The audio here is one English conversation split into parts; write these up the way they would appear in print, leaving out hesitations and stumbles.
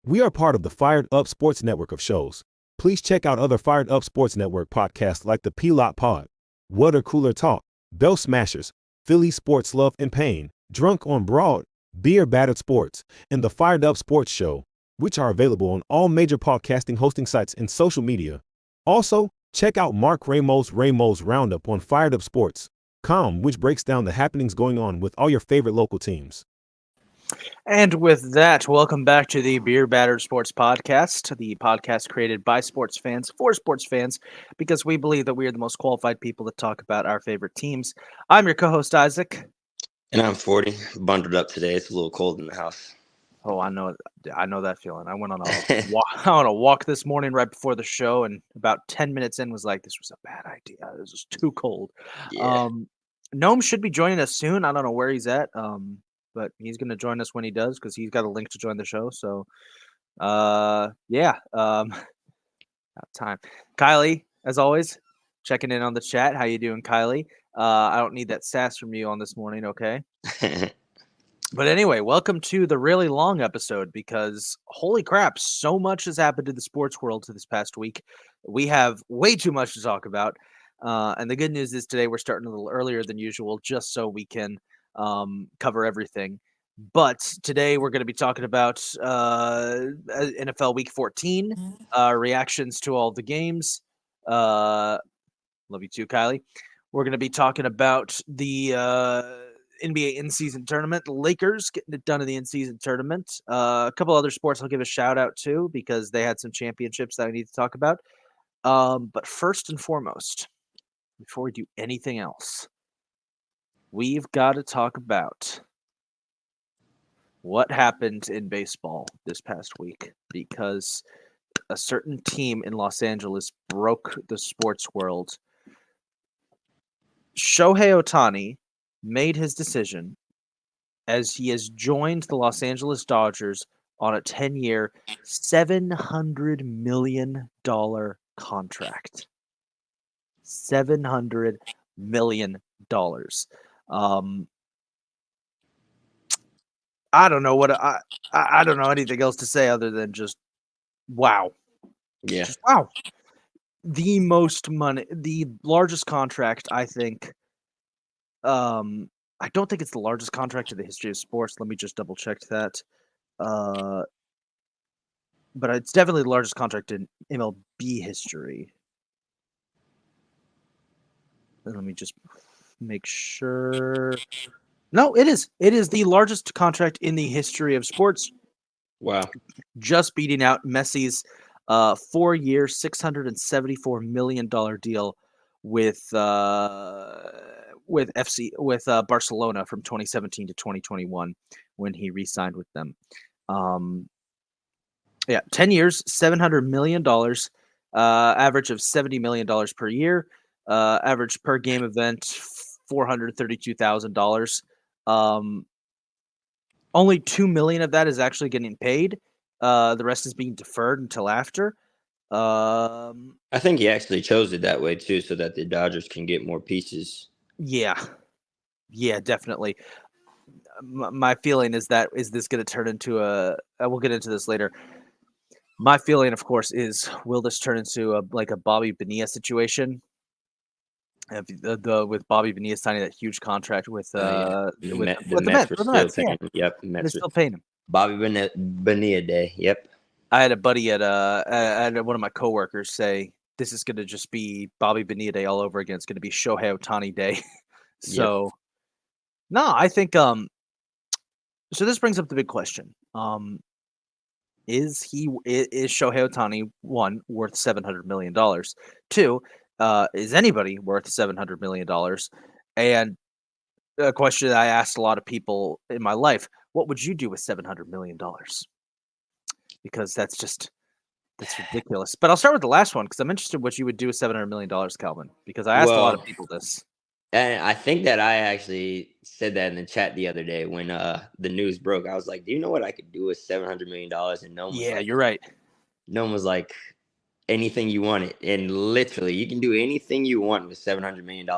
We are part of the Fired Up Sports Network of shows. Please check out other Fired Up Sports Network podcasts like the P-Lot Pod, Water Cooler Talk, Bell Smashers, Philly Sports Love and Pain, Drunk on Broad, Beer Battered Sports, and the Fired Up Sports Show, which are available on all major podcasting hosting sites and social media. Also, check out Mark Ramos' Roundup on firedupsports.com, which breaks down the happenings going on with all your favorite local teams. And with that, welcome back to the Beer Battered Sports Podcast, the podcast created by sports fans for sports fans, because we believe that we are the most qualified people to talk about our favorite teams. I'm your co-host, Isaac. And I'm 40, bundled up today. It's a little cold in the house. Oh, I know that feeling. I went on a walk this morning right before the show, and about 10 minutes in was like, this was a bad idea. It was just too cold. Yeah. Gnome should be joining us soon. I don't know where he's at. But he's going to join us when he does because he's got a link to join the show. So, time. Kylie, as always, checking in on the chat. How you doing, Kylie? I don't need that sass from you on this morning, okay? But anyway, welcome to the really long episode because holy crap, so much has happened in the sports world this past week. We have way too much to talk about. And the good news is today we're starting a little earlier than usual just so we can cover everything. But today we're going to be talking about NFL Week 14, reactions to all the games. Love you too, Kylie. We're going to be talking about the NBA in-season tournament. The Lakers getting it done in the in-season tournament. A couple other sports I'll give a shout out to because they had some championships that I need to talk about. But first and foremost, before we do anything else, we've got to talk about what happened in baseball this past week because a certain team in Los Angeles broke the sports world. Shohei Ohtani made his decision as he has joined the Los Angeles Dodgers on a 10-year, $700 million contract. $700 million. I don't know what I don't know anything else to say other than just wow. Yeah. Just wow. The most money, the largest contract, I think. I don't think it's the largest contract in the history of sports. Let me just double check that. But it's definitely the largest contract in MLB history. Let me just make sure. No, it is. It is the largest contract in the history of sports. Wow. Just beating out Messi's 4-year, $674 million deal with Barcelona from 2017 to 2021 when he re-signed with them. 10 years, $700 million, average of $70 million per year, average per game event, $432,000. Only $2 million of that is actually getting paid. The rest is being deferred until after. I think he actually chose it that way too, so that the Dodgers can get more pieces. Yeah, definitely. My feeling is this going to turn into a? We'll get into this later. My feeling, of course, is will this turn into a Bobby Bonilla situation? With Bobby Bonilla signing that huge contract with the Mets. Still paying him. Yep, They're still paying him. Bobby Bonilla Day. Yep. I had a buddy I had one of my coworkers say this is going to just be Bobby Bonilla Day all over again. It's going to be Shohei Ohtani Day. So, yep. No, I think so this brings up the big question. Is Shohei Ohtani, one, worth $700 million? Two, is anybody worth $700 million? And a question that I asked a lot of people in my life, what would you do with $700 million? Because that's ridiculous. But I'll start with the last one because I'm interested in what you would do with $700 million, Calvin, because I asked a lot of people this. And I think that I actually said that in the chat the other day when the news broke. I was like, do you know what I could do with $700 million? And no one was like, you're right. No one was like, anything you wanted. And literally, you can do anything you want with $700 million.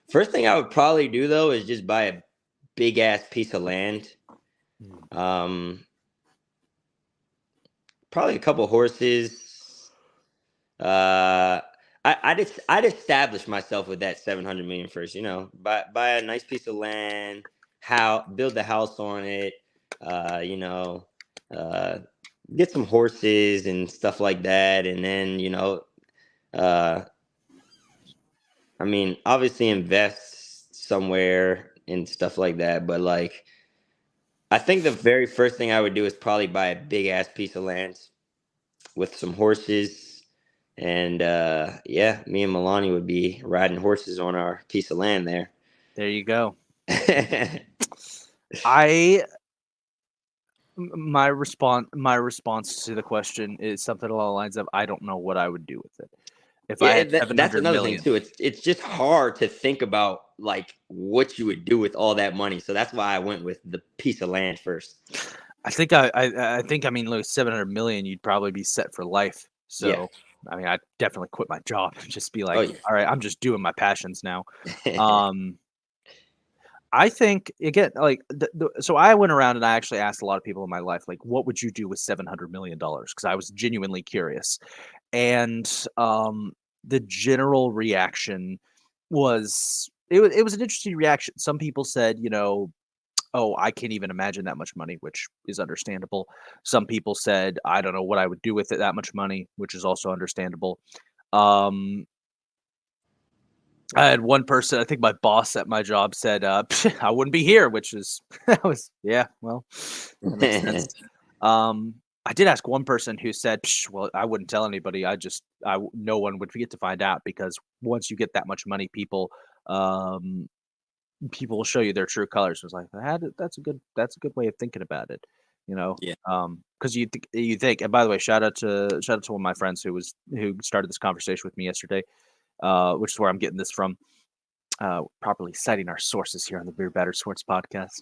First thing I would probably do, though, is just buy a big-ass piece of land. probably a couple horses. I'd establish myself with that 700 million first. You know, buy a nice piece of land, build the house on it. You know, get some horses and stuff like that, and then I mean, obviously invest somewhere and stuff like that. But like, I think the very first thing I would do is probably buy a big ass piece of land with some horses. And yeah, me and Milani would be riding horses on our piece of land there. There you go. My response to the question is something along the lines of, I don't know what I would do with it. If I had that's another thing too. It's just hard to think about like what you would do with all that money. So that's why I went with the piece of land first. I think I mean, look, 700 million, you'd probably be set for life. So yeah. I mean, I'd definitely quit my job and just be like, all right, I'm just doing my passions now. I think, again, like, so I went around and I actually asked a lot of people in my life, like, what would you do with $700 million? Because I was genuinely curious. And the general reaction was, it was an interesting reaction. Some people said, you know, oh, I can't even imagine that much money, which is understandable. Some people said, I don't know what I would do with it, that much money, which is also understandable. I had one person, I think my boss at my job said, I wouldn't be here, which is, yeah, well, that makes sense. I did ask one person who said, well, I wouldn't tell anybody. No one would get to find out, because once you get that much money, people will show you their true colors. It was like, that's a good way of thinking about it, you know? Yeah. Because you think, and by the way, shout out to one of my friends who started this conversation with me yesterday, which is where I'm getting this from. Properly citing our sources here on the Beer Batter Sports podcast.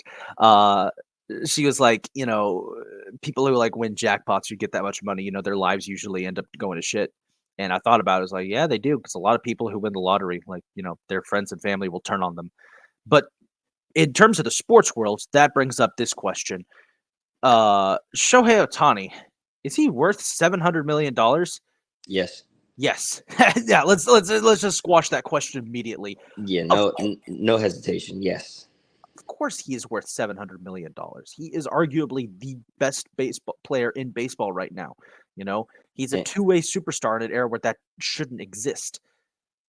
She was like, you know, people who like win jackpots who get that much money, you know, their lives usually end up going to shit. And I thought about it, I was like, yeah, they do, because a lot of people who win the lottery, like, you know, their friends and family will turn on them. But in terms of the sports world, that brings up this question. Shohei Ohtani, is he worth $700 million? Yes. Yes. Yeah, let's just squash that question immediately. Yeah, no hesitation. Yes. Of course he is worth $700 million. He is arguably the best baseball player in baseball right now. You know, he's a two-way superstar in an era where that shouldn't exist.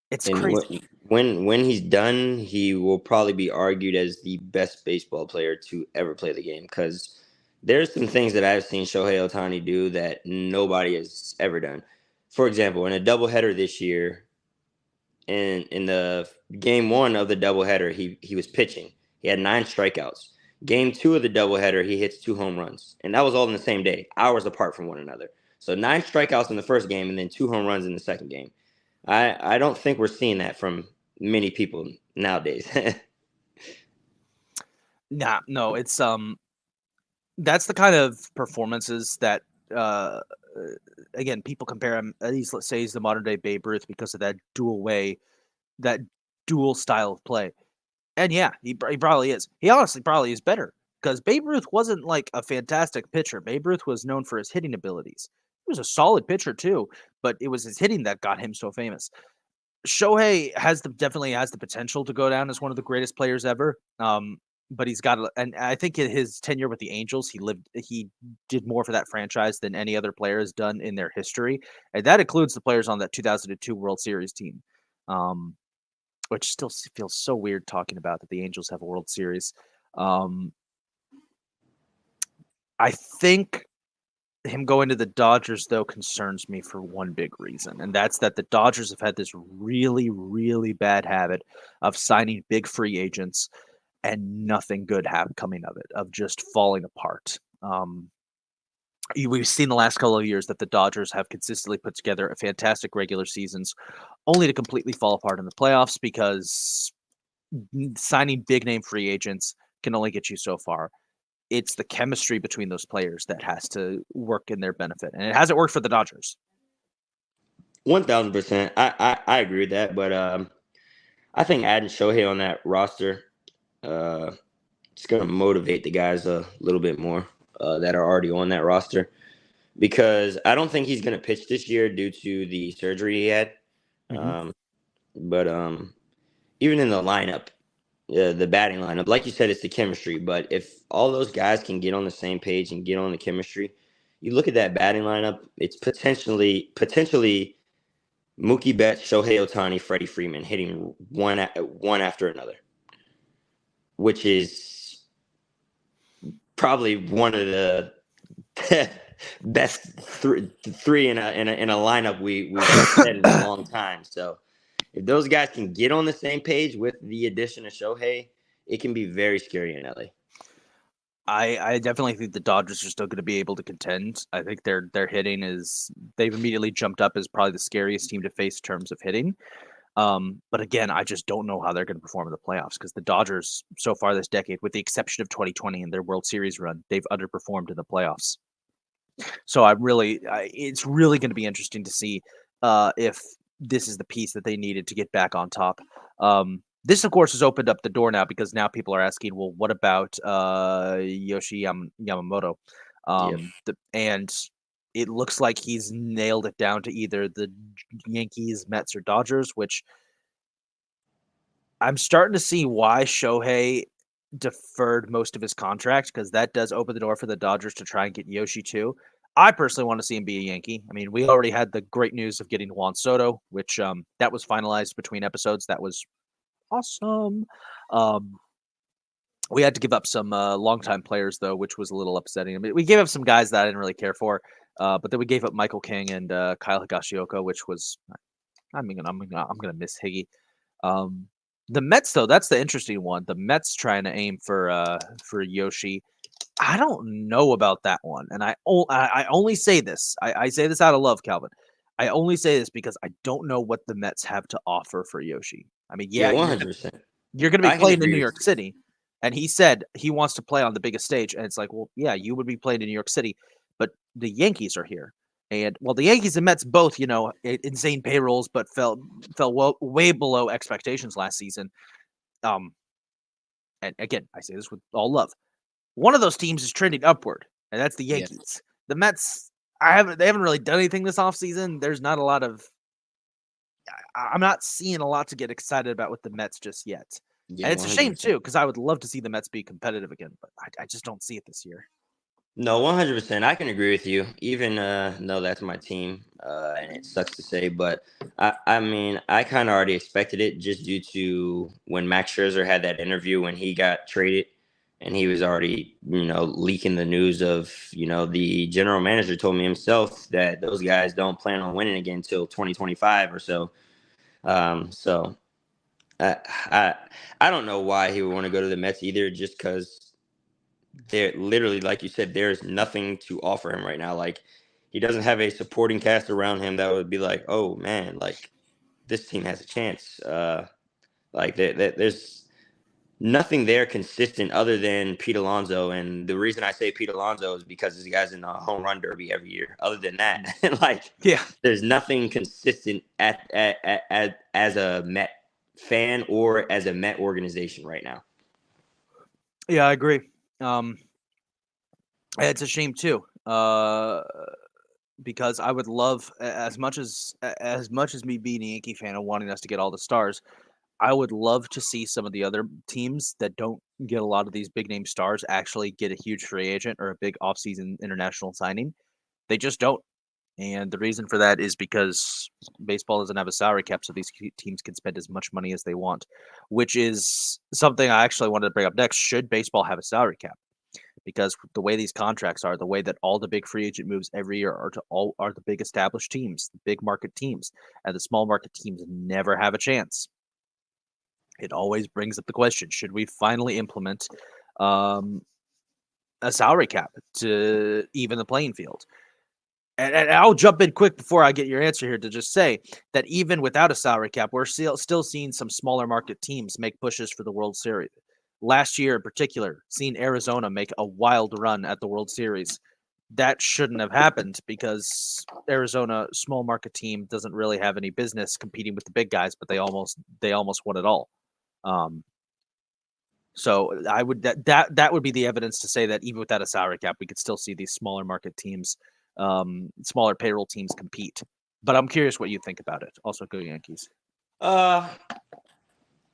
It's crazy. When he's done, he will probably be argued as the best baseball player to ever play the game, because there's some things that I've seen Shohei Ohtani do that nobody has ever done. For example, in a doubleheader this year, in the game 1 of the doubleheader, he was pitching. He had 9 strikeouts. Game 2 of the doubleheader, he hits 2 home runs. And that was all in the same day, hours apart from one another. So 9 strikeouts in the first game and then 2 home runs in the second game. I don't think we're seeing that from many people nowadays. No, it's that's the kind of performances that again, people compare him. Let's say he's the modern day Babe Ruth because of that dual style of play. And yeah, he probably is. He honestly probably is better, because Babe Ruth wasn't like a fantastic pitcher. Babe Ruth was known for his hitting abilities. He was a solid pitcher too, but it was his hitting that got him so famous. Shohei definitely has the potential to go down as one of the greatest players ever. But he's got, and I think in his tenure with the Angels, he did more for that franchise than any other player has done in their history, and that includes the players on that 2002 World Series team. Which still feels so weird talking about that the Angels have a World Series. I think him going to the Dodgers, though, concerns me for one big reason, and that's that the Dodgers have had this really, really bad habit of signing big free agents and nothing good coming of it, of just falling apart. We've seen the last couple of years that the Dodgers have consistently put together a fantastic regular seasons, only to completely fall apart in the playoffs, because signing big name free agents can only get you so far. It's the chemistry between those players that has to work in their benefit, and it hasn't worked for the Dodgers. 1,000%. I agree with that, but I think adding Shohei on that roster, it's going to motivate the guys a little bit more that are already on that roster. because I don't think he's going to pitch this year due to the surgery he had. But even in the lineup, the batting lineup, like you said, it's the chemistry. But if all those guys can get on the same page and get on the chemistry, you look at that batting lineup, it's potentially Mookie Betts, Shohei Ohtani, Freddie Freeman hitting one after another, which is probably one of the best three in a lineup we've said in a long time. So if those guys can get on the same page with the addition of Shohei, it can be very scary in LA. I definitely think the Dodgers are still going to be able to contend. I think their hitting they've immediately jumped up as probably the scariest team to face in terms of hitting. But again, I just don't know how they're going to perform in the playoffs because the Dodgers so far this decade, with the exception of 2020 and their World Series run, they've underperformed in the playoffs. So it's really going to be interesting to see if this is the piece that they needed to get back on top. This, of course, has opened up the door now because now people are asking, well, what about Yoshi Yamamoto? And it looks like he's nailed it down to either the Yankees, Mets, or Dodgers, which I'm starting to see why Shohei deferred most of his contract, because that does open the door for the Dodgers to try and get Yoshi too. I personally want to see him be a Yankee. I mean, we already had the great news of getting Juan Soto, which that was finalized between episodes. That was awesome. We had to give up some longtime players though, which was a little upsetting. I mean, we gave up some guys that I didn't really care for, but then we gave up Michael King and Kyle Higashioka, which was, I'm gonna miss Higgy. The Mets though, that's the interesting one. The Mets trying to aim for Yoshi. I don't know about that one, and I only say this. I say this out of love, Calvin. I only say this because I don't know what the Mets have to offer for Yoshi. I mean, yeah, 100%. You're going to be playing in New York City, and he said he wants to play on the biggest stage, and it's like, well, yeah, you would be playing in New York City, but the Yankees are here, and well, the Yankees and Mets both, insane payrolls, but fell way below expectations last season. And again, I say this with all love. One of those teams is trending upward, and that's the Yankees. Yes. The Mets, they haven't really done anything this offseason. There's not a lot of I'm not seeing a lot to get excited about with the Mets just yet. Yeah, and it's 100%. A shame too, because I would love to see the Mets be competitive again, but I just don't see it this year. No, 100%. I can agree with you, even though that's my team, and it sucks to say, but I mean, I kind of already expected it just due to when Max Scherzer had that interview when he got traded, and he was already, leaking the news of, the general manager told me himself that those guys don't plan on winning again until 2025 or so. So I don't know why he would want to go to the Mets either, just because they're literally, like you said, there's nothing to offer him right now. Like, he doesn't have a supporting cast around him that would be like, oh man, like this team has a chance. Like there's nothing there consistent other than Pete Alonso. And the reason I say Pete Alonso is because this guy's in a home run derby every year. Other than that, there's nothing consistent as a Met fan or as a Met organization right now. Yeah, I agree. It's a shame too, because I would love, as much as me being a Yankee fan and wanting us to get all the stars, I would love to see some of the other teams that don't get a lot of these big name stars actually get a huge free agent or a big offseason international signing. They just don't. And the reason for that is because baseball doesn't have a salary cap, so these teams can spend as much money as they want, which is something I actually wanted to bring up next. Should baseball have a salary cap? Because the way these contracts are, the way that all the big free agent moves every year are the big established teams, the big market teams, and the small market teams never have a chance. It always brings up the question, should we finally implement a salary cap to even the playing field? And I'll jump in quick before I get your answer here to just say that even without a salary cap, we're still seeing some smaller market teams make pushes for the World Series. Last year in particular, seeing Arizona make a wild run at the World Series. That shouldn't have happened because Arizona, small market team, doesn't really have any business competing with the big guys, but they almost won it all. So I would that would be the evidence to say that even without a salary cap, we could still see these smaller market teams smaller payroll teams compete. But I'm curious what you think about it. Also, go Yankees. I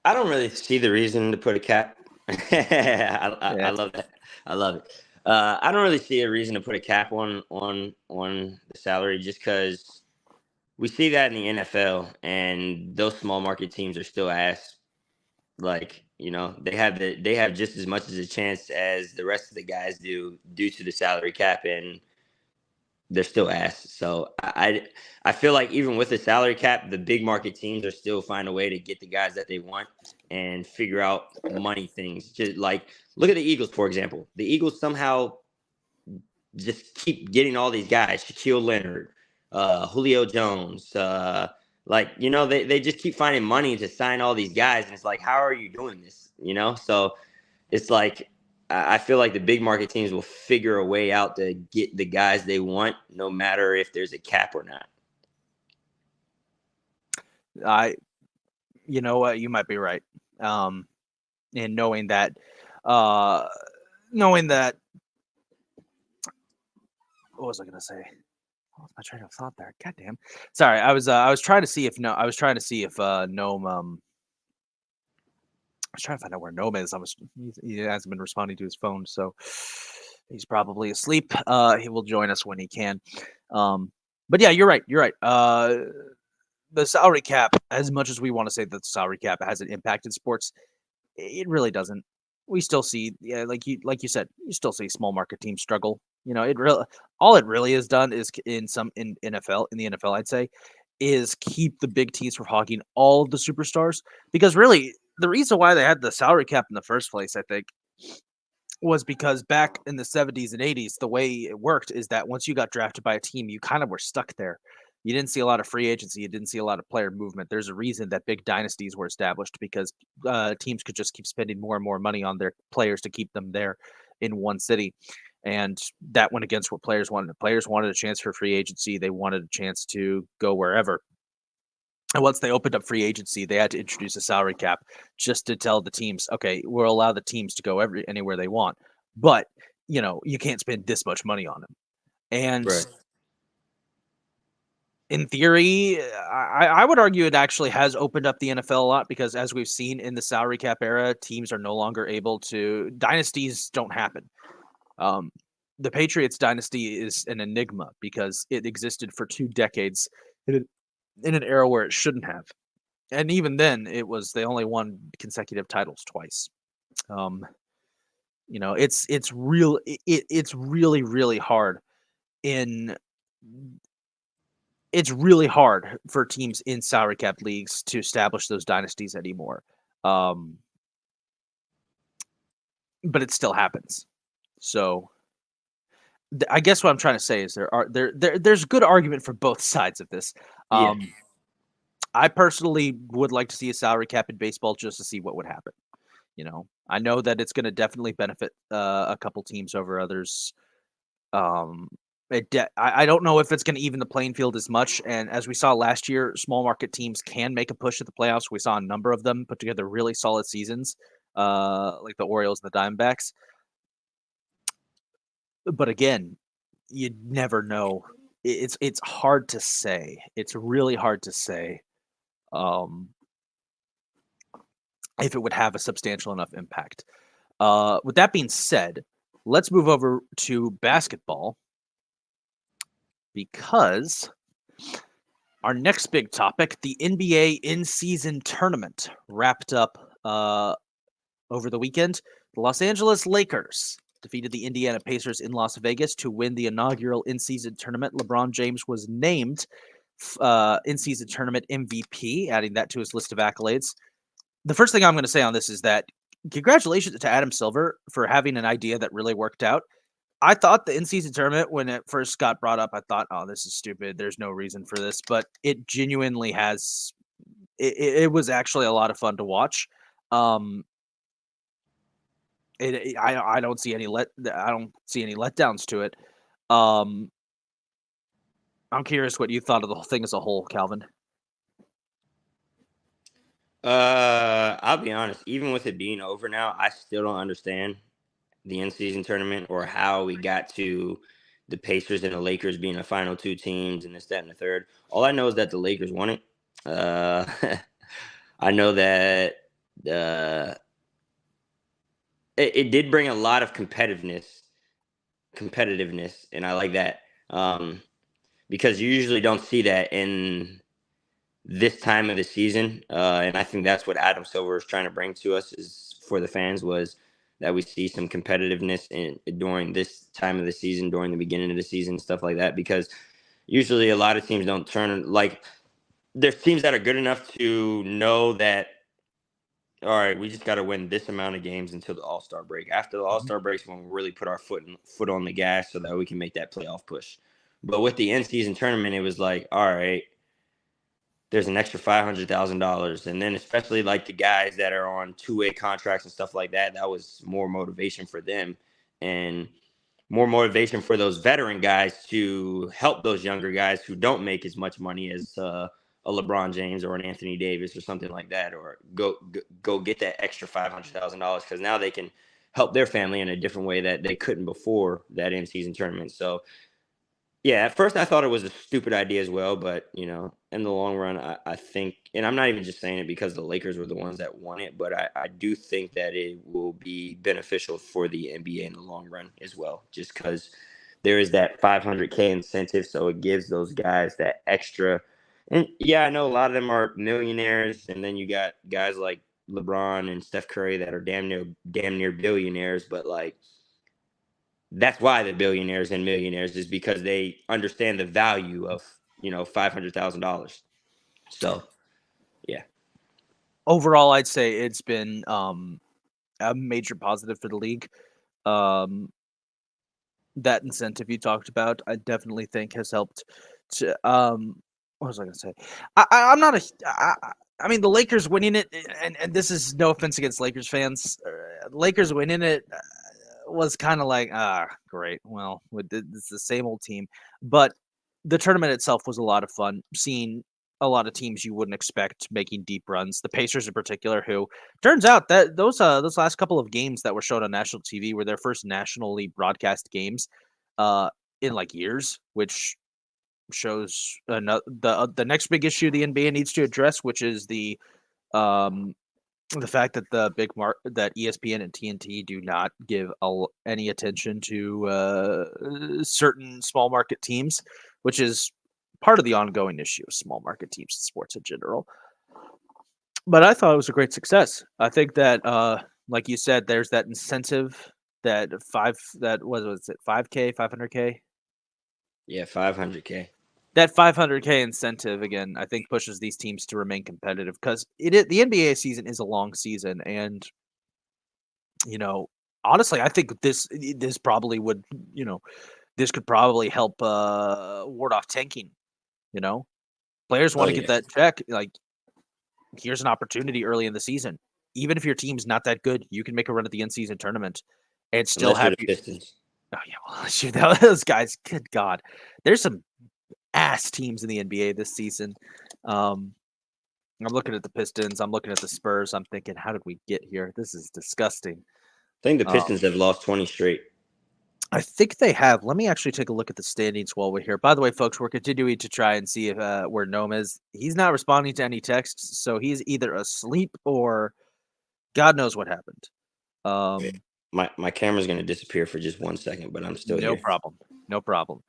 don't really see the reason to put a cap. I love that. I love it. I don't really see a reason to put a cap on the salary, just because we see that in the NFL, and those small market teams are still ass. Like, they have just as much as a chance as the rest of the guys do, due to the salary cap, and they're still ass. So I feel like even with the salary cap, the big market teams are still find a way to get the guys that they want and figure out money things. Just like, look at the Eagles, for example. The Eagles somehow just keep getting all these guys: Shaquille Leonard, Julio Jones. They just keep finding money to sign all these guys, and it's like, how are you doing this? So it's like, I feel like the big market teams will figure a way out to get the guys they want, no matter if there's a cap or not. You know what? You might be right. In knowing that, what was I going to say? What was my train of thought there? Goddamn. Sorry. I was trying to see if Gnome, I was trying to find out where Gnome is. He hasn't been responding to his phone, so he's probably asleep. He will join us when he can. But yeah, you're right. The salary cap, as much as we want to say that the salary cap hasn't impacted sports, it really doesn't. We still see, like you said, you still see small market teams struggle. All it really has done is in the NFL, I'd say, is keep the big teams from hogging all of the superstars. Because really, the reason why they had the salary cap in the first place, I think, was because back in the 70s and 80s, the way it worked is that once you got drafted by a team, you kind of were stuck there. You didn't see a lot of free agency. You didn't see a lot of player movement. There's a reason that big dynasties were established, because teams could just keep spending more and more money on their players to keep them there in one city. And that went against what players wanted. Players wanted a chance for free agency. They wanted a chance to go wherever. And once they opened up free agency, they had to introduce a salary cap just to tell the teams, okay, we'll allow the teams to go anywhere they want. But, you can't spend this much money on them. And Right. In theory, I would argue it actually has opened up the NFL a lot, because as we've seen in the salary cap era, teams are no longer able to. Dynasties don't happen. The Patriots dynasty is an enigma because it existed for 2 decades in an era where it shouldn't have. And even then, they only won consecutive titles twice. It's really, really hard it's really hard for teams in salary cap leagues to establish those dynasties anymore. But it still happens. So I guess what I'm trying to say is there's good argument for both sides of this. I personally would like to see a salary cap in baseball just to see what would happen. I know that it's going to definitely benefit a couple teams over others. I don't know if it's going to even the playing field as much. And as we saw last year, small market teams can make a push at the playoffs. We saw a number of them put together really solid seasons, like the Orioles and the Diamondbacks. But again, you never know. It's hard to say. It's really hard to say if it would have a substantial enough impact. With that being said, let's move over to basketball, because our next big topic, the NBA in-season tournament, wrapped up over the weekend. The Los Angeles Lakers defeated the Indiana Pacers in Las Vegas to win the inaugural in-season tournament. LeBron James was named in-season tournament MVP, adding that to his list of accolades. The first thing I'm going to say on this is that congratulations to Adam Silver for having an idea that really worked out. I thought the in-season tournament, when it first got brought up, I thought, oh, this is stupid. There's no reason for this. But it genuinely has. It was actually a lot of fun to watch. I don't see any letdowns to it. I'm curious what you thought of the whole thing as a whole, Calvin. I'll be honest. Even with it being over now, I still don't understand the in-season tournament or how we got to the Pacers and the Lakers being the final two teams and this, that, and the third. All I know is that the Lakers won it. I know that it did bring a lot of competitiveness, and I like that because you usually don't see that in this time of the season, and I think that's what Adam Silver is trying to bring to us is for the fans was that we see some competitiveness during this time of the season, during the beginning of the season, stuff like that. Because usually a lot of teams don't turn like there's teams that are good enough to know that. All right, we just got to win this amount of games until the All-Star break. After the All-Star break is when we really put our foot on the gas so that we can make that playoff push. But with the in-season tournament, it was like, all right, there's an extra $500,000. And then especially like the guys that are on two-way contracts and stuff like that, that was more motivation for them and more motivation for those veteran guys to help those younger guys who don't make as much money as a LeBron James or an Anthony Davis or something like that, or go get that extra $500,000 because now they can help their family in a different way that they couldn't before that in-season tournament. So yeah, at first I thought it was a stupid idea as well, but in the long run, I think, and I'm not even just saying it because the Lakers were the ones that won it, but I do think that it will be beneficial for the NBA in the long run as well, just because there is that $500K incentive, so it gives those guys that extra. And yeah, I know a lot of them are millionaires, and then you got guys like LeBron and Steph Curry that are damn near billionaires, but like. That's why they're billionaires and millionaires is because they understand the value of, $500,000. So, yeah. Overall, I'd say it's been a major positive for the league. That incentive you talked about, I definitely think has helped to what was I going to say? I'm not I mean, the Lakers winning it, and this is no offense against Lakers fans. Lakers winning it was kind of like, great. Well, it's the same old team. But the tournament itself was a lot of fun, seeing a lot of teams you wouldn't expect making deep runs. The Pacers in particular, who turns out that those last couple of games that were shown on national TV were their first nationally broadcast games in like years, which shows the next big issue the NBA needs to address, which is the fact that the that ESPN and TNT do not give any attention to certain small market teams, which is part of the ongoing issue of small market teams in sports in general. But I thought it was a great success. I think that, like you said, there's that incentive that was it 5K, 500K? Yeah, 500K. That 500K incentive again, I think pushes these teams to remain competitive because the NBA season is a long season, and honestly, I think this probably would this could probably help ward off tanking. Players want to get that check. Like, here's an opportunity early in the season. Even if your team's not that good, you can make a run at the in-season tournament and still have the Pistons. Oh yeah, well, shoot, those guys. Good God, there's some ass teams in the NBA this season. I'm looking at the Pistons. I'm looking at the Spurs. I'm thinking, how did we get here? This is disgusting. I think the Pistons have lost 20 straight. I think they have. Let me actually take a look at the standings while we're here. By the way, folks, we're continuing to try and see if where Gnome is. He's not responding to any texts, so he's either asleep or God knows what happened. My camera's going to disappear for just 1 second, but I'm still here. No problem.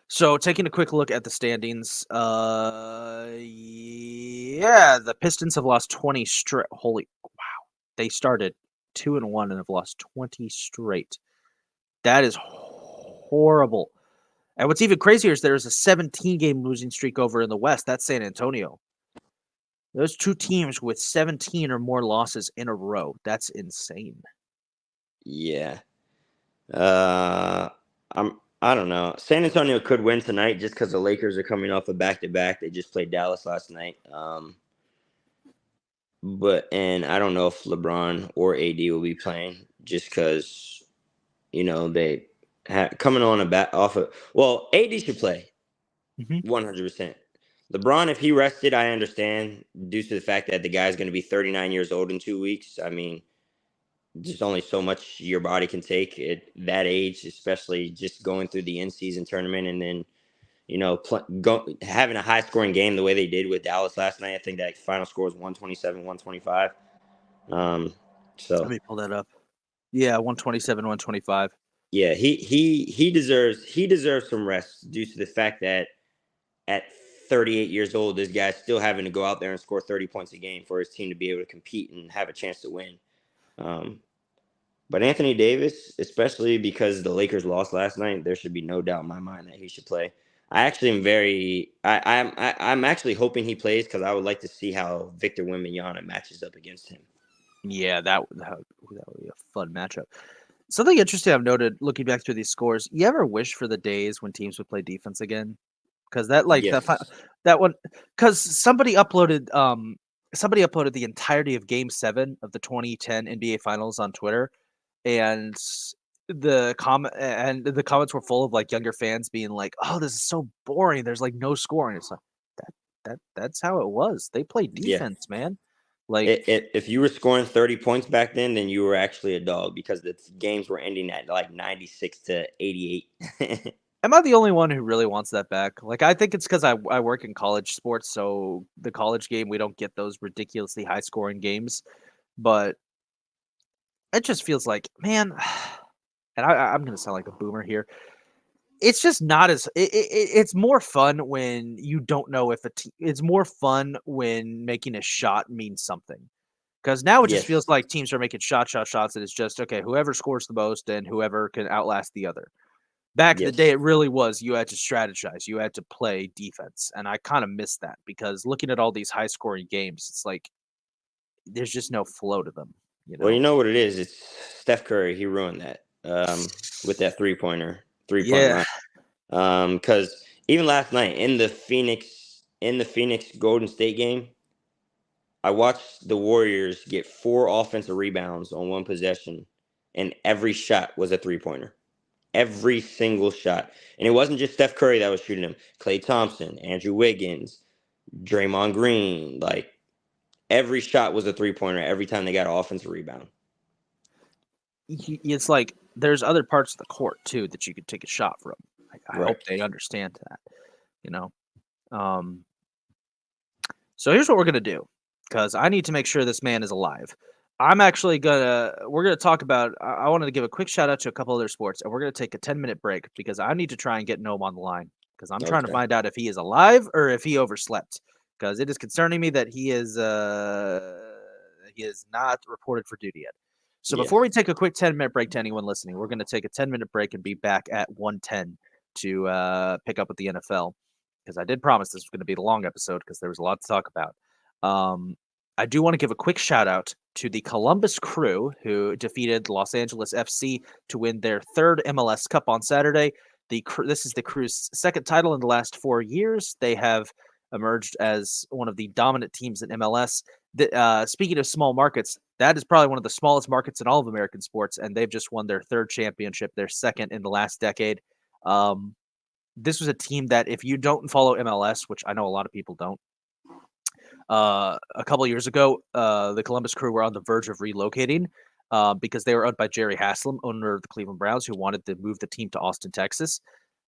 So taking a quick look at the standings, the Pistons have lost 20 straight. Holy wow! They started 2-1 and have lost 20 straight. That is horrible. And what's even crazier is there's a 17-game losing streak over in the West. That's San Antonio. Those two teams with 17 or more losses in a row. That's insane. Yeah. I don't know. San Antonio could win tonight just because the Lakers are coming off a back-to-back. They just played Dallas last night. And I don't know if LeBron or AD will be playing just because, they coming on AD should play 100%. LeBron, if he rested, I understand due to the fact that the guy's going to be 39 years old in 2 weeks. I mean, just only so much your body can take at that age, especially just going through the in-season tournament and then, having a high-scoring game the way they did with Dallas last night. I think that final score was 127, 125. Let me pull that up. Yeah, 127, 125. Yeah, he deserves some rest due to the fact that at 38 years old, this guy's still having to go out there and score 30 points a game for his team to be able to compete and have a chance to win. But Anthony Davis, especially because the Lakers lost last night, there should be no doubt in my mind that he should play. I actually am I'm actually hoping he plays because I would like to see how Victor Wembanyama matches up against him. Yeah, that would be a fun matchup. Something interesting I've noted looking back through these scores. You ever wish for the days when teams would play defense again? Because Yes. that one, because somebody uploaded the entirety of Game 7 of the 2010 NBA Finals on Twitter, and the comments were full of like younger fans being like, "Oh, this is so boring. There's like no scoring." It's like that's how it was. They played defense, man. Like If you were scoring 30 points back then you were actually a dog because the games were ending at like 96 to 88. am I the only one who really wants that back? Like, I think it's because I work in college sports, so the college game, we don't get those ridiculously high scoring games. But it just feels like, man, and I'm going to sound like a boomer here. It's just not as it's more fun when you don't know if it's more fun when making a shot means something. Because now it just feels like teams are making shots, and it's just, okay, whoever scores the most and whoever can outlast the other. Back in the day, it really was you had to strategize, you had to play defense, and I kind of miss that because looking at all these high-scoring games, it's like there's just no flow to them. Well, you know what it is? It's Steph Curry. He ruined that with that three-point line. Because even last night in the Phoenix Golden State game, I watched the Warriors get 4 offensive rebounds on one possession, and every shot was a three-pointer. Every single shot. And it wasn't just Steph Curry that was shooting them. Klay Thompson, Andrew Wiggins, Draymond Green. Like, every shot was a three-pointer every time they got an offensive rebound. It's like there's other parts of the court, too, that you could take a shot from. I hope they understand that, So here's what we're going to do, because I need to make sure this man is alive. We're going to talk about, I wanted to give a quick shout out to a couple other sports, and we're going to take a 10-minute break because I need to try and get Noam on the line because I'm trying to find out if he is alive or if he overslept, because it is concerning me that he is not reported for duty yet. So before we take a quick 10-minute break to anyone listening, we're going to take a 10-minute break and be back at 1:10 to pick up with the NFL, because I did promise this was going to be the long episode because there was a lot to talk about. I do want to give a quick shout out to the Columbus Crew, who defeated Los Angeles FC to win their 3rd MLS Cup on Saturday. This is the Crew's 2nd title in the last 4 years. They have emerged as one of the dominant teams in MLS. Speaking of small markets, that is probably one of the smallest markets in all of American sports, and they've just won their 3rd championship, their 2nd in the last decade. This was a team that, if you don't follow MLS, which I know a lot of people don't, a couple of years ago, the Columbus Crew were on the verge of relocating because they were owned by Jerry Haslam, owner of the Cleveland Browns, who wanted to move the team to Austin, Texas.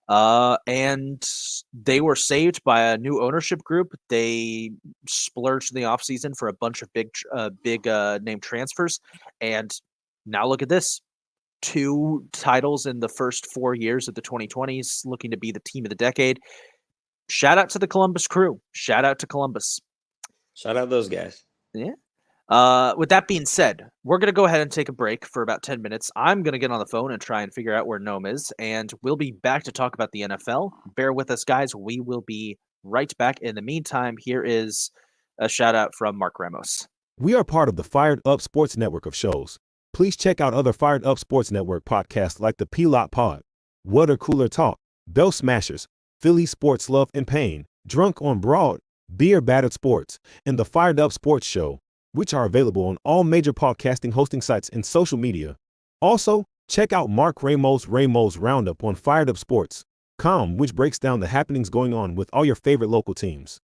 And they were saved by a new ownership group. They splurged in the offseason for a bunch of big name transfers. And now look at this. 2 titles in the first 4 years of the 2020s, looking to be the team of the decade. Shout out to the Columbus Crew. Shout out to Columbus. Shout out those guys. Yeah. With that being said, we're going to go ahead and take a break for about 10 minutes. I'm going to get on the phone and try and figure out where Noam is, and we'll be back to talk about the NFL. Bear with us, guys. We will be right back. In the meantime, here is a shout out from Mark Ramos. We are part of the Fired Up Sports Network of shows. Please check out other Fired Up Sports Network podcasts like the P-Lot Pod, Water Cooler Talk, Bell Smashers, Philly Sports Love and Pain, Drunk on Broad, Beer Battered Sports, and the Fired Up Sports Show, which are available on all major podcasting hosting sites and social media. Also, check out Mark Ramos' Roundup on firedupsports.com, which breaks down the happenings going on with all your favorite local teams.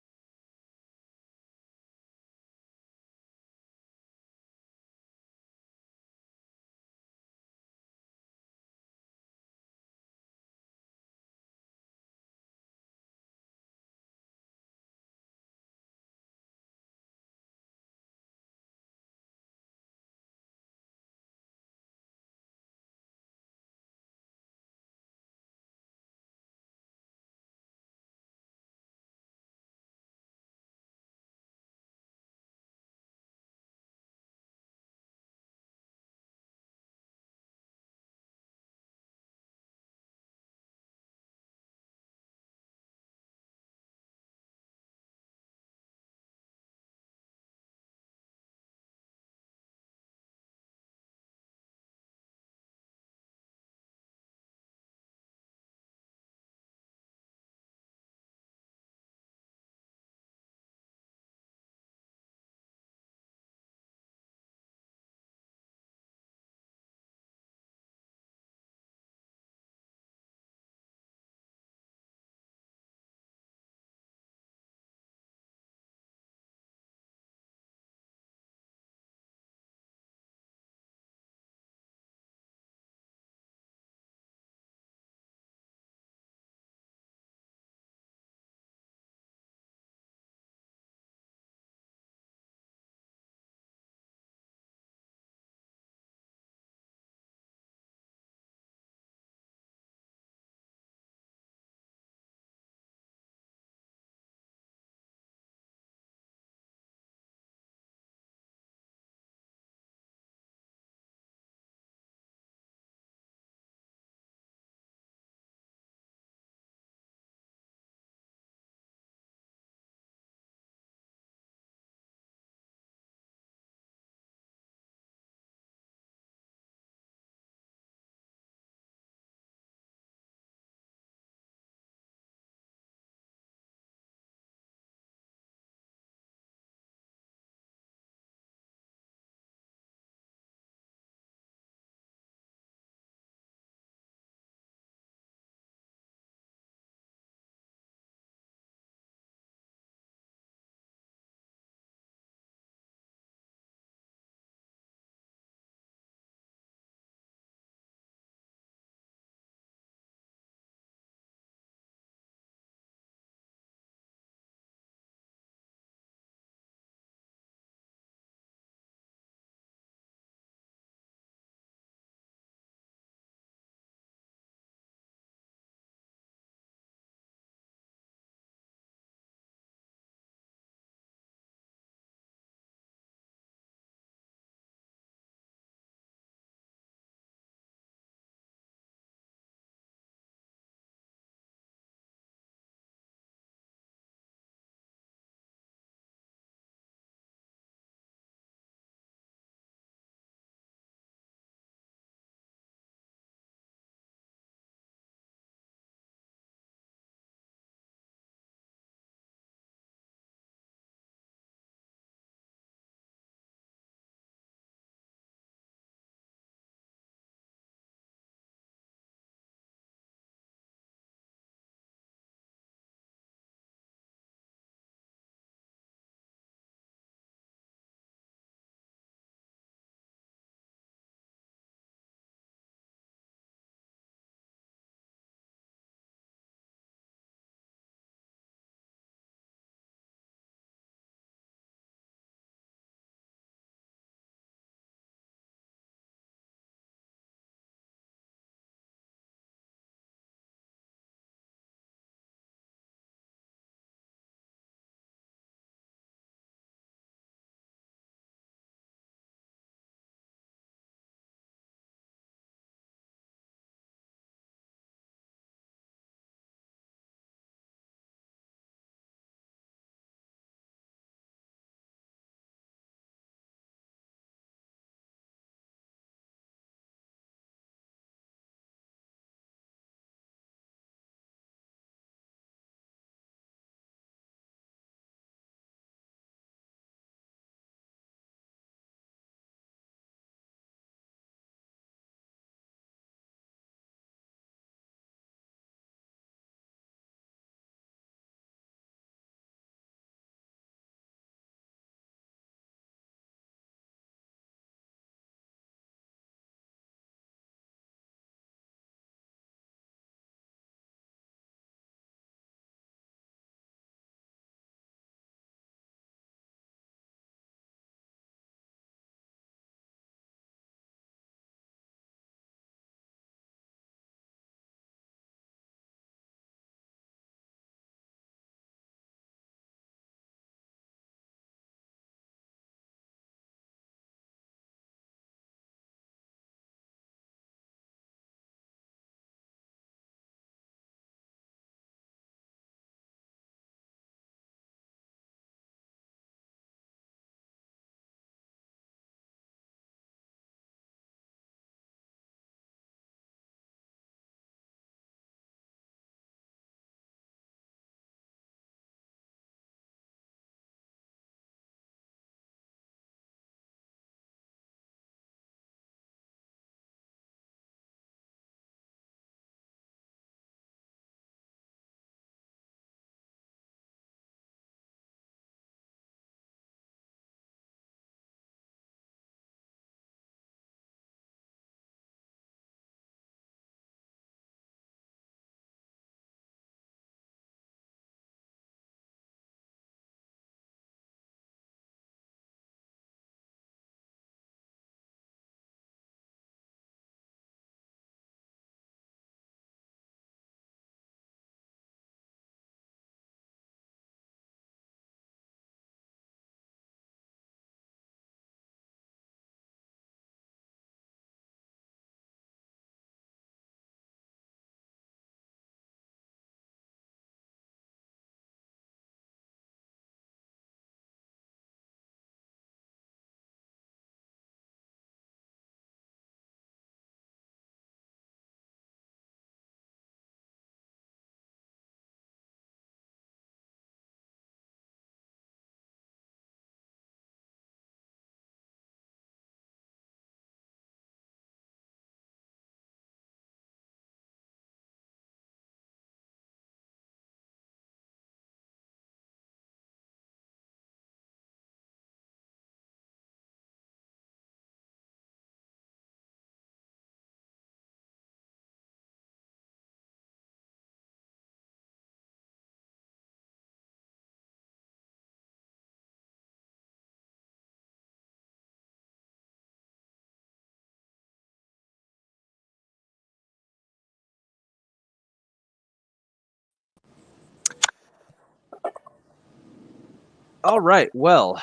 All right. Well,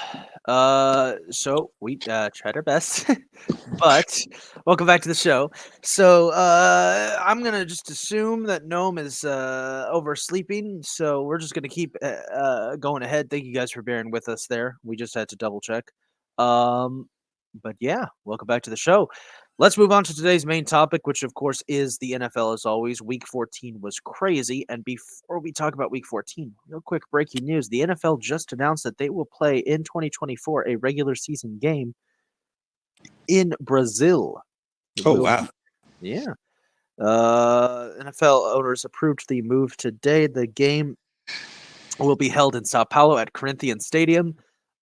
so we tried our best, but welcome back to the show. So I'm gonna just assume that Gnome is oversleeping, so we're just gonna keep going ahead. Thank you guys for bearing with us there. We just had to double check. But yeah, welcome back to the show. Let's move on to today's main topic, which of course is the NFL as always. Week 14 was crazy. And before we talk about week 14, real quick breaking news. The NFL just announced that they will play in 2024 a regular season game in Brazil. Oh, wow. Yeah. NFL owners approved the move today. The game will be held in Sao Paulo at Corinthians Stadium.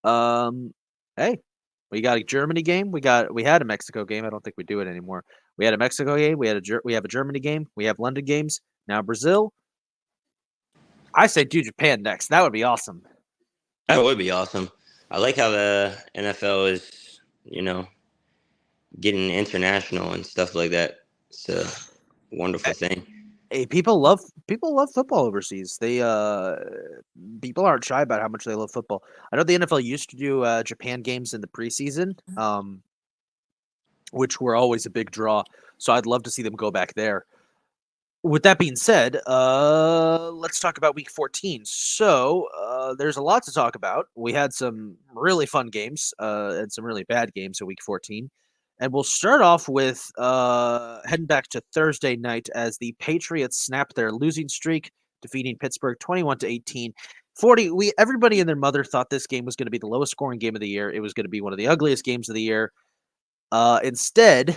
Hey, we got a Germany game. We had a Mexico game. I don't think we do it anymore. We had a Mexico game. We have a Germany game. We have London games. Now Brazil. I say do Japan next. That would be awesome. That would be awesome. I like how the NFL is, getting international and stuff like that. It's a wonderful thing. Hey, people love football overseas. They people aren't shy about how much they love football. I know the NFL used to do Japan games in the preseason, which were always a big draw. So I'd love to see them go back there. With that being said, let's talk about week 14. So there's a lot to talk about. We had some really fun games and some really bad games in week 14. And we'll start off with heading back to Thursday night as the Patriots snapped their losing streak, defeating Pittsburgh 21-18. Everybody and their mother thought this game was going to be the lowest scoring game of the year. It was going to be one of the ugliest games of the year. Instead,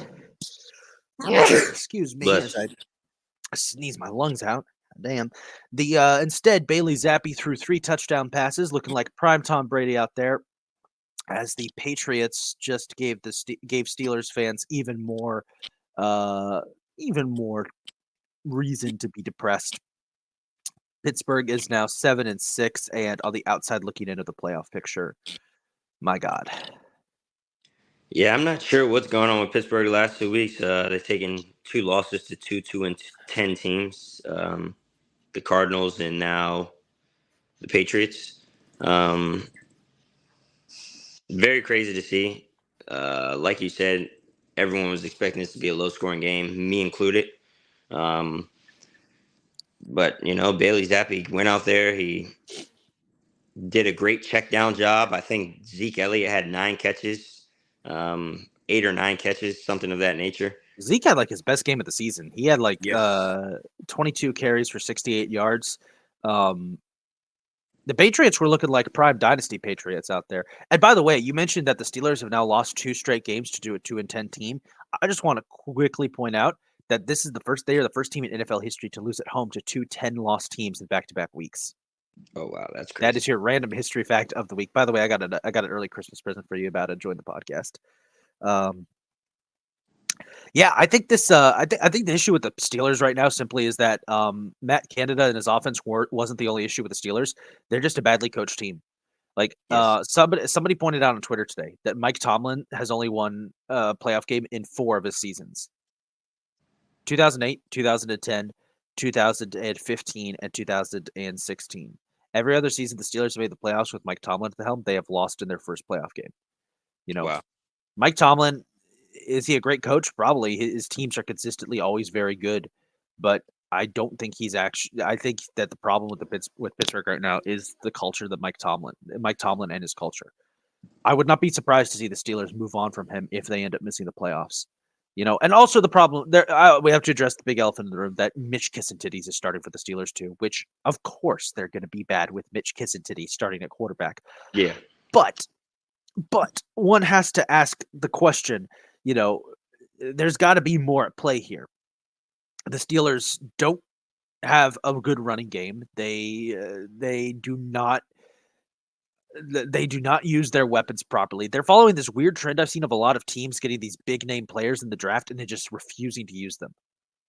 excuse me as I sneeze my lungs out. Damn. Instead, Bailey Zappi threw 3 touchdown passes, looking like prime Tom Brady out there, as the Patriots just gave Steelers fans even more reason to be depressed. Pittsburgh is now 7-6 and on the outside looking into the playoff picture. My God. Yeah, I'm not sure what's going on with Pittsburgh the last 2 weeks. They've taken 2 losses to 2-10 teams, the Cardinals and now the Patriots. Very crazy to see. Like you said, everyone was expecting this to be a low-scoring game, me included. But, Bailey Zappi went out there. He did a great check-down job. I think Zeke Elliott had 9 catches, 8 or 9 catches, something of that nature. Zeke had his best game of the season. He had 22 carries for 68 yards. The Patriots were looking like prime dynasty Patriots out there. And by the way, you mentioned that the Steelers have now lost 2 straight games to a 2-10 team. I just want to quickly point out that they are the first team in NFL history to lose at home to 2 10-loss teams in back-to-back weeks. Oh wow, that's crazy. That is your random history fact of the week. By the way, I got an early Christmas present for you about to join the podcast. Yeah, I think this. I think the issue with the Steelers right now simply is that Matt Canada and his offense wasn't the only issue with the Steelers. They're just a badly coached team. Somebody pointed out on Twitter today that Mike Tomlin has only won a playoff game in 4 of his seasons: 2008, 2010, 2015, and 2016. Every other season, the Steelers have made the playoffs with Mike Tomlin at the helm. They have lost in their first playoff game. Wow. Mike Tomlin. Is he a great coach? Probably. His teams are consistently always very good, but I don't think he's actually. I think that the problem with Pittsburgh right now is the culture that Mike Tomlin and his culture. I would not be surprised to see the Steelers move on from him if they end up missing the playoffs. And also the problem there. We have to address the big elephant in the room that Mitch Kissantitties is starting for the Steelers too. Which, of course, they're going to be bad with Mitch Kissantitties starting at quarterback. Yeah, but one has to ask the question. There's got to be more at play here. The Steelers don't have a good running game. They do not use their weapons properly. They're following this weird trend I've seen of a lot of teams getting these big name players in the draft and then just refusing to use them.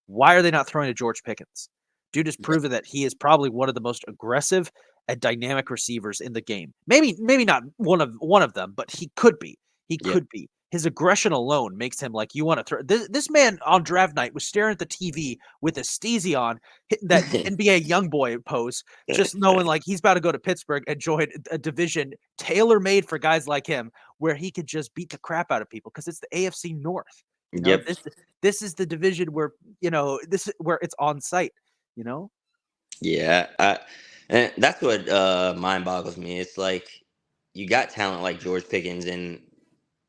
Why are they not throwing to George Pickens? Dude has proven that he is probably one of the most aggressive and dynamic receivers in the game. Maybe not one of them, but he could be. He could be. his aggression alone makes him like, you want to throw this man on draft night was staring at the TV with a steezy on, hitting that NBA young boy pose, just knowing like he's about to go to Pittsburgh and join a division tailor-made for guys like him, where he could just beat the crap out of people because it's the AFC North. You know, Yep. this is the division where, you know, this is where it's on site, you know? Yeah, and that's what mind boggles me. It's like you got talent like George Pickens, and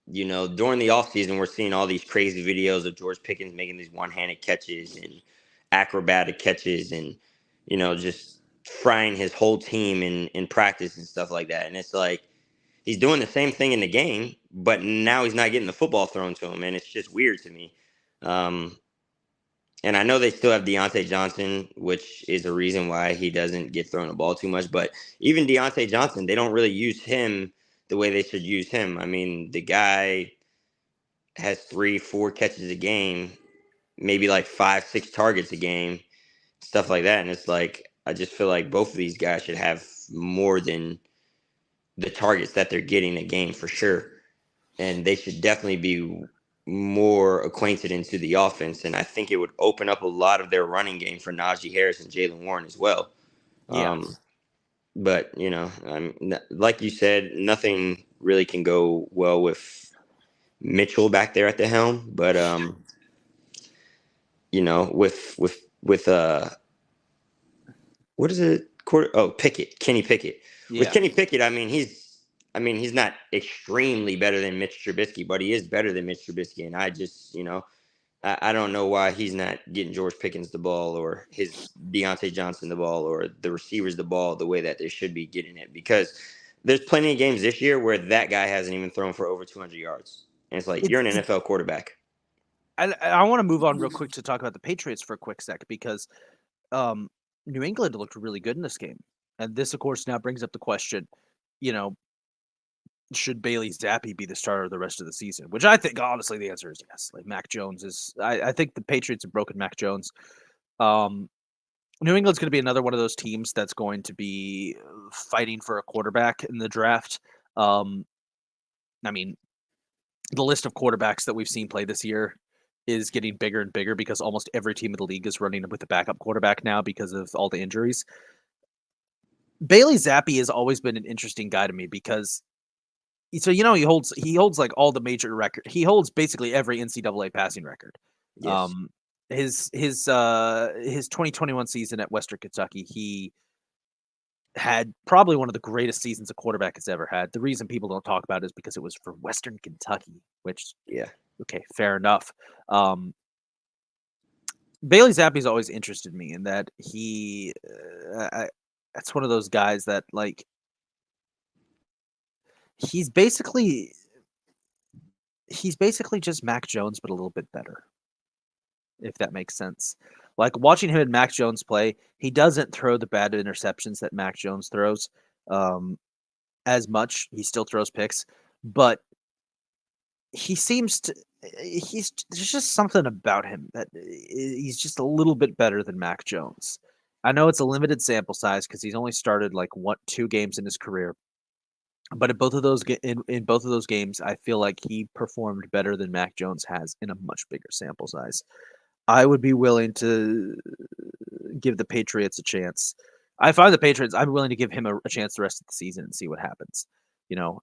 you know during the offseason we're seeing all these crazy videos of George Pickens making these one-handed catches and acrobatic catches, and you know just frying his whole team in practice and stuff like that. And it's like he's doing the same thing in the game, but now he's not getting the football thrown to him, and it's just weird to me. And I know they still have Deontay Johnson, which is a reason why he doesn't get thrown the ball too much. But even Deontay Johnson, they don't really use him the way they should use him. I mean, the guy has 3-4 catches a game, maybe like 5-6 targets a game, stuff like that. And it's like, I just feel like both of these guys should have more than the targets that they're getting a game for sure. And they should definitely be more acquainted into the offense, and I think it would open up a lot of their running game for Najee Harris and Jaylen Warren as well. Yeah. But you know, like you said, nothing really can go well with Mitchell back there at the helm. But you know, with what is it? Pickett, Kenny Pickett. Yeah. With Kenny Pickett, I mean, he's not extremely better than Mitch Trubisky, but he is better than Mitch Trubisky. And I just, you know, I don't know why he's not getting George Pickens the ball or his Deontay Johnson the ball or the receivers the ball the way that they should be getting it. Because there's plenty of games this year where that guy hasn't even thrown for over 200 yards. And it's like, you're an NFL quarterback. I want to move on real quick to talk about the Patriots for a quick sec, because New England looked really good in this game. And this, of course, now brings up the question, you know, should Bailey Zappi be the starter the rest of the season? Which I think, honestly, the answer is yes. Like Mac Jones is, I think the Patriots have broken Mac Jones. New England's going to be another one of those teams that's going to be fighting for a quarterback in the draft. I mean, the list of quarterbacks that we've seen play this year is getting bigger and bigger because almost every team in the league is running with a backup quarterback now because of all the injuries. Bailey Zappi has always been an interesting guy to me because, so you know, he holds like all the major record. He holds basically every NCAA passing record. Yes. His 2021 season at Western Kentucky, he had probably one of the greatest seasons a quarterback has ever had. The reason people don't talk about it is because it was for Western Kentucky, which, yeah, okay, fair enough. Bailey Zappi's always interested me in that he, that's one of those guys that, like, he's basically just Mac Jones, but a little bit better, if that makes sense. Like, watching him and Mac Jones play, he doesn't throw the bad interceptions that Mac Jones throws as much. He still throws picks, but there's just something about him that he's just a little bit better than Mac Jones. I know it's a limited sample size because he's only started like 2 games in his career, but in both of those games, I feel like he performed better than Mac Jones has in a much bigger sample size. I would be willing to give the Patriots a chance. I'm willing to give him a chance the rest of the season and see what happens. You know,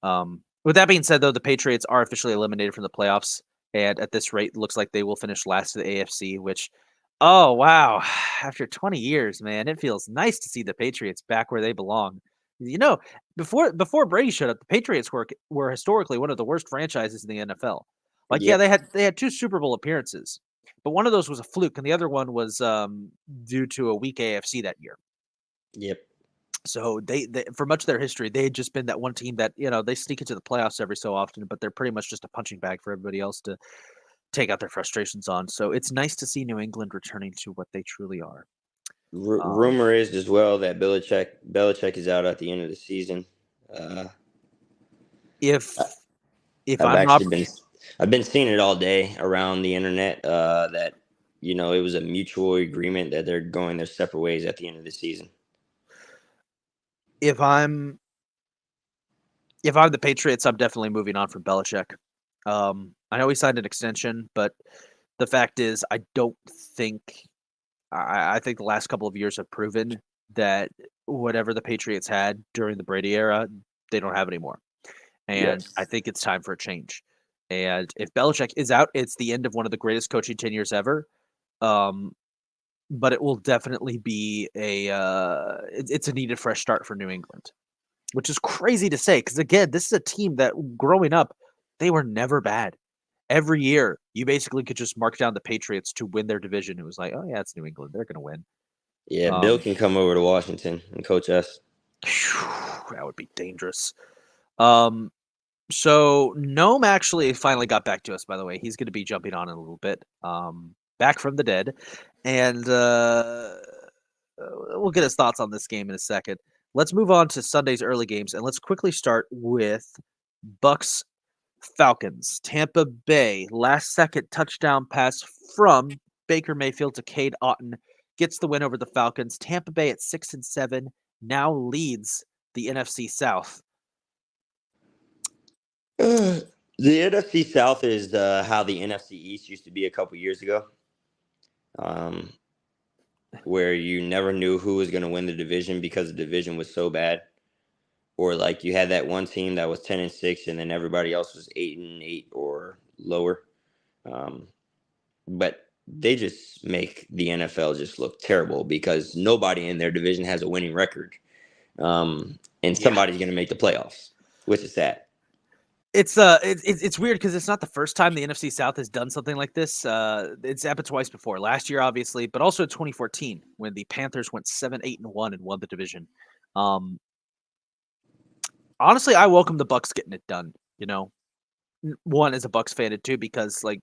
with that being said, though, the Patriots are officially eliminated from the playoffs, and at this rate, it looks like they will finish last of the AFC, which, oh, wow. After 20 years, man, it feels nice to see the Patriots back where they belong. You know, before Brady showed up, the Patriots were historically one of the worst franchises in the NFL. Like, Yep. yeah, they had 2 Super Bowl appearances, but one of those was a fluke, and the other one was due to a weak AFC that year. Yep. So they for much of their history, they had just been that one team that, you know, they sneak into the playoffs every so often, but they're pretty much just a punching bag for everybody else to take out their frustrations on. So it's nice to see New England returning to what they truly are. Rumor is as well that Belichick is out at the end of the season. I've been seeing it all day around the internet that, you know, it was a mutual agreement that they're going their separate ways at the end of the season. If I'm the Patriots, I'm definitely moving on from Belichick. I know he signed an extension, but the fact is, I don't think. I think the last couple of years have proven that whatever the Patriots had during the Brady era, they don't have anymore. And I Yes. think it's time for a change. And if Belichick is out, it's the end of one of the greatest coaching tenures ever. But it will definitely be it's a needed fresh start for New England, which is crazy to say because again, this is a team that growing up they were never bad. Every year, you basically could just mark down the Patriots to win their division. It was like, oh yeah, it's New England; they're going to win. Yeah, Bill can come over to Washington and coach us. That would be dangerous. So Gnome actually finally got back to us, by the way. He's going to be jumping on in a little bit. Back from the dead. And we'll get his thoughts on this game in a second. Let's move on to Sunday's early games, and let's quickly start with Bucks Falcons. Tampa Bay, last second touchdown pass from Baker Mayfield to Cade Otton gets the win over the Falcons. Tampa Bay at 6-7 now leads the NFC South. The NFC South is how the NFC East used to be a couple years ago, where you never knew who was going to win the division because the division was so bad, or like you had that one team that was 10-6, and then everybody else was 8-8 or lower. But they just make the NFL just look terrible because nobody in their division has a winning record, and somebody's going to make the playoffs, which is sad. It's weird because it's not the first time the NFC South has done something like this. It's happened twice before. Last year, obviously, but also in 2014 when the Panthers went 7-8-1 and won the division. Honestly, I welcome the Bucks getting it done. You know, one as a Bucks fan, and two because like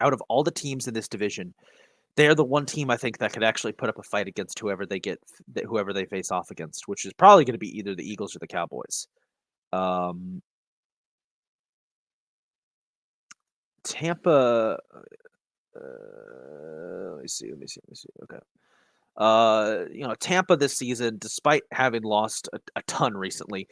out of all the teams in this division, they're the one team I think that could actually put up a fight against whoever they face off against, which is probably going to be either the Eagles or the Cowboys. Tampa. Let me see. Okay. Tampa this season, despite having lost a ton recently,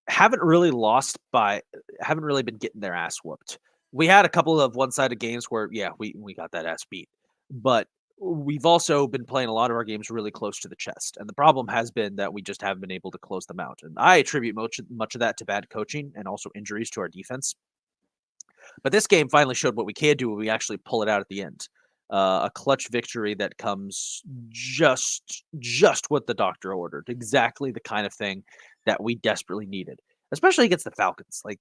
haven't really been getting their ass whooped. We had a couple of one-sided games where, yeah, we got that ass beat, but we've also been playing a lot of our games really close to the chest, and the problem has been that we just haven't been able to close them out. And I attribute much of that to bad coaching and also injuries to our defense. But this game finally showed what we can do when we actually pull it out at the end. A clutch victory that comes just what the doctor ordered. Exactly the kind of thing that we desperately needed, especially against the Falcons. Like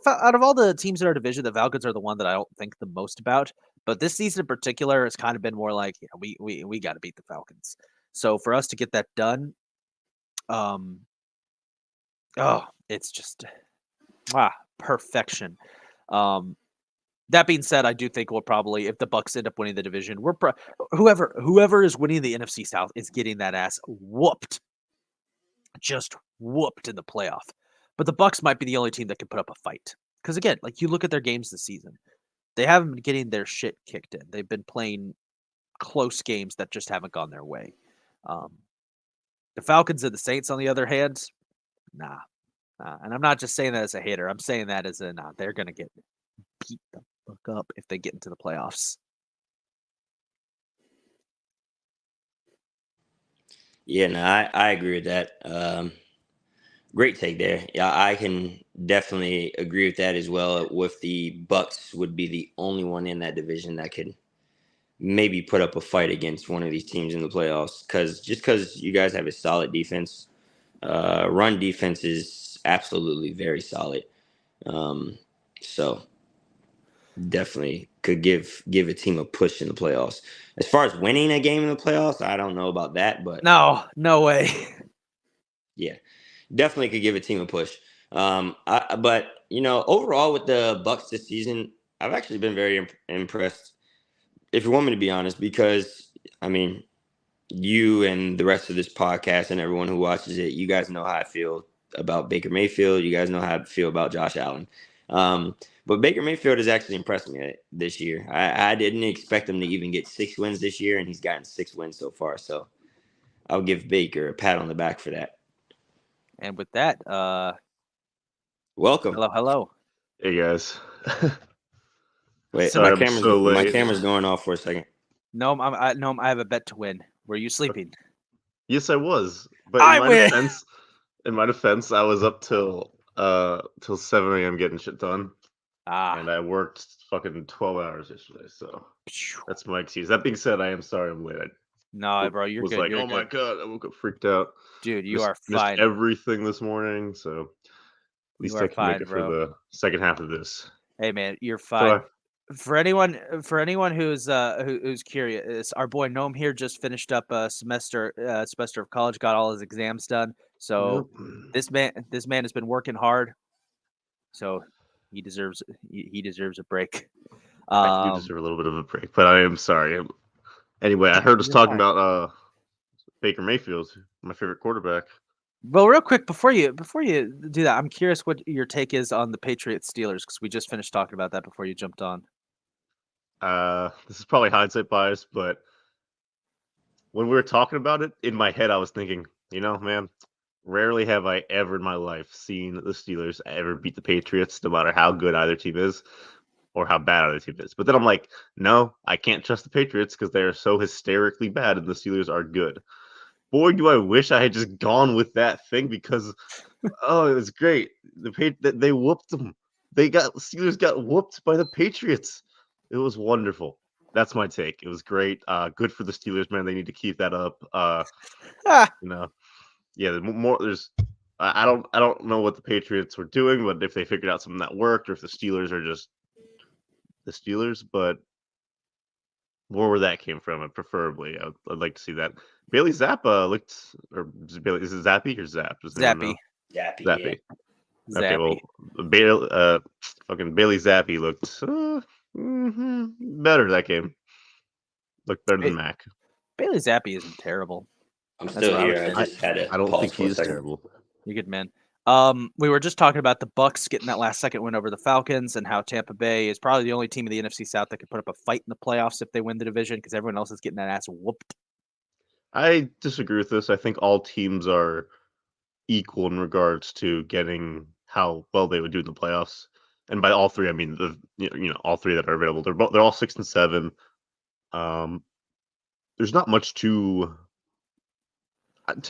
out of all the teams in our division, the Falcons are the one that I don't think the most about. But this season in particular has kind of been more like, we got to beat the Falcons. So for us to get that done, it's just perfection. That being said, I do think we'll probably, if the Bucks end up winning the division, whoever is winning the NFC South is getting that ass whooped, just whooped in the playoff. But the Bucks might be the only team that can put up a fight. Because again, like you look at their games this season, they haven't been getting their shit kicked in. They've been playing close games that just haven't gone their way. The Falcons and the Saints, on the other hand, nah. And I'm not just saying that as a hater. I'm saying that as they're going to get beat the fuck up if they get into the playoffs. Yeah, no, I agree with that. Great take there. Yeah, I can definitely agree with that as well. With the Bucks would be the only one in that division that could maybe put up a fight against one of these teams in the playoffs. Because you guys have a solid defense, run defense is absolutely very solid. So definitely could give a team a push in the playoffs. As far as winning a game in the playoffs, I don't know about that, but no way. Yeah, definitely could give a team a push. But overall with the Bucks this season, I've actually been very impressed. If you want me to be honest, because I mean, you and the rest of this podcast and everyone who watches it, you guys know how I feel about Baker Mayfield. You guys know how I feel about Josh Allen. But Baker Mayfield has actually impressed me this year. I didn't expect him to even get 6 wins this year, and he's gotten 6 wins so far. So I'll give Baker a pat on the back for that. And with that, welcome. hello. Hey guys. Wait, So my I'm camera's so my late. camera's going off for a second. No, I have a bet to win. Were you sleeping? Yes, I was. But I win. in my defense, I was up till 7 a.m. getting shit done, and I worked fucking 12 hours yesterday. So that's my excuse. That being said, I am sorry I'm late. No, bro, you're was good. like, You're oh my good. god, I woke up freaked out. Dude, you Missed, are missed fine. everything this morning, so at You least are I can make fine, it for bro. the second half of this. Hey, man, you're So fine. For anyone who's curious, our boy Noam here just finished up a semester of college, got all his exams done. So this man has been working hard. So he deserves a break. I do deserve a little bit of a break, but I am sorry. Anyway, I heard us You're talking fine. about Baker Mayfield, my favorite quarterback. Well, real quick before you do that, I'm curious what your take is on the Patriots Steelers because we just finished talking about that before you jumped on. This is probably hindsight bias, but when we were talking about it, in my head, I was thinking, man, rarely have I ever in my life seen the Steelers ever beat the Patriots, no matter how good either team is or how bad either team is. But then I'm like, no, I can't trust the Patriots because they are so hysterically bad and the Steelers are good. Boy, do I wish I had just gone with that thing because, oh, it was great. They whooped them. Steelers got whooped by the Patriots. It was wonderful. That's my take. It was great. Good for the Steelers, man. They need to keep that up. Yeah. I don't know what the Patriots were doing, but if they figured out something that worked, or if the Steelers are just the Steelers, but more where that came from, and preferably, I'd like to see that. Bailey Zappa looked, or is it Zappy or Zap? Does anyone know? Zappy. Zappy. Okay, well, fucking Bailey Zappi looked better that game. Looked better than Mac. Bailey Zappi isn't terrible. I'm still here. I just had it. I don't think he's terrible. You're good, man. We were just talking about the Bucks getting that last second win over the Falcons and how Tampa Bay is probably the only team in the NFC South that could put up a fight in the playoffs if they win the division because everyone else is getting that ass whooped. I disagree with this. I think all teams are equal in regards to getting how well they would do in the playoffs. And by all three, I mean all three that are available. They're all 6 and 7. There's not much to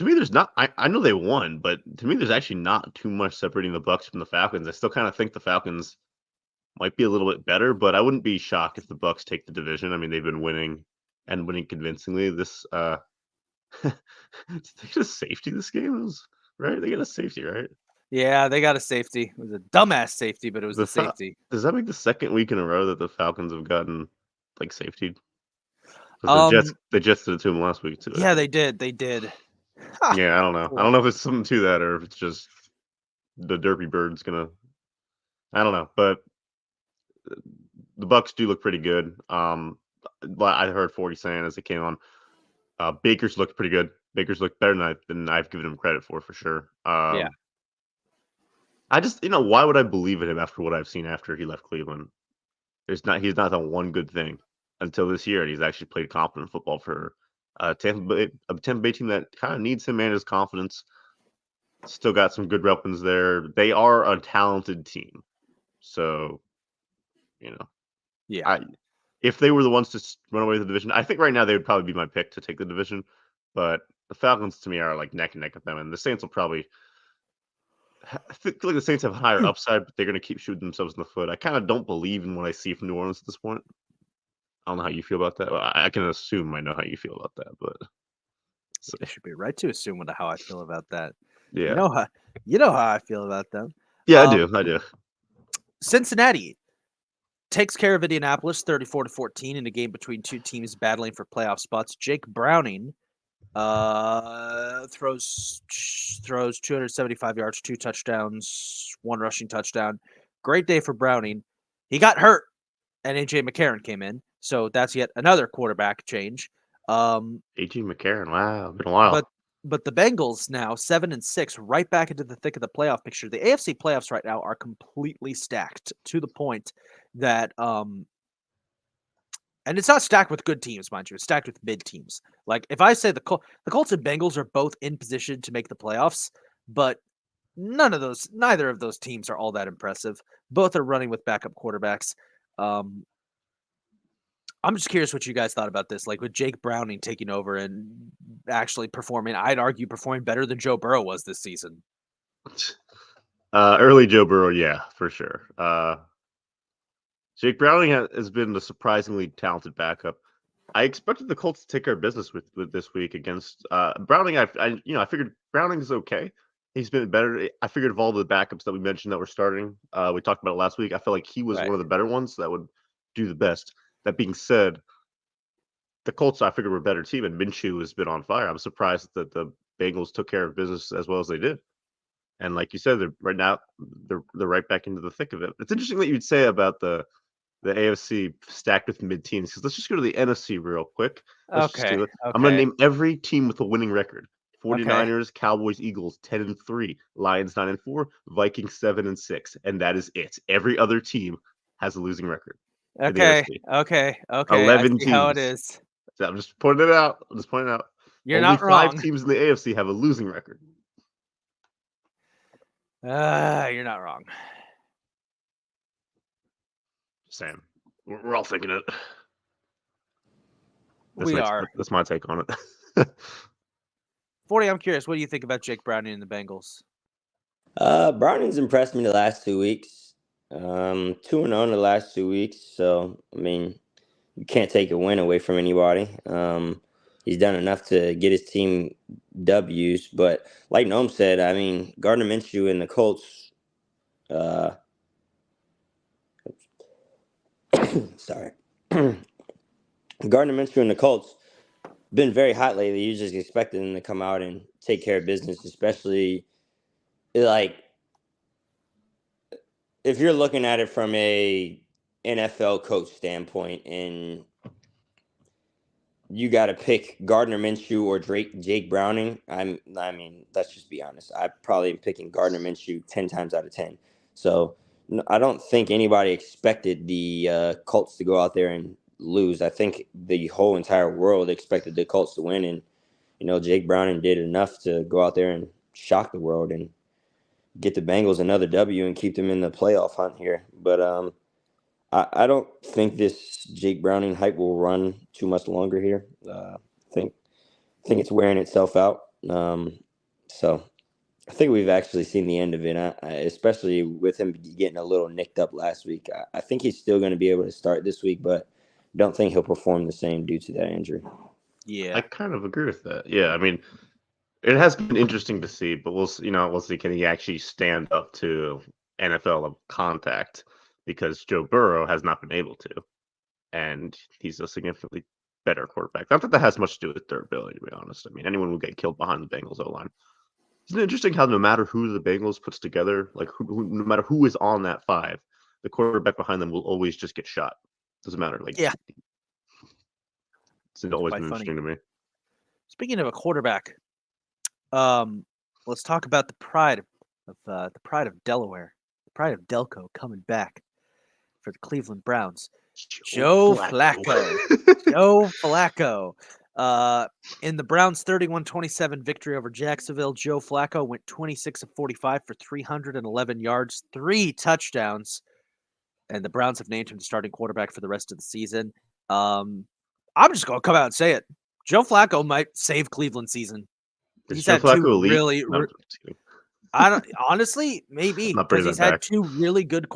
me. There's not. I know they won, but to me, there's actually not too much separating the Bucks from the Falcons. I still kind of think the Falcons might be a little bit better, but I wouldn't be shocked if the Bucks take the division. I mean, they've been winning and winning convincingly. Did they get a safety this game? Right? They got a safety, right? Yeah, they got a safety. It was a dumbass safety, but it was a safety. Does that make the second week in a row that the Falcons have gotten safetied? The Jets did it to them last week too. Yeah, they did. They did. Yeah, I don't know. I don't know if it's something to that or if it's just the Derpy Bird's gonna. I don't know, but the Bucks do look pretty good. I heard 40 saying as it came on, Baker's looked pretty good. Baker's looked better than I've given him credit for sure. Yeah. I just, why would I believe in him after what I've seen after he left Cleveland? He's not done one good thing until this year, and he's actually played competent football for a Tampa Bay team that kind of needs him and his confidence. Still got some good weapons there. They are a talented team, so yeah. If they were the ones to run away with the division, I think right now they would probably be my pick to take the division. But the Falcons to me are neck and neck with them, and the Saints will probably. I feel like the Saints have higher upside, but they're going to keep shooting themselves in the foot. I kind of don't believe in what I see from New Orleans at this point. I don't know how you feel about that. Well, I can assume I know how you feel about that, but it should be right to assume how I feel about that. Yeah, you know how I feel about them. Yeah, I do. Cincinnati takes care of Indianapolis 34-14 in a game between two teams battling for playoff spots. Jake Browning throws 275 yards, 2 touchdowns, 1 rushing touchdown. Great day for Browning. He got hurt, and AJ McCarron came in, so that's yet another quarterback change. AJ McCarron, wow, been a while. But the Bengals now 7-6, right back into the thick of the playoff picture. The AFC playoffs right now are completely stacked to the point that and it's not stacked with good teams, mind you. It's stacked with mid teams. If I say the Colts and Bengals are both in position to make the playoffs, but neither of those teams are all that impressive. Both are running with backup quarterbacks. I'm just curious what you guys thought about this, like with Jake Browning taking over and actually performing. I'd argue performing better than Joe Burrow was this season. Early Joe Burrow, yeah, for sure. Jake Browning has been a surprisingly talented backup. I expected the Colts to take care of business with this week against Browning. I figured Browning is okay. He's been better. I figured of all the backups that we mentioned that were starting, we talked about it last week. I felt like he was one of the better ones that would do the best. That being said, the Colts I figured were a better team, and Minshew has been on fire. I'm surprised that the Bengals took care of business as well as they did. And like you said, they're right back into the thick of it. It's interesting that you'd say about the AFC stacked with mid-teams, because let's just go to the NFC real quick. Okay. I'm going to name every team with a winning record. 49ers, Okay. Cowboys, Eagles 10-3, Lions 9-4, Vikings 7-6, and that is it. Every other team has a losing record. Okay. 11 I see how it teams. is. So I'm just pointing it out. You're Only not wrong. 5 teams in the AFC have a losing record. You're not wrong. Sam, we're all thinking it. We are. That's my take on it. 40, I'm curious. What do you think about Jake Browning and the Bengals? Browning's impressed me the last 2 weeks. 2-0 in the last 2 weeks. So, I mean, you can't take a win away from anybody. He's done enough to get his team W's. But like Noam said, I mean, Gardner Minshew and the Colts, sorry. Gardner Minshew and the Colts been very hot lately. You just expected them to come out and take care of business, especially like if you're looking at it from a NFL coach standpoint and you got to pick Gardner Minshew or Jake Browning. I mean, let's just be honest. I probably am picking Gardner Minshew 10 times out of 10. So I don't think anybody expected the Colts to go out there and lose. I think the whole entire world expected the Colts to win. And, Jake Browning did enough to go out there and shock the world and get the Bengals another W and keep them in the playoff hunt here. But I don't think this Jake Browning hype will run too much longer here. I think it's wearing itself out. So I think we've actually seen the end of it, especially with him getting a little nicked up last week. I think he's still going to be able to start this week, but don't think he'll perform the same due to that injury. Yeah, I kind of agree with that. Yeah, I mean, it has been interesting to see, but we'll see can he actually stand up to NFL contact, because Joe Burrow has not been able to, and he's a significantly better quarterback. Not that that has much to do with their ability, to be honest. I mean, anyone will get killed behind the Bengals O-line. Isn't it interesting how no matter who the Bengals puts together, like no matter who is on that 5, the quarterback behind them will always just get shot. Doesn't matter. Like, yeah, it's always quite been funny. interesting to me. Speaking of a quarterback, let's talk about the pride of Delaware, the pride of Delco coming back for the Cleveland Browns. Joe Flacco. Joe Flacco. In the Browns' 31-27 victory over Jacksonville, Joe Flacco went 26 of 45 for 311 yards, 3 touchdowns, and the Browns have named him the starting quarterback for the rest of the season. I'm just going to come out and say it. Joe Flacco might save Cleveland's season. He's had 2 really. I don't honestly, maybe because he's had 2 really good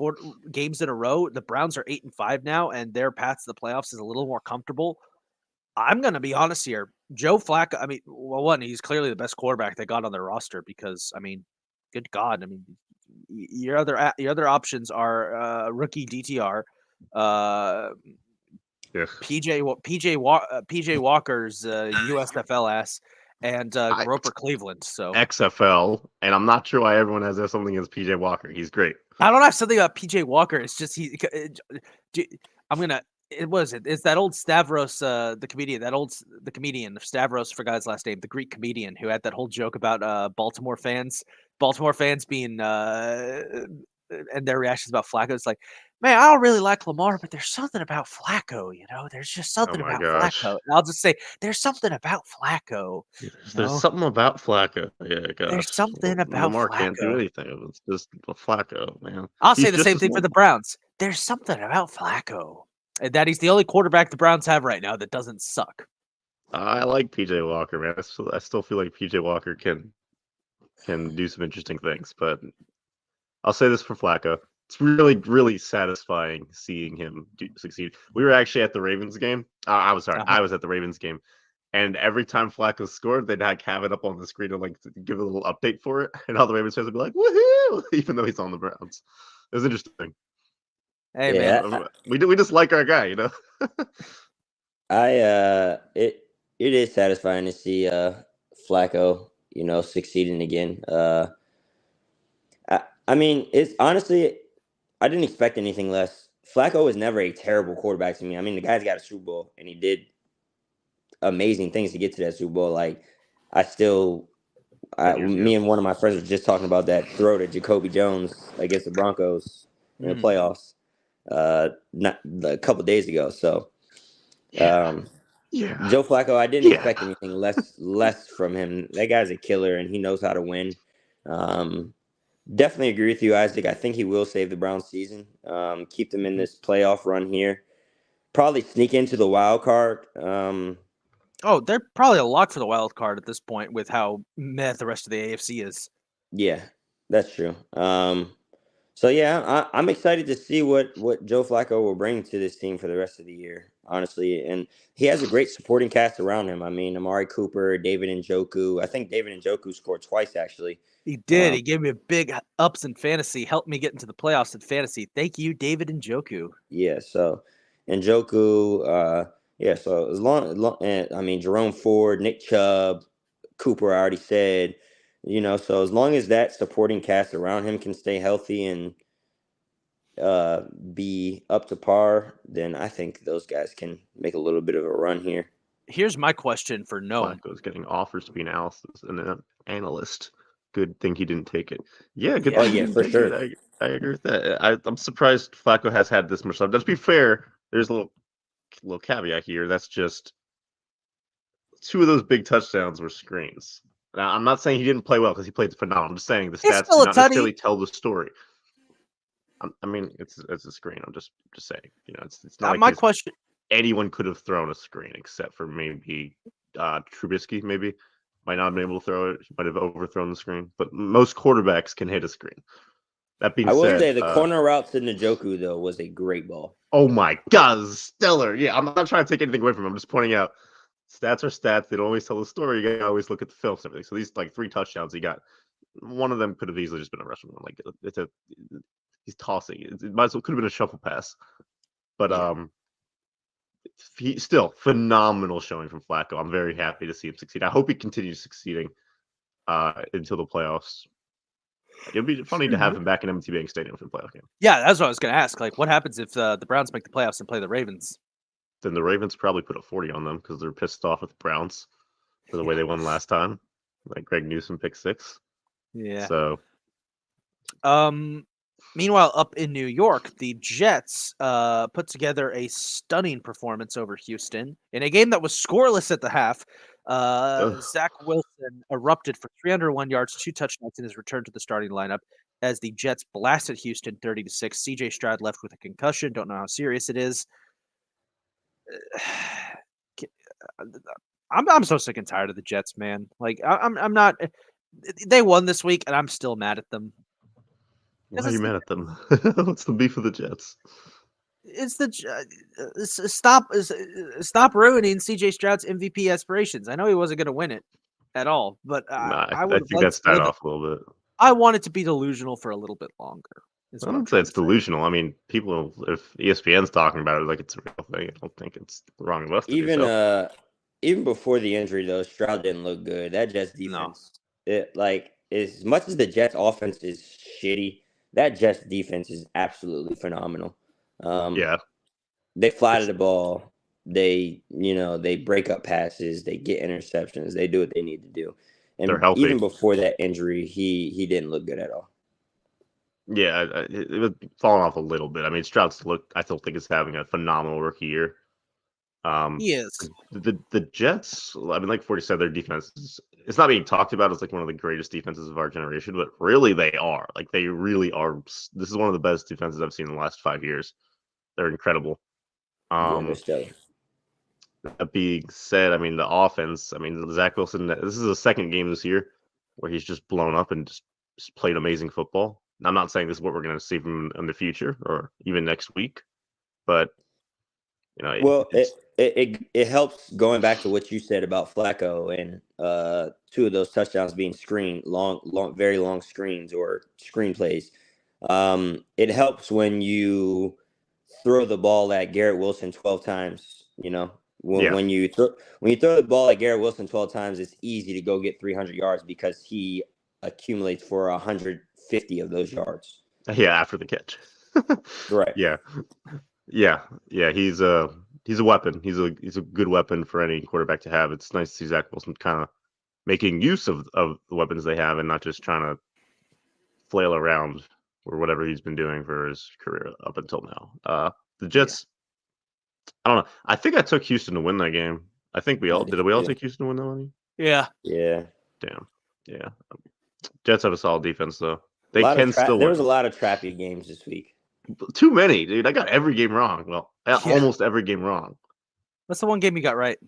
games in a row. The Browns are 8-5 now, and their path to the playoffs is a little more comfortable. I'm going to be honest here. Joe Flacco, I mean, well, one, he's clearly the best quarterback they got on their roster because, I mean, good God. I mean, your other options are rookie DTR, PJ Walker's USFL ass, and Groper Cleveland. So XFL, and I'm not sure why everyone has something against PJ Walker. He's great. I don't have something about PJ Walker. It's just it's that old Stavros, the comedian, the comedian Stavros, forgot his last name, the Greek comedian who had that whole joke about Baltimore fans being and their reactions about Flacco. It's like, man, I don't really like Lamar, but there's something about Flacco, There's just Oh something my about gosh. Flacco. And I'll just say, there's something about Flacco. There's something about Flacco. Yeah, gosh. There's something about Lamar can't do Flacco. anything. It's just Flacco, man. I'll He's say the just same as thing for the Browns. There's something about Flacco. And that he's the only quarterback the Browns have right now that doesn't suck. I like PJ Walker, man. I still feel like PJ Walker can do some interesting things, but I'll say this for Flacco. It's really, really satisfying seeing him succeed. We were actually at the Ravens game. I was sorry. I was at the Ravens game. And every time Flacco scored, they'd have it up on the screen to give a little update for it. And all the Ravens fans would be like, woohoo! Even though he's on the Browns. It was interesting. Hey, man. We just like our guy, It is satisfying to see Flacco, succeeding again. I mean, it's honestly, I didn't expect anything less. Flacco was never a terrible quarterback to me. I mean, the guy's got a Super Bowl, and he did amazing things to get to that Super Bowl. Like, me and one of my friends were just talking about that throw to Jacoby Jones against the Broncos in the playoffs, not a couple days ago. So, Joe Flacco, I didn't expect anything less from him. That guy's a killer, and he knows how to win. Definitely agree with you, Isaac. I think he will save the Browns season. Keep them in this playoff run here. Probably sneak into the wild card. They're probably a lock for the wild card at this point with how meh the rest of the AFC is. Yeah, that's true. So yeah, I'm excited to see what Joe Flacco will bring to this team for the rest of the year, honestly. And he has a great supporting cast around him. I mean, Amari Cooper, David Njoku. I think David Njoku scored twice, actually. He did. He gave me a big ups in fantasy, helped me get into the playoffs in fantasy. Thank you, David Njoku. Yeah, so Njoku, so I mean, Jerome Ford, Nick Chubb, Cooper, I already said, so as long as that supporting cast around him can stay healthy and be up to par, then I think those guys can make a little bit of a run here. Here's my question for Noah. Flacco's getting offers to be an analyst. Good thing he didn't take it. Yeah, good. Oh yeah, for sure. I agree with that. I'm surprised Flacco has had this much stuff. Let's be fair. There's a little caveat here. That's just 2 of those big touchdowns were screens. Now, I'm not saying he didn't play well because he played phenomenal. I'm just saying the stats do not necessarily tell the story. I mean, it's a screen. I'm just saying. It's not like my question. Anyone could have thrown a screen except for maybe Trubisky. Maybe might not have been able to throw it. He might have overthrown the screen. But most quarterbacks can hit a screen. That being said, I will say the corner route to Njoku though was a great ball. Oh my God, stellar! Yeah, I'm not trying to take anything away from him. I'm just pointing out. Stats are stats. They don't always tell the story. You gotta always look at the films and everything. So these 3 touchdowns he got, one of them could have easily just been a rushing one. He's tossing. It might as well could have been a shuffle pass. But he still phenomenal showing from Flacco. I'm very happy to see him succeed. I hope he continues succeeding until the playoffs. It'd be funny to have him back in MT Bank Stadium for the playoff game. Yeah, that's what I was going to ask. What happens if the Browns make the playoffs and play the Ravens? Then the Ravens probably put a 40 on them because they're pissed off at the Browns for the way they won last time. Like Greg Newsome pick 6. Yeah. So. Meanwhile, up in New York, the Jets put together a stunning performance over Houston in a game that was scoreless at the half. Zach Wilson erupted for 301 yards, 2 touchdowns in his return to the starting lineup as the Jets blasted Houston 30-6. CJ Stroud left with a concussion. Don't know how serious it is. I'm so sick and tired of the Jets, man. I'm not. They won this week, and I'm still mad at them. Why are you mad at them? What's the beef with the Jets? It's stop ruining CJ Stroud's MVP aspirations. I know he wasn't going to win it at all, but I think that's died off a little bit. I want it to be delusional for a little bit longer. I don't say it's delusional. I mean, people, if ESPN's talking about it like it's a real thing, I don't think it's wrong enough to do so. Even before the injury, though, Stroud didn't look good. That Jets defense, as much as the Jets offense is shitty, that Jets defense is absolutely phenomenal. They fly to the ball. They break up passes. They get interceptions. They do what they need to do. And even before that injury, he didn't look good at all. Yeah, it was falling off a little bit. I mean, Stroud's I still think is having a phenomenal rookie year. He is. The Jets, I mean, like 40 said, their defense it's not being talked about as like one of the greatest defenses of our generation, but really they are. Like they really are. This is one of the best defenses I've seen in the last 5 years. They're incredible. Yeah, they're stellar. That being said, I mean the offense. I mean Zach Wilson. This is the second game this year where he's just blown up and just played amazing football. I'm not saying this is what we're going to see from him in the future or even next week, but you know, Well, it helps going back to what you said about Flacco and 2 of those touchdowns being very long screens or screen plays. It helps when you throw the ball at Garrett Wilson 12 times. You know, when you throw the ball at Garrett Wilson 12 times, it's easy to go get 300 yards because he accumulates for 150 of those yards. Yeah, after the catch. Right. Yeah. He's a weapon. He's a good weapon for any quarterback to have. It's nice to see Zach Wilson kind of making use of the weapons they have and not just trying to flail around or whatever he's been doing for his career up until now. The Jets, I don't know. I think I took Houston to win that game. I think we all take Houston to win that one? Yeah. Yeah. Damn. Yeah. Jets have a solid defense though. They can still win. There was a lot of trappy games this week. Too many, dude. I got every game wrong. Well, almost every game wrong. What's the one game you got right?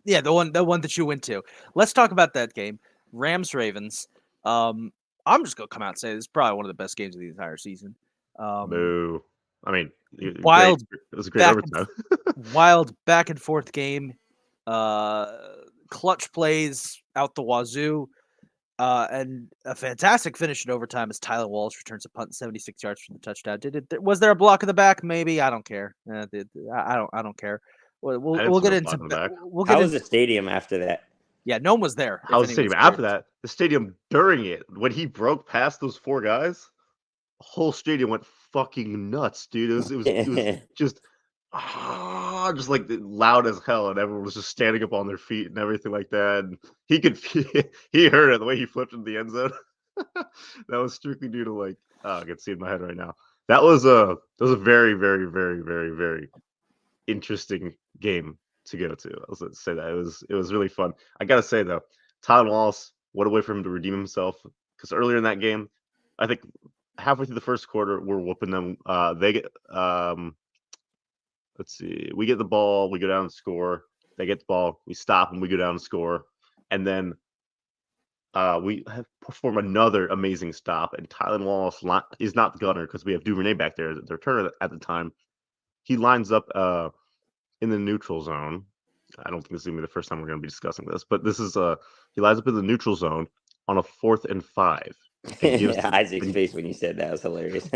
Yeah, the one that you went to. Let's talk about that game. Rams-Ravens. I'm just gonna come out and say this is probably one of the best games of the entire season. Boo. I mean, wild. It was a great overtime. Wild back and forth game. Clutch plays out the wazoo. And a fantastic finish in overtime as Tylan Wallace returns a punt 76 yards from the touchdown. Was there a block in the back? Maybe. I don't care. I don't care. We'll get into that. How was the stadium after that? Yeah, no one was there. How was the stadium after that? The stadium during it, when he broke past those 4 guys, the whole stadium went fucking nuts, dude. It was just just like loud as hell, and everyone was just standing up on their feet and everything like that. And he heard it the way he flipped into the end zone. That was strictly due to like I can see it in my head right now. That was a very, very, very, very, very interesting game to go to. I was going to say that it was really fun. I gotta say though, Tylan Wallace, what a way for him to redeem himself. Because earlier in that game, I think halfway through the first quarter, we're whooping them. They get let's see, we get the ball, we go down and score. They get the ball, we stop them, we go down and score, and then we have perform another amazing stop. And Tylan Wallace is not the gunner because we have Duvernay back there, the returner at the time. He lines up in the neutral zone. I don't think this is gonna be the first time we're gonna be discussing this, but this is he lines up in the neutral zone on a 4th and 5. Isaac's face when you said that was hilarious.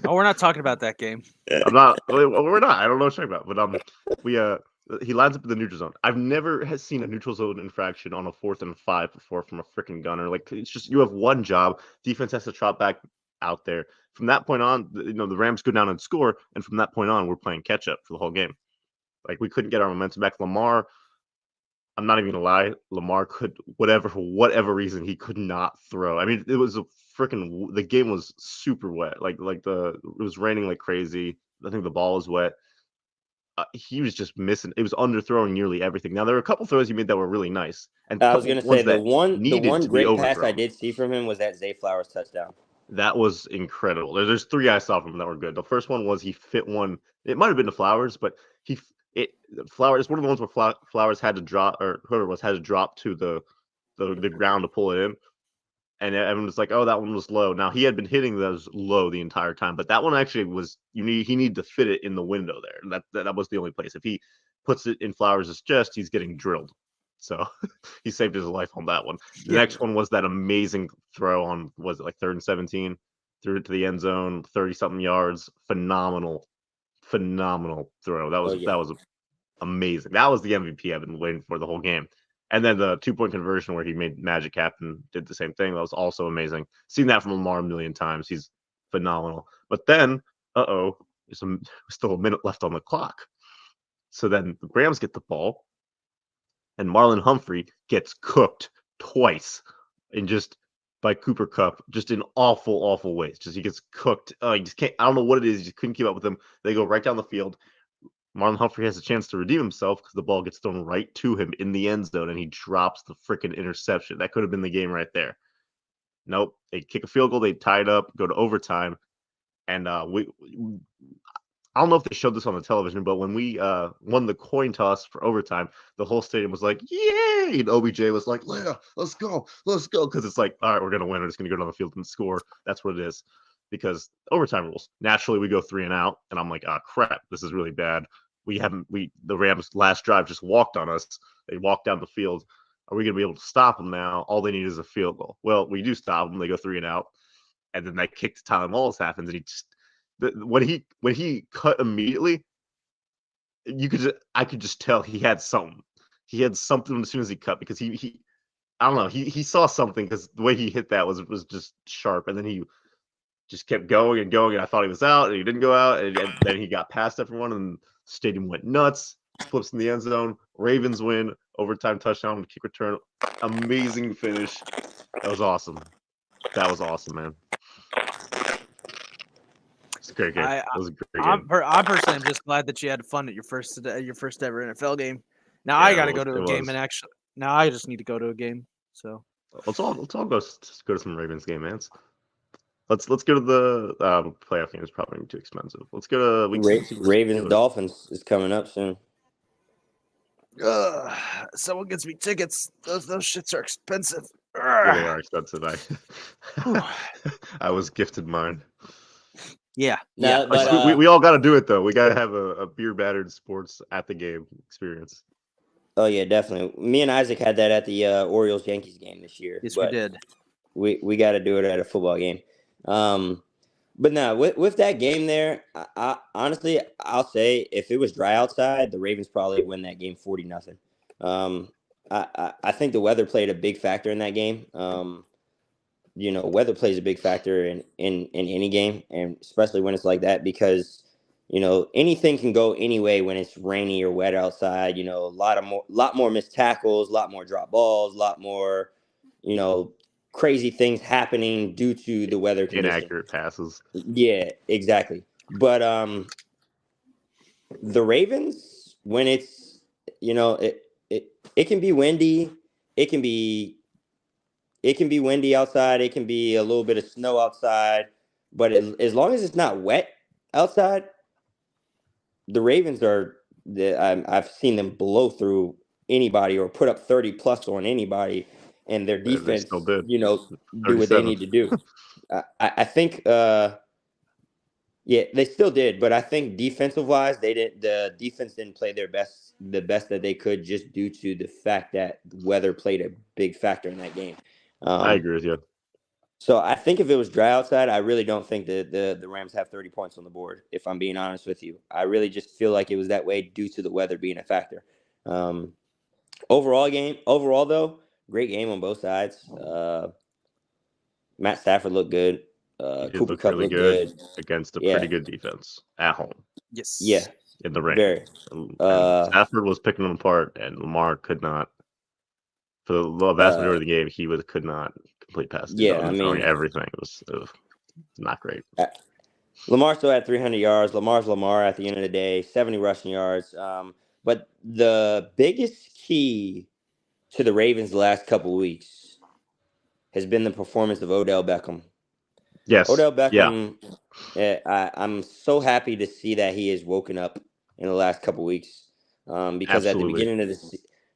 Oh, we're not talking about that game. We're not. I don't know what you're talking about, but he lines up in the neutral zone. I've never seen a neutral zone infraction on a 4th and 5 before from a freaking gunner. Like it's just you have one job. Defense has to trot back out there. From that point on, the Rams go down and score, and from that point on, we're playing catch up for the whole game. Like we couldn't get our momentum back. Lamar, I'm not even gonna lie, Lamar could for whatever reason he could not throw. I mean, it was the game was super wet. Like it was raining like crazy. I think the ball was wet. He was just missing. It was underthrowing nearly everything. Now there were a couple throws he made that were really nice. And I was gonna say the one great pass I did see from him was that Zay Flowers touchdown. That was incredible. There's 3 I saw from him that were good. The first one was he fit one. It might have been to Flowers, but Flowers, one of the ones where Flowers had to drop, or whoever it was had to drop to the ground to pull it in, and everyone was like, "Oh, that one was low." Now he had been hitting those low the entire time, but that one actually was he needed to fit it in the window there. And that was the only place. If he puts it in Flowers' chest, he's getting drilled. So he saved his life on that one. The next one was that amazing throw on, was it like 3rd and 17, threw it to the end zone, 30-something yards, phenomenal throw. That was amazing. That was the MVP I've been waiting for the whole game. And then the 2-point conversion where he made magic happen, did the same thing. That was also amazing. Seen that from Lamar a million times. He's phenomenal. But then, there's still a minute left on the clock. So then the Rams get the ball, and Marlon Humphrey gets cooked twice in just by Cooper Kupp, just in awful ways. Just he gets cooked. He just can't. I don't know what it is. He just couldn't keep up with him. They go right down the field. Marlon Humphrey has a chance to redeem himself because the ball gets thrown right to him in the end zone, and he drops the freaking interception. That could have been the game right there. Nope. They kick a field goal. They tie it up, go to overtime, and I don't know if they showed this on the television, but when we won the coin toss for overtime, the whole stadium was like, "Yay!" And OBJ was like, "Yeah, let's go," because it's like, all right, we're gonna win. We're just gonna go down the field and score. That's what it is, because overtime rules. Naturally, we go 3 and out, and I'm like, "Ah, crap, this is really bad." The Rams' last drive just walked on us. They walked down the field. Are we gonna be able to stop them now? All they need is a field goal. Well, we do stop them. They go 3 and out, and then that kick to Tyler Wallace happens, and he just. When he cut immediately, I could just tell he had something. He had something as soon as he cut, because he I don't know, he saw something, because the way he hit that was just sharp, and then he just kept going and going, and I thought he was out, and he didn't go out, and then he got past everyone, and the stadium went nuts. Flips in the end zone. Ravens win. Overtime touchdown, kick return. Amazing finish. That was awesome. That was awesome, man. It's a great game. It was a great game. I personally am just glad that you had fun at your first ever NFL game. Now I got to go to a game, and actually now I just need to go to a game. So let's all go to some Ravens game, man. Let's go to the playoff game. It's probably too expensive. Let's go to Ravens Dolphins is coming up soon. Someone gets me tickets. Those shits are expensive. Yeah, they are expensive. I was gifted mine. Yeah, no, but we all got to do it though. We got to have a beer battered sports at the game experience. Oh yeah, definitely. Me and Isaac had that at the Orioles Yankees game this year. Yes, we did. We got to do it at a football game. But no, with that game there, I honestly, I'll say if it was dry outside, the Ravens probably win that game 40-0. I think the weather played a big factor in that game. Weather plays a big factor in any game, and especially when it's like that, because, anything can go any way when it's rainy or wet outside. A lot more missed tackles, a lot more drop balls, a lot more, crazy things happening due to the weather conditions. Inaccurate passes. Yeah, exactly. But the Ravens, when it's, it can be windy, it can be windy outside. It can be a little bit of snow outside, but as long as it's not wet outside, the Ravens I've seen them blow through anybody or put up 30+ on anybody, and their defense, do what they need to do. I think, they still did, but I think defensive wise, the defense didn't play the best that they could, just due to the fact that weather played a big factor in that game. I agree with you. So I think if it was dry outside, I really don't think that the Rams have 30 points on the board, if I'm being honest with you. I really just feel like it was that way due to the weather being a factor. Overall, though, great game on both sides. Matt Stafford looked good. Cooper Kupp looked good against a pretty good defense at home. Yes. Yeah. In the rain. Very. And Stafford was picking them apart, and Lamar could not. For the vast majority of the game, he could not complete passes. Yeah, throwing everything. It was not great. Lamar still had 300 yards. Lamar's Lamar at the end of the day, 70 rushing yards. But the biggest key to the Ravens the last couple of weeks has been the performance of Odell Beckham. Yes. Odell Beckham, I'm so happy to see that he has woken up in the last couple of weeks. Because Absolutely. At the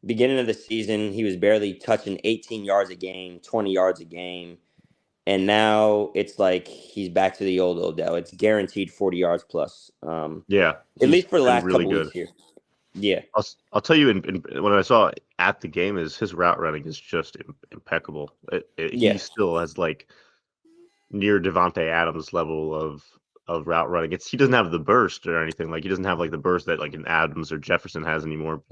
beginning of the season, he was barely touching 18 yards a game, 20 yards a game. And now it's like he's back to the old Odell. It's guaranteed 40 yards plus. Yeah. At least for the last couple weeks here. Yeah. I'll tell you, when I saw at the game, his route running is just impeccable. He still has near Devontae Adams level of route running. He doesn't have the burst or anything. He doesn't have the burst that an Adams or Jefferson has anymore.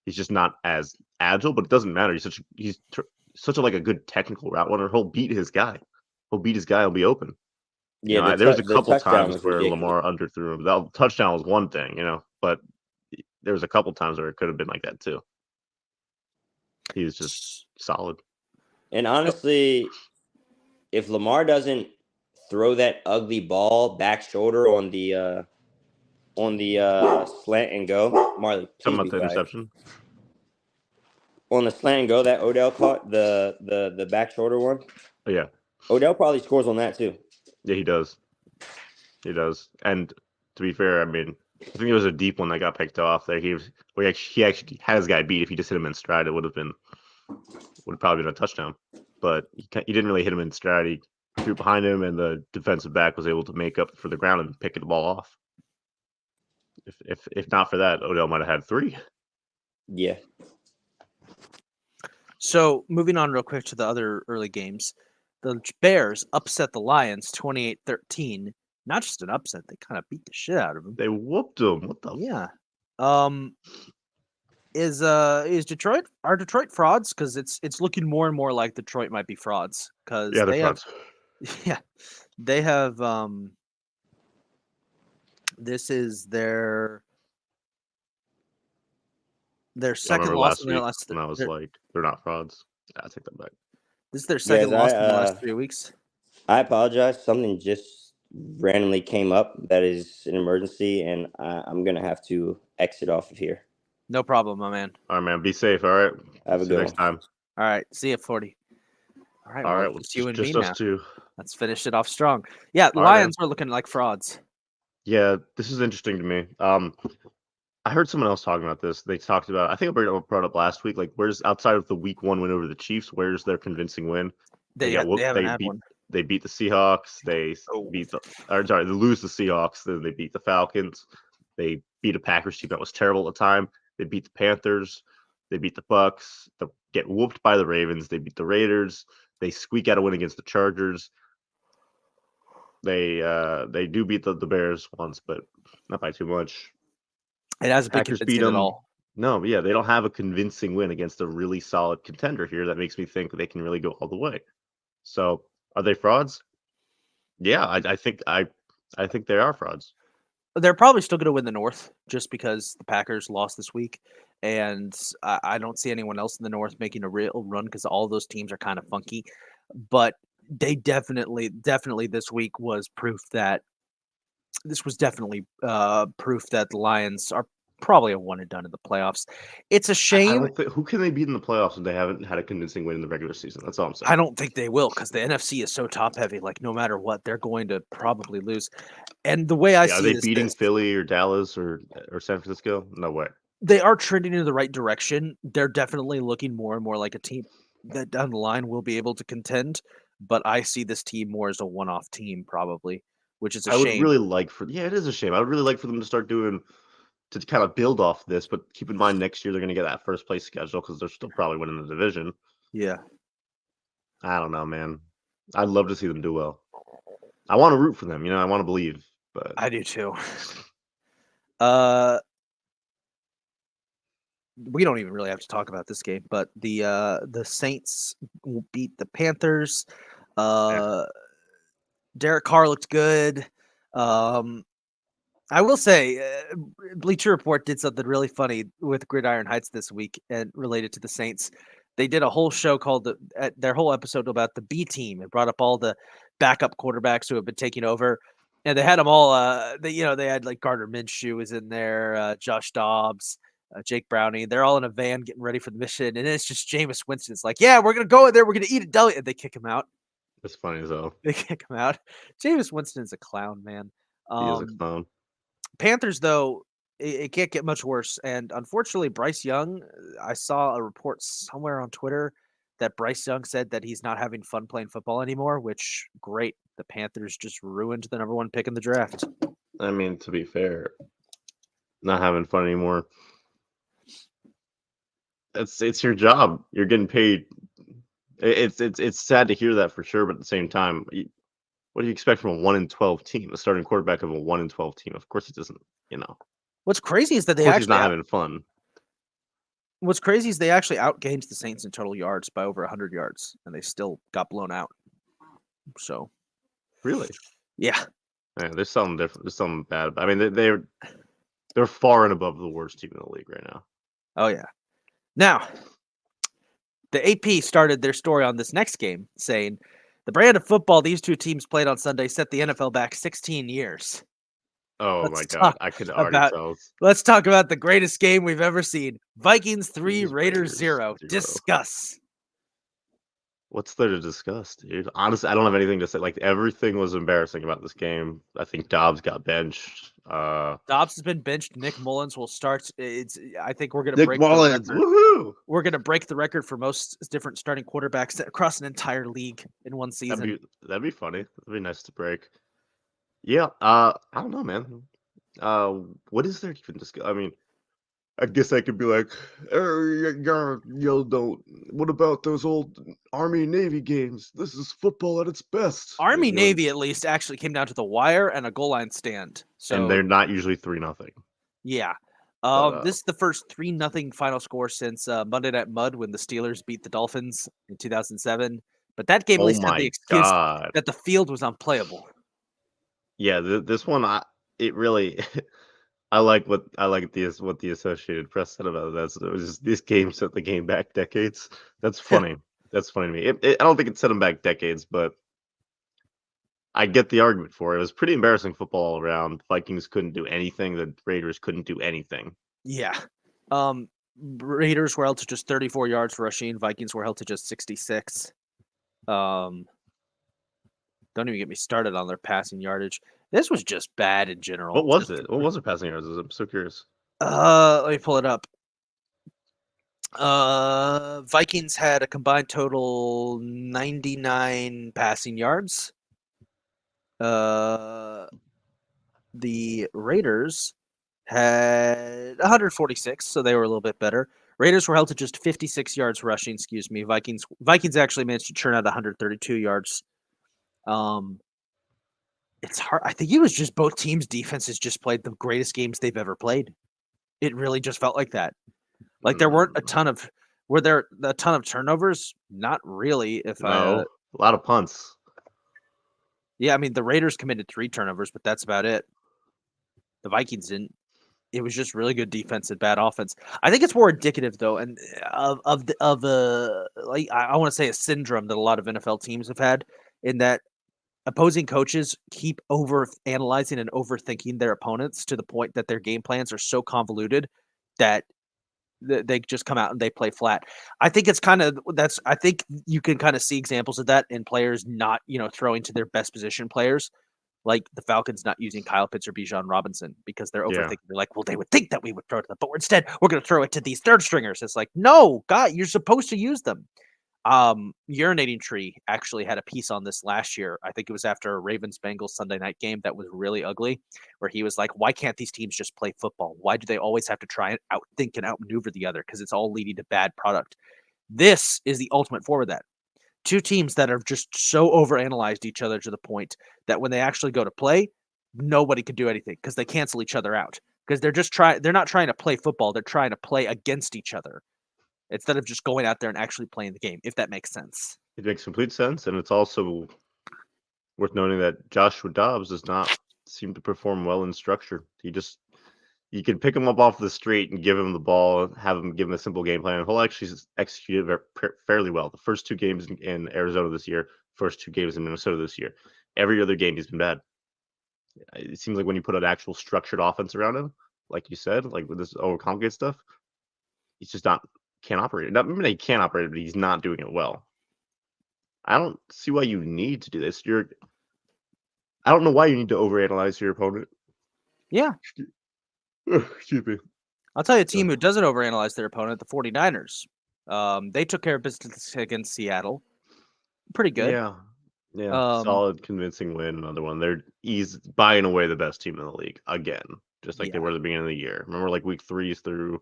He's just not as agile, but it doesn't matter. He's such a good technical route runner. He'll beat his guy. He'll be open. Yeah, there was a couple times where Lamar underthrew him. The touchdown was one thing, but there was a couple times where it could have been like that too. He was just solid. And honestly, if Lamar doesn't throw that ugly ball back shoulder on the slant and go, Marley, please Talking about be the quiet. interception. On the slant and go that Odell caught, the back shoulder one. Oh, yeah. Odell probably scores on that too. Yeah, he does. He does. And to be fair, I mean, I think it was a deep one that got picked off there. He actually had his guy beat. If he just hit him in stride, it would have probably been a touchdown. But he didn't really hit him in stride. He threw behind him, and the defensive back was able to make up for the ground and pick the ball off. If not for that, Odell might have had 3. Yeah. So moving on real quick to the other early games, the Bears upset the Lions 28-13. Not just an upset, they kind of beat the shit out of them. They whooped him. What the? Yeah. Is Detroit, are Detroit frauds? Because it's looking more and more like Detroit might be frauds. Because Yeah, they're frauds. Yeah, they have. This is their second loss in their last. And I was like, they're not frauds. Yeah, I take that back. This is their second loss in the last 3 weeks. I apologize. Something just randomly came up that is an emergency, and I'm gonna have to exit off of here. No problem, my man. All right, man. Be safe. All right. Have a See you good next time. All right, see you, 40. All right, well, Well, it's you and just me us now. two. Let's finish it off strong. Yeah, All right, Lions are looking like frauds. Yeah, this is interesting to me. I heard someone else talking about this. They talked about, I think I brought up last week, like, where's outside of the week 1 win over the Chiefs, where's their convincing win? They whooped. haven't had one. They beat the Seahawks. They lose the Seahawks. Then they beat the Falcons. They beat a Packers team that was terrible at the time. They beat the Panthers. They beat the Bucks. They get whooped by the Ravens. They beat the Raiders. They squeak out a win against the Chargers. They do beat the Bears once, but not by too much. It hasn't been Packers beat convincing them at all. No, but yeah, they don't have a convincing win against a really solid contender here. That makes me think they can really go all the way. So, are they frauds? Yeah, I think they are frauds. They're probably still going to win the North just because the Packers lost this week, and I don't see anyone else in the North making a real run because all those teams are kind of funky. But they definitely this week was proof that proof that the Lions are probably a one and done in the playoffs. It's a shame. Who can they beat in the playoffs if they haven't had a convincing win in the regular season? That's all I'm saying. I don't think they will because the NFC is so top heavy. Like no matter what, they're going to probably lose. And the way I see are they this beating Philly or Dallas or San Francisco? No way. They are trending in the right direction. They're definitely looking more and more like a team that down the line will be able to contend. But I see this team more as a one-off team, probably, which is a shame. It is a shame. I would really like for them to start to kind of build off this, but keep in mind next year they're going to get that first place schedule because they're still probably winning the division. Yeah. I don't know, man. I'd love to see them do well. I want to root for them. I want to believe, but I do too. We don't even really have to talk about this game, but the Saints beat the Panthers. Derek Carr looked good. I will say, Bleacher Report did something really funny with Gridiron Heights this week and related to the Saints. They did a whole show called their whole episode about the B team and brought up all the backup quarterbacks who have been taking over. And they had them all. They had like Gardner Minshew was in there, Josh Dobbs, Jake Browning. They're all in a van getting ready for the mission, and it's just Jameis Winston. It's like, yeah, we're gonna go in there. We're gonna eat a deli, and they kick him out. That's funny as hell. They kick him out. Jameis Winston's a clown, man. He is a clown. Panthers, though, it can't get much worse. And unfortunately, Bryce Young, I saw a report somewhere on Twitter that Bryce Young said that he's not having fun playing football anymore, which, great. The Panthers just ruined the number 1 pick in the draft. I mean, to be fair, not having fun anymore. It's your job. You're getting paid. It's sad to hear that for sure, but at the same time, what do you expect from a 1-12 team? A starting quarterback of a 1-12 team? Of course, he doesn't. What's crazy is that he's not having fun. What's crazy is they actually outgained the Saints in total yards by over 100 yards, and they still got blown out. So, really, yeah. There's something different. There's something bad. I mean, they're far and above the worst team in the league right now. Oh yeah. Now, the AP started their story on this next game saying The brand of football these two teams played on Sunday set the NFL back 16 years. Oh Let's my God, talk I could already about tell. let's talk about the greatest game we've ever seen. Vikings 3, These Raiders Raiders 0. 0. Discuss. What's there to discuss, dude? Honestly, I don't have anything to say. Like, everything was embarrassing about this game. I think Dobbs got benched. Dobbs has been benched. Nick Mullins will start. I think we're gonna Nick break Mullins, the record. woohoo! We're gonna break the record for most different starting quarterbacks across an entire league in one season. That'd be funny. That'd be nice to break. Yeah, I don't know, man. What is there to even discuss? I mean, I guess I could be like, y'all don't. What about those old Army Navy games? This is football at its best. Army And you're like, Navy at least actually came down to the wire and a goal line stand. So and they're not usually 3-0. yeah. But, This is the first 3-0 final score since Monday Night Mud when the Steelers beat the Dolphins in 2007. But that game at oh least had my the excuse God. that the field was unplayable. Yeah, this one, it really. I like what the Associated Press said about it. It was just, this game set the game back decades. That's funny. That's funny to me. I don't think it set them back decades, but I get the argument for it. It was pretty embarrassing football all around. Vikings couldn't do anything. The Raiders couldn't do anything. Yeah. Raiders were held to just 34 yards for rushing. Vikings were held to just 66. Don't even get me started on their passing yardage. This was just bad in general. What was it? What was their passing yards? I'm so curious. Let me pull it up. Vikings had a combined total 99 passing yards. The Raiders had 146, so they were a little bit better. Raiders were held to just 56 yards rushing. Excuse me. Vikings actually managed to churn out 132 yards. It's hard. I think it was just both teams' defenses just played the greatest games they've ever played. It really just felt like that. Like there weren't were there a ton of turnovers? Not really. No, a lot of punts. Yeah, I mean the Raiders committed 3 turnovers, but that's about it. The Vikings didn't. It was just really good defense and bad offense. I think it's more indicative though, and of like I want to say a syndrome that a lot of NFL teams have had, in that opposing coaches keep over analyzing and overthinking their opponents to the point that their game plans are so convoluted that they just come out and they play flat. I think it's kind of I think you can kind of see examples of that in players not, throwing to their best position players, like the Falcons not using Kyle Pitts or Bijan Robinson because they're overthinking. Yeah. They're like, well, they would think that we would throw to them, but instead we're going to throw it to these third stringers. It's like, no, God, you're supposed to use them. Urinating Tree actually had a piece on this last year. I think it was after a Ravens-Bengals Sunday night game that was really ugly, where he was like, why can't these teams just play football? Why do they always have to try and outthink and outmaneuver the other? Because it's all leading to bad product. This is the ultimate form of that. Two teams that are just so overanalyzed each other to the point that when they actually go to play, nobody can do anything because they cancel each other out. Because they're not trying to play football, they're trying to play against each other, instead of just going out there and actually playing the game, if that makes sense. It makes complete sense, and it's also worth noting that Joshua Dobbs does not seem to perform well in structure. You can pick him up off the street and give him the ball, give him a simple game plan. He'll actually execute it fairly well. The first 2 games in Arizona this year, first 2 games in Minnesota this year. Every other game he's been bad. It seems like when you put an actual structured offense around him, like you said, like with this overcomplicated stuff, he's just can't operate it. Not maybe he can't operate it, but he's not doing it well. I don't see why you need to do this. I don't know why you need to overanalyze your opponent. Yeah. Excuse me. I'll tell you a team who doesn't overanalyze their opponent, the 49ers. They took care of business against Seattle. Pretty good. Yeah. Solid, convincing win. Another one. He's buying away the best team in the league again, just like they were at the beginning of the year. Remember, like week 3 through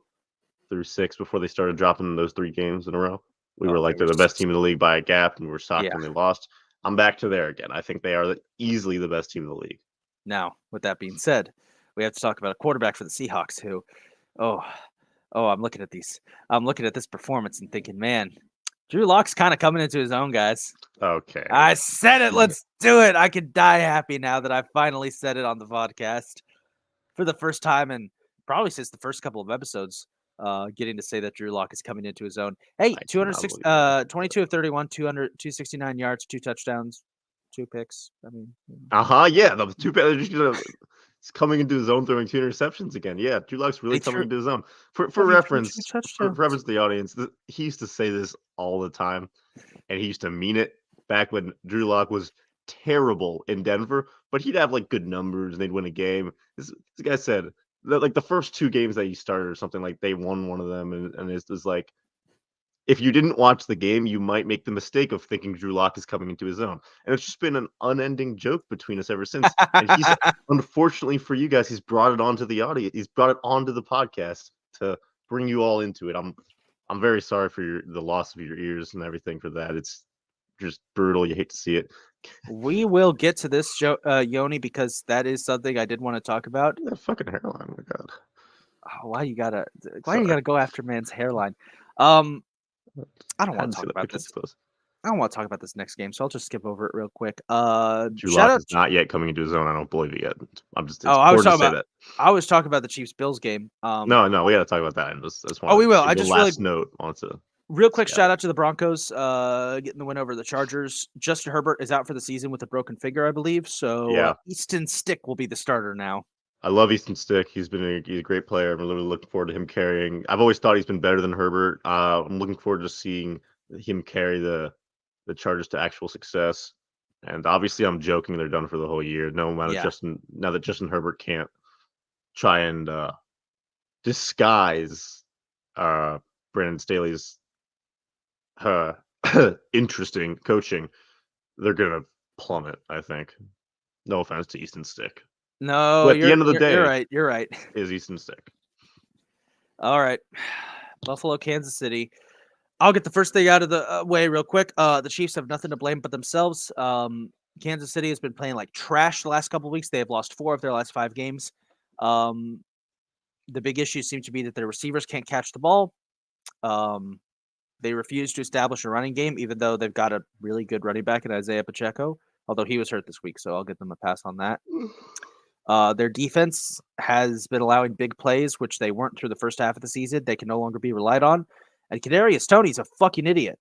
6 before they started dropping those 3 games in a row. We were like they're the best team in the league by a gap, and we were shocked when they lost. I'm back to there again. I think they are easily the best team in the league. Now, with that being said, we have to talk about a quarterback for the Seahawks who, I'm looking at this performance and thinking, man, Drew Lock's kind of coming into his own, guys. Okay. I said it. Let's do it. I can die happy now that I finally said it on the podcast for the first time and probably since the first couple of episodes. getting to say that Drew Lock is coming into his own. Hey, I cannot 22 of 31, 269 yards, 2 touchdowns, 2 picks. I mean, Yeah, the two it's coming into his zone, throwing 2 interceptions again. Yeah, Drew Lock's really coming into his own. For reference, for reference to the audience, he used to say this all the time, and he used to mean it back when Drew Lock was terrible in Denver, but he'd have like good numbers and they'd win a game. This guy said that like the first 2 games that he started or something, like they won one of them, and it's like, if you didn't watch the game, you might make the mistake of thinking Drew Lock is coming into his own. And it's just been an unending joke between us ever since. And he's, unfortunately for you guys, he's brought it onto the audience. He's brought it onto the podcast to bring you all into it. I'm very sorry for the loss of your ears and everything for that. It's just brutal. You hate to see it. We will get to this, Yoni, because that is something I did want to talk about. That fucking hairline, my God. Oh, why you gotta go after man's hairline? I don't want to talk about this. I don't want to talk about this next game, so I'll just skip over it real quick. Drew Lock is not yet coming into his own. I don't believe it yet. I'm just. I was talking about the Chiefs Bills game. No, we got to talk about that. We will. I just last note onto. Real quick shout out to the Broncos getting the win over the Chargers. Justin Herbert is out for the season with a broken finger, I believe. So Easton Stick will be the starter now. I love Easton Stick. He's a great player. I'm really looking forward to him carrying. I've always thought he's been better than Herbert. I'm looking forward to seeing him carry the Chargers to actual success. And obviously, I'm joking. They're done for the whole year. No matter now that Justin Herbert can't try and disguise Brandon Staley's interesting coaching, they're gonna plummet. I think. No offense to Easton Stick. No, but at the end of the day, you're right. Is Easton Stick. All right. Buffalo, Kansas City. I'll get the first thing out of the way real quick. The Chiefs have nothing to blame but themselves. Kansas City has been playing like trash the last couple of weeks. They have lost 4 of their last 5 games. The big issues seem to be that their receivers can't catch the ball. They refuse to establish a running game, even though they've got a really good running back in Isaiah Pacheco, although he was hurt this week, so I'll give them a pass on that. Their defense has been allowing big plays, which they weren't through the first half of the season. They can no longer be relied on. And Kadarius Toney's a fucking idiot.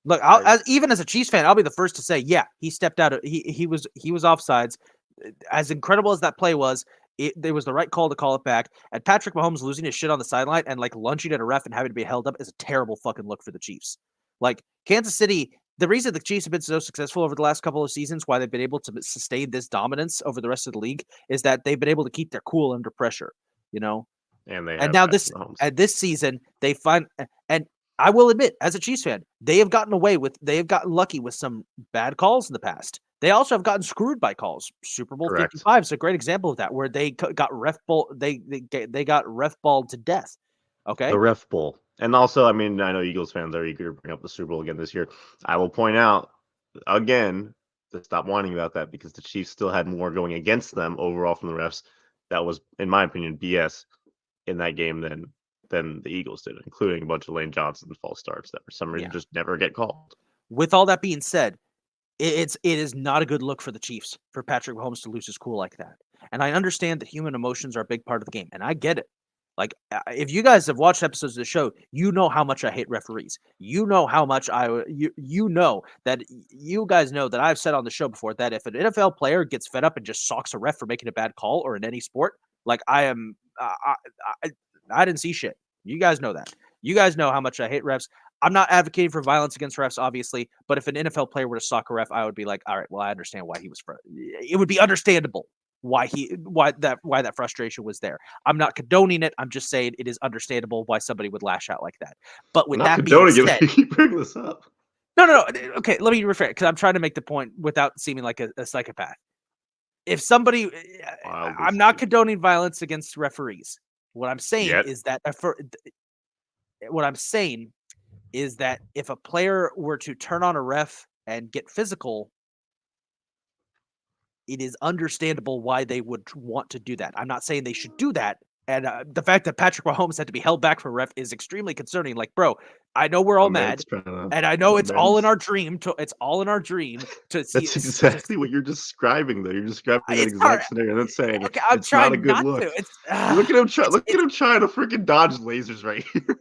Look, even as a Chiefs fan, I'll be the first to say, yeah, he stepped out. He was offsides. As incredible as that play was, there was the right call to call it back. And Patrick Mahomes losing his shit on the sideline and like lunging at a ref and having to be held up is a terrible fucking look for the Chiefs. Like Kansas City, the reason the Chiefs have been so successful over the last couple of seasons, why they've been able to sustain this dominance over the rest of the league, is that they've been able to keep their cool under pressure. You know. And now this season they find, and I will admit, as a Chiefs fan, they have gotten lucky with some bad calls in the past. They also have gotten screwed by calls. Super Bowl 55 is a great example of that, where they got they got ref balled to death. Okay, the ref bowl, and also, I mean, I know Eagles fans are eager to bring up the Super Bowl again this year. I will point out again to stop whining about that, because the Chiefs still had more going against them overall from the refs. That was, in my opinion, BS. In that game than the Eagles did, including a bunch of Lane Johnson false starts that for some reason just never get called. With all that being said, it is not a good look for the Chiefs for Patrick Mahomes to lose his cool like that. And I understand that human emotions are a big part of the game, and I get it. Like, if you guys have watched episodes of the show, you know how much I hate referees. You know how much you know that you guys know that I've said on the show before that if an NFL player gets fed up and just socks a ref for making a bad call, or in any sport, like I didn't see shit. You guys know that. You guys know how much I hate refs. I'm not advocating for violence against refs, obviously, but if an NFL player were to sock a ref, I would be like, all right, well, I understand why he was. It would be understandable why that frustration was there. I'm not condoning it. I'm just saying it is understandable why somebody would lash out like that. But with that being said, you keep bringing this up. No. Okay, let me rephrase, because I'm trying to make the point without seeming like a psychopath. If somebody, I'm not condoning violence against referees. What I'm saying is that if a player were to turn on a ref and get physical, it is understandable why they would want to do that. I'm not saying they should do that. And the fact that Patrick Mahomes had to be held back for ref is extremely concerning. Like, bro, I know we're all mad, and I know it's all in our dream. It's all in our dream to see. That's exactly what you're describing, though. You're describing that It's exact hard. scenario and then saying Okay, I'm it's not a trying good not look. to. It's Look at him try. Look at him trying to freaking dodge lasers right here.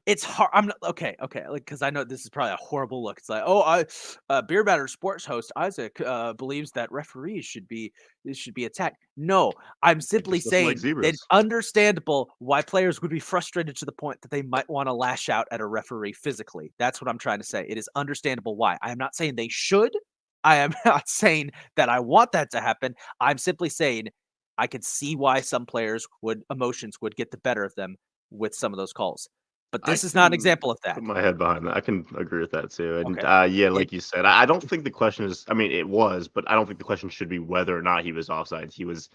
it's hard. I'm not okay. Like, because I know this is probably a horrible look. It's like, Beer Batter Sports host Isaac believes that referees should be attacked. No, I'm simply just doesn't like saying that zebras. it's understandable why players would be frustrated to the point that they might want to lash out at a referee physically. That's what I'm trying to say. It is understandable why. I am not saying they should. I am not saying that I want that to happen. I'm simply saying I could see why some players emotions would get the better of them with some of those calls. But this is not an example of that. Put my head behind that. I can agree with that too. And Okay. yeah, like you said, I don't think the question is. I mean, it was, but I don't think the question should be whether or not he was offside. He was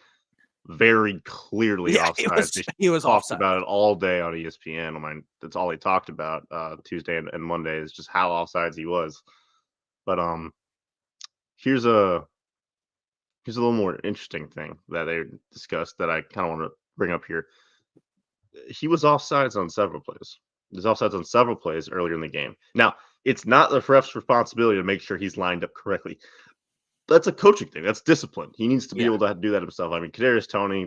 very clearly offside. He was talked offside. about it all day on ESPN. I mean, that's all they talked about Tuesday and Monday is just how offsides he was. But here's a little more interesting thing that they discussed that I kind of want to bring up here. He was offsides on several plays. There's offsides on several plays earlier in the game. Now, it's not the ref's responsibility to make sure he's lined up correctly. That's a coaching thing. That's discipline. He needs to be able to do that himself. I mean, Kadarius Toney,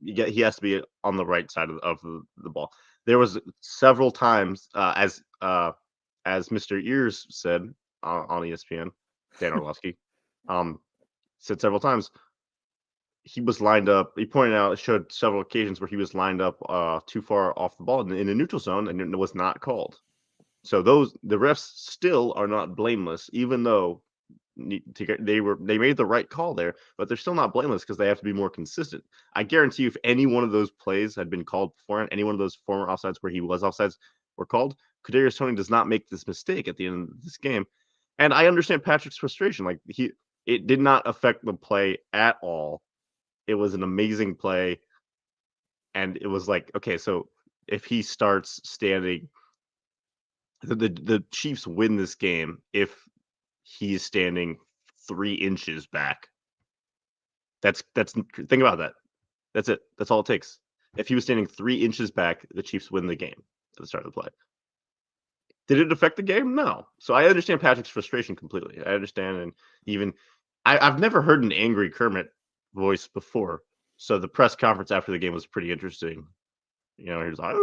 he has to be on the right side of the ball. There was several times, as Mr. Ears said on ESPN, Dan Orlovsky, said several times, he was lined up. He pointed out, it showed several occasions where he was lined up too far off the ball in the neutral zone, and it was not called. So the refs still are not blameless, even though they made the right call there, but they're still not blameless because they have to be more consistent. I guarantee you, if any one of those plays had been called beforehand, any one of those former offsides where he was offsides were called, Kadarius Toney does not make this mistake at the end of this game. And I understand Patrick's frustration. Like it did not affect the play at all. It was an amazing play. And it was like, okay, so if he starts standing, the Chiefs win this game if he is standing 3 inches back. That's think about that. That's it. That's all it takes. If he was standing 3 inches back, the Chiefs win the game at the start of the play. Did it affect the game? No. So I understand Patrick's frustration completely. I understand, and even I've never heard an angry Kermit voice before. So the press conference after the game was pretty interesting. You know, he was like,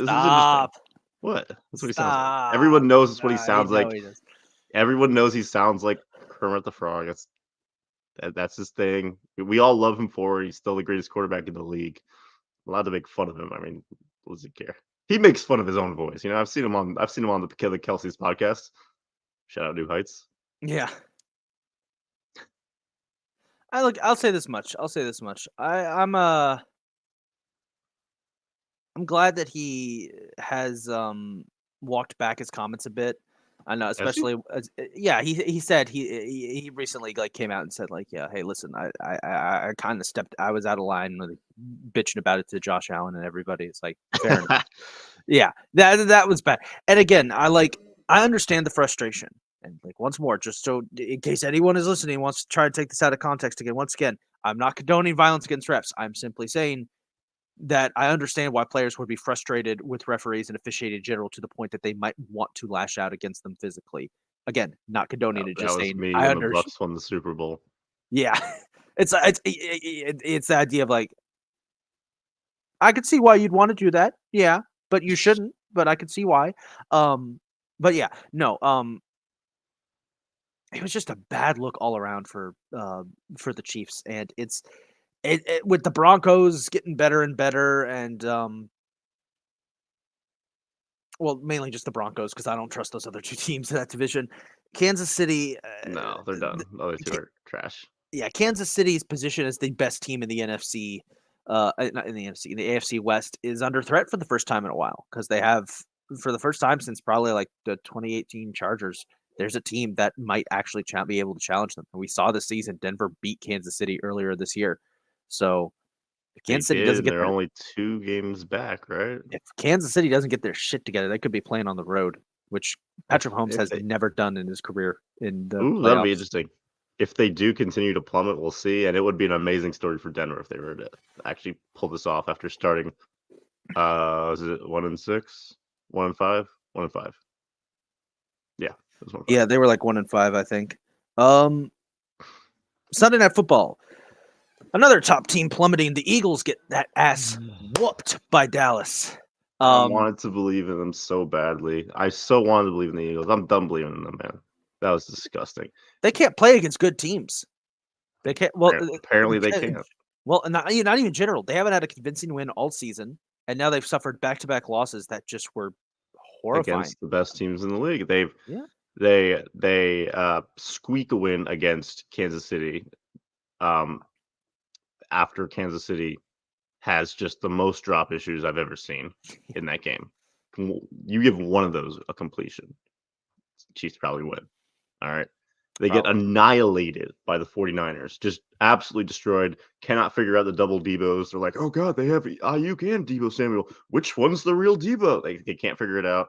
Stop. What? That's what he sounds like. Everyone knows that's what he sounds like. Everyone knows he sounds like Kermit the Frog. That's his thing. We all love him for it. He's still the greatest quarterback in the league. I'm allowed to make fun of him. I mean, what does he care? He makes fun of his own voice. You know, I've seen him on the Kelsey's podcast. Shout out New Heights. Yeah. I'll say this much. I'm glad that he has walked back his comments a bit. I know, especially he said he recently came out and said hey, listen, I kind of I was out of line, really bitching about it to Josh Allen and everybody. It's like, fair enough. Yeah, that was bad. And again, I understand the frustration. And once more, just so in case anyone is listening wants to try to take this out of context again, once again, I'm not condoning violence against refs. I'm simply saying that I understand why players would be frustrated with referees and officiating in general to the point that they might want to lash out against them physically. Again, not condoning it, just saying I understand. The Bucs won the Super Bowl. Yeah, it's the idea of I could see why you'd want to do that. Yeah, but you shouldn't. But I could see why. But yeah, no. It was just a bad look all around for the Chiefs, and it's with the Broncos getting better and better, and well, mainly just the Broncos because I don't trust those other two teams in that division. Kansas City, no, they're done. The other two are trash. Yeah, Kansas City's position as the best team in the NFC, not in the NFC, in the AFC West is under threat for the first time in a while because they have, for the first time since probably the 2018 Chargers, there's a team that might actually be able to challenge them. And we saw this season, Denver beat Kansas City earlier this year. So if Kansas City doesn't get they're only 2 games back, right? If Kansas City doesn't get their shit together, they could be playing on the road, which Patrick Mahomes has never done in his career in the playoffs. That'd be interesting. if they do continue to plummet, we'll see. And it would be an amazing story for Denver if they were to actually pull this off after starting. Was it 1-6, 1-5, 1-5? Yeah, it was 1-5. Yeah, they were like 1-5, I think. Sunday Night Football. Another top team plummeting. The Eagles get that ass whooped by Dallas. I wanted to believe in them so badly. I so wanted to believe in the Eagles. I'm done believing in them, man. That was disgusting. They can't play against good teams. They can't. Well, apparently they can't. Well, not even general. They haven't had a convincing win all season, and now they've suffered back-to-back losses that just were horrifying against the best teams in the league. They squeak a win against Kansas City. After Kansas City has just the most drop issues I've ever seen in that game. You give one of those a completion, Chiefs probably win. All right. They get annihilated by the 49ers, just absolutely destroyed. Cannot figure out the double Debos. They're like, oh, God, they have Ayuk and Debo Samuel. Which one's the real Debo? They can't figure it out.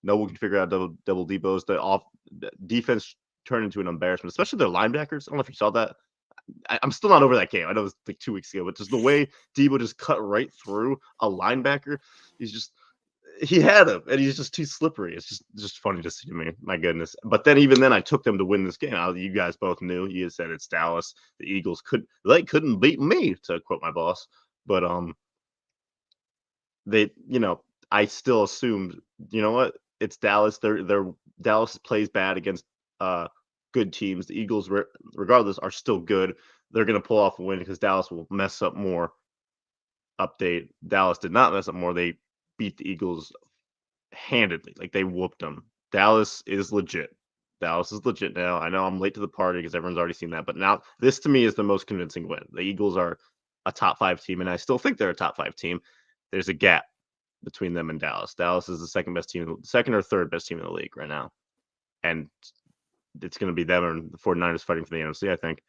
No one can figure out double Debos. The defense turned into an embarrassment, especially their linebackers. I don't know if you saw that. I'm still not over that game. I know it was like 2 weeks ago, but just the way Debo just cut right through a linebacker, he had him, and he's just too slippery. It's just funny to see me. My goodness. But then even then, I took them to win this game. You guys both knew. You said it's Dallas. The Eagles couldn't beat me, to quote my boss. But I still assumed, you know what? It's Dallas. Dallas plays bad against good teams. The Eagles, regardless, are still good. They're going to pull off a win because Dallas will mess up more. Update: Dallas did not mess up more. They beat the Eagles handedly. Like, they whooped them. Dallas is legit. Dallas is legit now. I know I'm late to the party because everyone's already seen that, but now this to me is the most convincing win. The Eagles are a top 5 team, and I still think they're a top 5 team. There's a gap between them and Dallas. Dallas is the second or third best team in the league right now, and it's going to be them and the 49ers fighting for the NFC. I think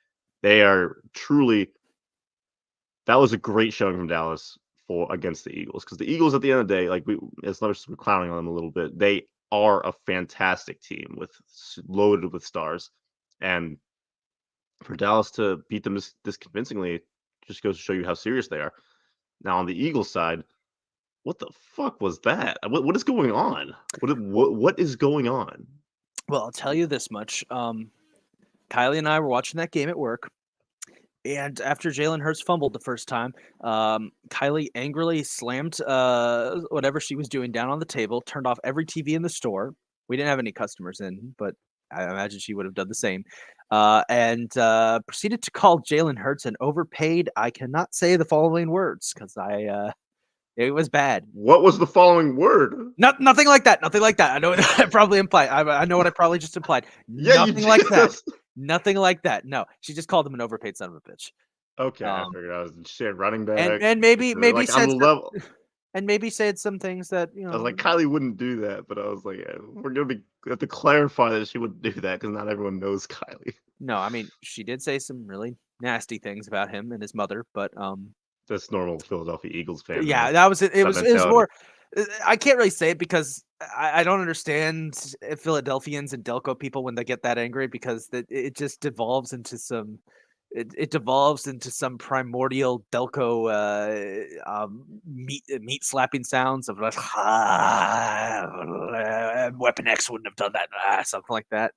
they are truly. That was a great showing from Dallas against the Eagles, because the Eagles, at the end of the day, like as much as we're clowning on them a little bit, they are a fantastic team loaded with stars, and for Dallas to beat them this convincingly just goes to show you how serious they are. Now on the Eagles side, what the fuck was that? What is going on? What is going on? Well, I'll tell you this much. Kylie and I were watching that game at work, and after Jalen Hurts fumbled the first time, Kylie angrily slammed whatever she was doing down on the table, turned off every TV in the store. We didn't have any customers in, but I imagine she would have done the same, and proceeded to call Jalen Hurts an overpaid. I cannot say the following words because it was bad. What was the following word? Nothing like that. Nothing like that. I know what I probably implied. I know what I probably just implied. Yeah, nothing like that. Nothing like that. No, she just called him an overpaid son of a bitch. Okay, I figured I was shared running back, and maybe like said on the level. And maybe said some things that I was like, Kylie wouldn't do that, but I was like, yeah, we have to clarify that she wouldn't do that because not everyone knows Kylie. No, I mean, she did say some really nasty things about him and his mother, but that's normal Philadelphia Eagles fan. Yeah, that was it. It was more. I can't really say it because I don't understand Philadelphians and Delco people when they get that angry, because it just devolves into some. It devolves into some primordial Delco meat slapping sounds of like, Weapon X wouldn't have done that, something like that.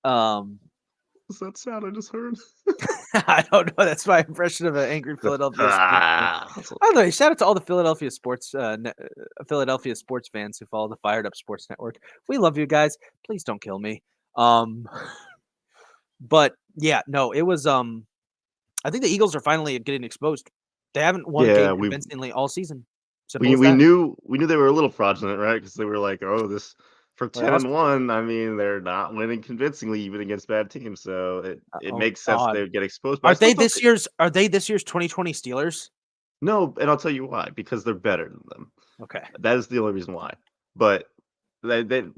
What's that sound I just heard? I don't know. That's my impression of an angry Philadelphia sports. By the way, shout out to all the Philadelphia sports fans who follow the Fired Up Sports Network. We love you guys. Please don't kill me. But yeah, no, it was. I think the Eagles are finally getting exposed. They haven't won a game convincingly all season. We knew they were a little fraudulent, right? Because they were like, oh, this. For 10-1, I mean, they're not winning convincingly even against bad teams, so it makes sense they would get exposed. Are they this year's 2020 Steelers? No, and I'll tell you why. Because they're better than them. Okay, that is the only reason why. But dude,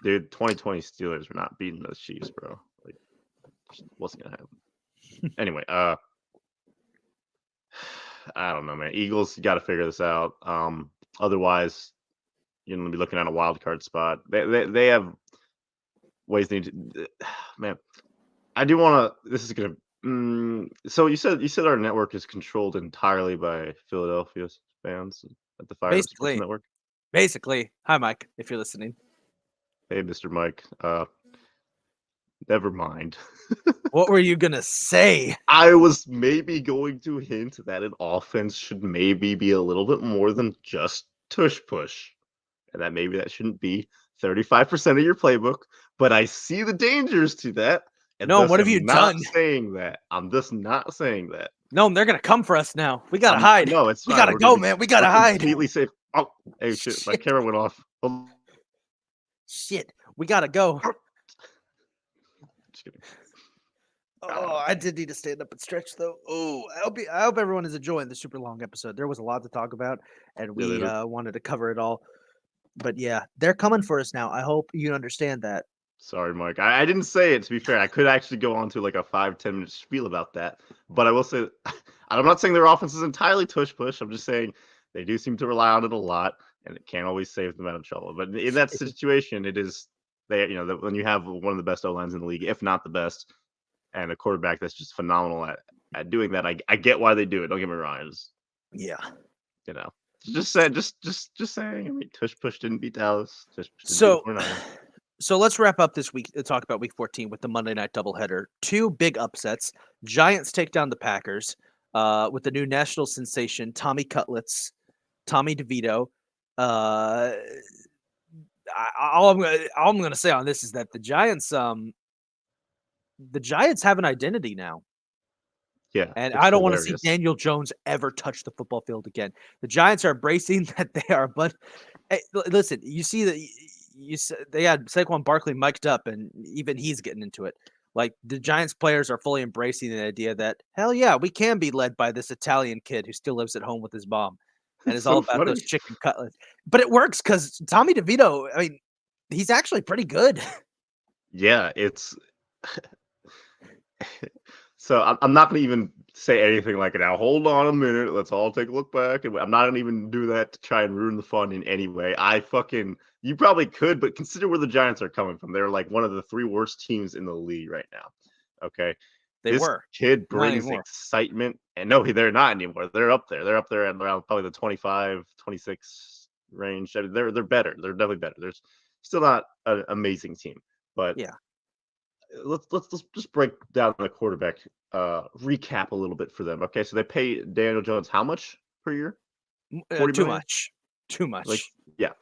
2020 Steelers were not beating those Chiefs, bro. Like, wasn't gonna happen. Anyway, I don't know, man. Eagles, you got to figure this out. Otherwise, you're going to be looking at a wild card spot. They have ways they need to. Man, I do want to. This is gonna. So you said our network is controlled entirely by Philadelphia fans at the Fired Up Sports Basically. Network. Basically. Hi, Mike, if you're listening. Hey, Mr. Mike. Never mind. What were you gonna say? I was maybe going to hint that an offense should maybe be a little bit more than just tush push, and that maybe that shouldn't be 35% of your playbook. But I see the dangers to that. And No, thus what have I'm you not done? saying that. I'm just not saying that. No, they're gonna come for us now. We gotta hide. No, it's We fine. gotta We're go, gonna be- man. We gotta we're hide. completely safe. Oh, hey, shit! My Shit. camera went off. Oh, Shit, we gotta go. just kidding. Oh, I did need to stand up and stretch though. Oh, I hope everyone is enjoying the super long episode. There was a lot to talk about, and Yeah, we there is. wanted to cover it all. But yeah, they're coming for us now. I hope you understand that. Sorry, Mike. I didn't say it, to be fair. I could actually go on to like a 5-10 minute spiel about that. But I will say, I'm not saying their offense is entirely tush push. I'm just saying they do seem to rely on it a lot, and it can't always save them out of trouble. But in that situation, it is, when you have one of the best O-lines in the league, if not the best, and a quarterback that's just phenomenal at doing that, I get why they do it. Don't get me wrong. Yeah. Just saying. I mean, tush push didn't beat Dallas. Tush push didn't So, beat the 49ers. so let's wrap up this week. Talk about Week 14 with the Monday Night doubleheader. Two big upsets. Giants take down the Packers with the new national sensation Tommy Cutlets, Tommy DeVito. All I'm gonna say on this is that the Giants have an identity now. Yeah, And it's I don't want to see hilarious. Daniel Jones ever touch the football field again. The Giants are embracing that they are. But hey, listen, you see that they had Saquon Barkley mic'd up, and even he's getting into it. Like the Giants players are fully embracing the idea that hell yeah, we can be led by this Italian kid who still lives at home with his mom, and It's is all so about those funny. chicken cutlets. But it works because Tommy DeVito. I mean, he's actually pretty good. Yeah, it's so I'm not going to even say anything like it now. Hold on a minute. Let's all take a look back. And I'm not going to even do that to try and ruin the fun in any way. You probably could, but consider where the Giants are coming from. They're like one of the 3 worst teams in the league right now. Okay. This kid Not brings anymore. excitement. And no, they're not anymore. They're up there. They're up there at around probably the 25, 26 range. I mean, they're better. They're definitely better. There's still not an amazing team, but Yeah. Let's just break down the quarterback recap a little bit for them. Okay, so they pay Daniel Jones how much per year? 40 Too million? much. Too much.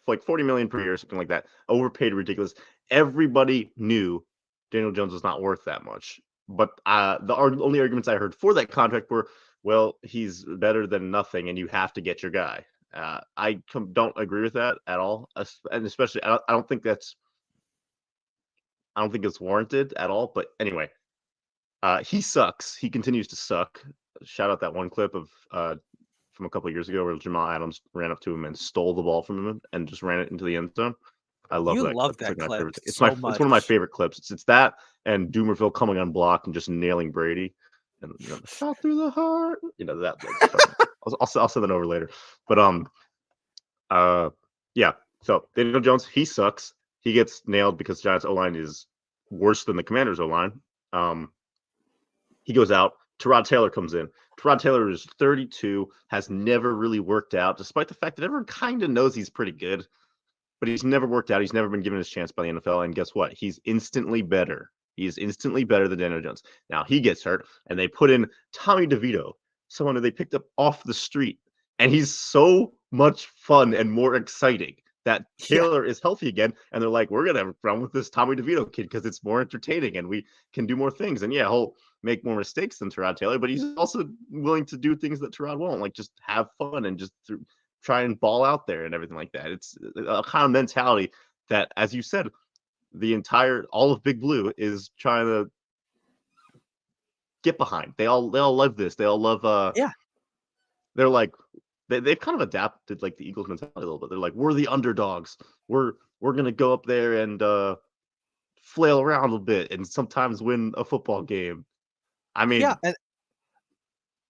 Like 40 million per year, something like that. Overpaid, ridiculous. Everybody knew Daniel Jones was not worth that much. But the only arguments I heard for that contract were, well, he's better than nothing, and you have to get your guy. I don't agree with that at all, and especially I don't think it's warranted at all. But anyway, he sucks. He continues to suck. Shout out that one clip of from a couple of years ago where Jamal Adams ran up to him and stole the ball from him and just ran it into the end zone. I love that. Love clip. that clip. It's one of my much. favorite clips. It's that and Doomerville coming unblocked and just nailing Brady and the shot through the heart. I'll send that over later. But yeah. So Daniel Jones, he sucks. He gets nailed because Giants O-line is worse than the Commanders O-line. He goes out. Tyrod Taylor comes in. Tyrod Taylor is 32, has never really worked out, despite the fact that everyone kind of knows he's pretty good. But he's never worked out. He's never been given his chance by the NFL. And guess what? He's instantly better. He's instantly better than Daniel Jones. Now he gets hurt, and they put in Tommy DeVito, someone who they picked up off the street. And he's so much fun and more exciting that Taylor is healthy again. And they're like, we're going to have fun with this Tommy DeVito kid because it's more entertaining and we can do more things. And yeah, he'll make more mistakes than Tyrod Taylor, but he's also willing to do things that Tyrod won't, like just have fun and just try and ball out there and everything like that. It's a kind of mentality that, as you said, all of Big Blue is trying to get behind. They all love this. They all love they're like they've kind of adapted like the Eagles mentality a little bit. They're like, we're the underdogs. We're gonna go up there and flail around a little bit and sometimes win a football game. I mean, and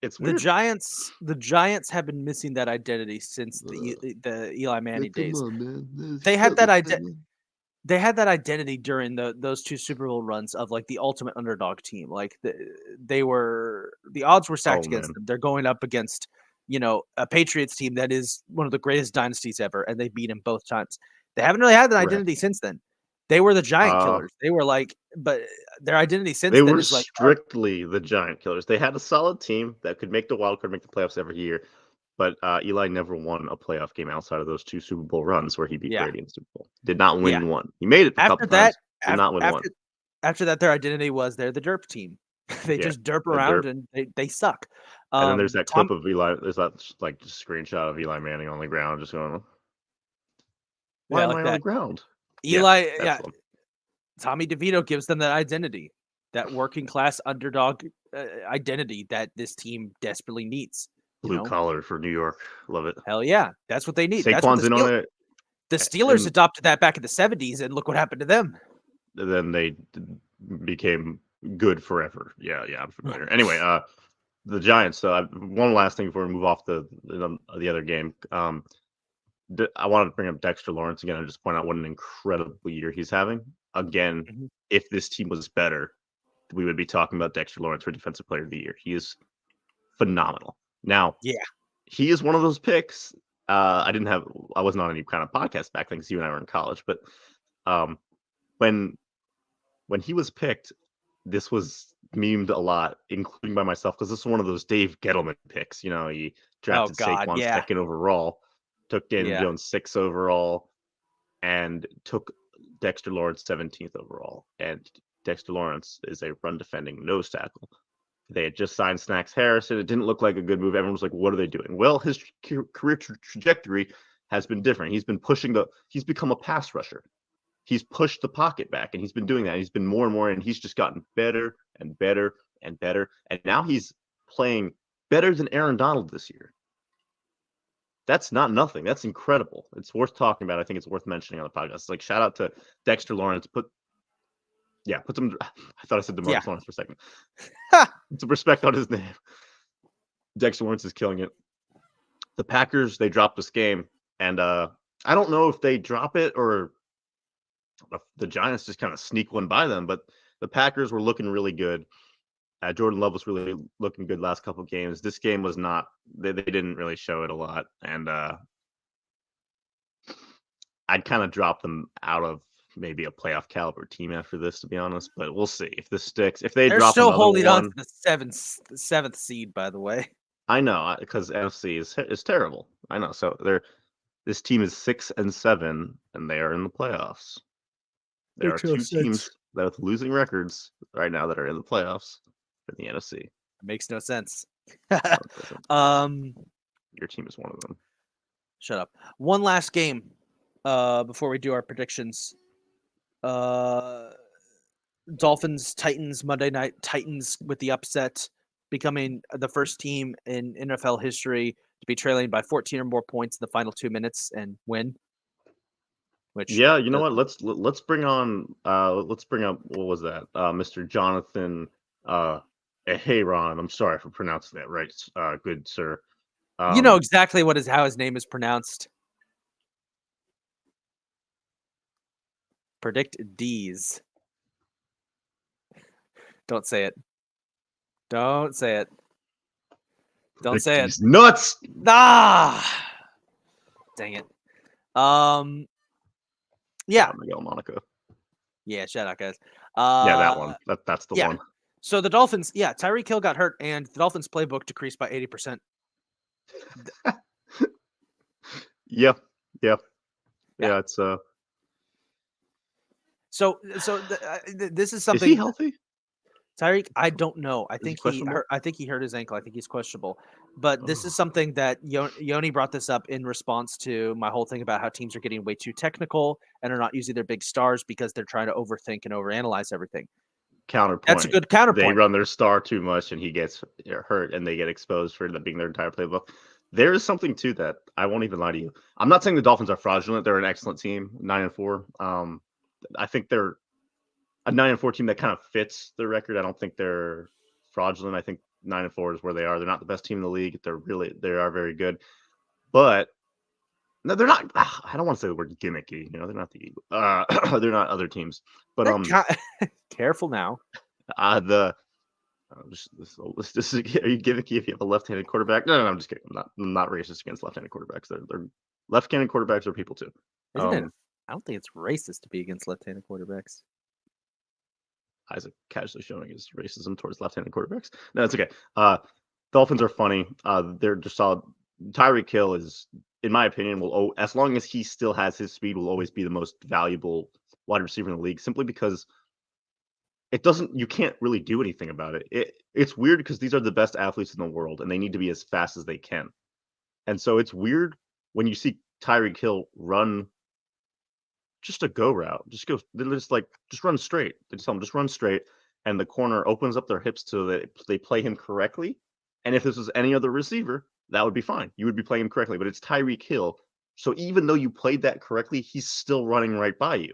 it's weird. The Giants have been missing that identity since the Eli Manning days. On, man. They had that identity. they had that identity during those 2 Super Bowl runs of like the ultimate underdog team. Like the odds were stacked against them. They're going up against, a Patriots team that is one of the greatest dynasties ever, and they beat him both times. They haven't really had that identity since then. They were the giant killers. They were like, but their identity since then is like strictly the giant killers. They had a solid team that could make the wild card, make the playoffs every year. But Eli never won a playoff game outside of those 2 Super Bowl runs where he beat Brady in the Super Bowl. Did not win one. He made it a couple times. Did not win one. After that, their identity was they're the derp team. They just derp around and they suck. And then there's that clip of Eli. There's that like screenshot of Eli Manning on the ground, just going, "Why am I on the ground?" Eli, Tommy DeVito gives them that identity, that working class underdog identity that this team desperately needs. Blue collar for New York. Love it. Hell yeah. That's what they need. Saquon's in on it. The Steelers adopted that back in the 70s, and look what happened to them. Then they became good forever. Yeah, I'm familiar. Anyway, the Giants. One last thing before we move off the other game. I wanted to bring up Dexter Lawrence again and just point out what an incredible year he's having. Again, if this team was better, we would be talking about Dexter Lawrence for Defensive Player of the Year. He is phenomenal. Now, he is one of those picks. I wasn't on any kind of podcast back then because you and I were in college. But when he was picked, this was memed a lot, including by myself, because this is one of those Dave Gettleman picks. He drafted Saquon second overall, took Daniel Jones 6th overall, and took Dexter Lawrence 17th overall. And Dexter Lawrence is a run defending nose tackle. They had just signed Snacks Harrison. It didn't look like a good move. Everyone was like, what are they doing? Well, his career trajectory has been different. He's been he's become a pass rusher. He's pushed the pocket back, and he's been doing that. He's been more and more, and he's just gotten better and better and better. And now he's playing better than Aaron Donald this year. That's not nothing. That's incredible. It's worth talking about. I think it's worth mentioning on the podcast. It's like, shout out to Dexter Lawrence. Put some. I thought I said DeMarcus Lawrence for a second. Put some respect on his name. Dexter Lawrence is killing it. The Packers, they dropped this game, and I don't know if they drop it or if the Giants just kind of sneak one by them. But the Packers were looking really good. Jordan Love was really looking good last couple of games. This game was not. They didn't really show it a lot, and I'd kind of drop them out of maybe a playoff caliber team after this, to be honest. But we'll see if this sticks. If they're still holding on to the seventh seed, by the way. I know, because NFC is terrible. I know. So this team is 6-7, and they are in the playoffs. There are 2 teams that with losing records right now that are in the playoffs in the NFC. It makes no sense. Your team is one of them. Shut up. One last game before we do our predictions. Dolphins, Titans, Monday night. Titans with the upset, becoming the first team in NFL history to be trailing by 14 or more points in the final 2 minutes and win. Which, you know what? Let's bring on let's bring up, what was that? Mr. Jonathan hey Ron, I'm sorry for pronouncing that right. Good sir. You know exactly how his name is pronounced. Predict D's. Don't say it. Don't say it. Don't say it. Nuts. Ah, dang it. Yeah. Miguel Monica. Yeah, shout out, guys. Yeah, that one. That's the one. So the Dolphins, Tyreek Hill got hurt, and the Dolphins playbook decreased by 80%. Yeah, it's So this is something. Is he healthy? Tyreek, I don't know. I think he hurt his ankle. I think he's questionable. But this is something that Yoni brought this up in response to my whole thing about how teams are getting way too technical and are not using their big stars because they're trying to overthink and overanalyze everything. Counterpoint. That's a good counterpoint. They run their star too much and he gets hurt and they get exposed for that being their entire playbook. There is something to that. I won't even lie to you. I'm not saying the Dolphins are fraudulent. They're an excellent team, 9-4. I think they're a 9-4 team that kind of fits the record. I don't think they're fraudulent. I think 9-4 is where they are. They're not the best team in the league. They are very good. But No, they're not. I don't want to say the word gimmicky. They're not the they're not other teams. But careful now. The this is, are you gimmicky if you have a left-handed quarterback? No, I'm just kidding. I'm not racist against left-handed quarterbacks. They're left-handed quarterbacks are people too. Isn't it? I don't think it's racist to be against left-handed quarterbacks. Isaac casually showing his racism towards left-handed quarterbacks. No, it's okay. Dolphins are funny. They're just solid. Tyreek Hill is, in my opinion, as long as he still has his speed, will always be the most valuable wide receiver in the league, simply because you can't really do anything about it. It's weird because these are the best athletes in the world and they need to be as fast as they can. And so it's weird when you see Tyreek Hill run just a go route. Just run straight. They just tell him, just run straight. And the corner opens up their hips so that they play him correctly. And if this was any other receiver, that would be fine. You would be playing him correctly, but it's Tyreek Hill. So even though you played that correctly, he's still running right by you.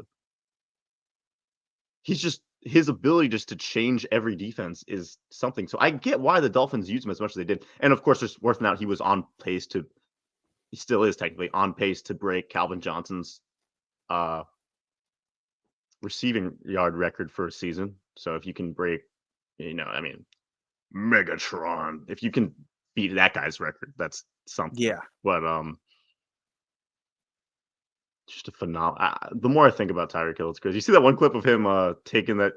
His ability just to change every defense is something. So I get why the Dolphins used him as much as they did. And of course, it's worth noting he still is technically on pace to break Calvin Johnson's receiving yard record for a season. So if you can break, Megatron, if you can beat that guy's record, that's something. Yeah. But just a phenomenal. The more I think about Tyreek Hill, it's crazy. You see that one clip of him taking that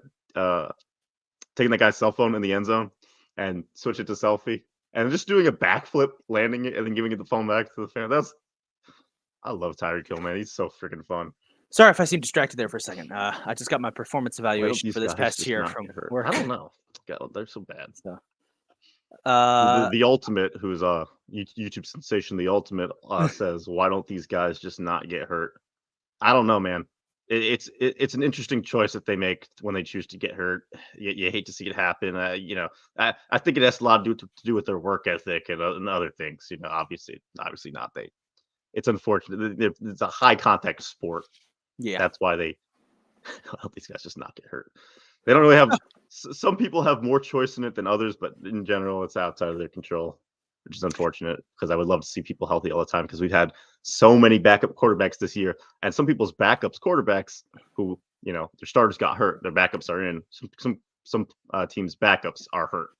guy's cell phone in the end zone and switch it to selfie, and just doing a backflip, landing it, and then giving it the phone back to the fan. I love Tyreek Hill, man. He's so freaking fun. Sorry if I seem distracted there for a second. I just got my performance evaluation for this past year from work. I don't know. God, they're so bad. So, the Ultimate, who's a YouTube sensation, the Ultimate says, "Why don't these guys just not get hurt?" I don't know, man. It's an interesting choice that they make when they choose to get hurt. You hate to see it happen. I think it has a lot to do with their work ethic and other things. Obviously not. It's unfortunate. It's a high contact sport. Yeah, that's why they help these guys just not get hurt. They don't really have. Some people have more choice in it than others, but in general, it's outside of their control, which is unfortunate because I would love to see people healthy all the time because we've had so many backup quarterbacks this year, and some people's backups quarterbacks who their starters got hurt, their backups are in. Some teams' backups are hurt.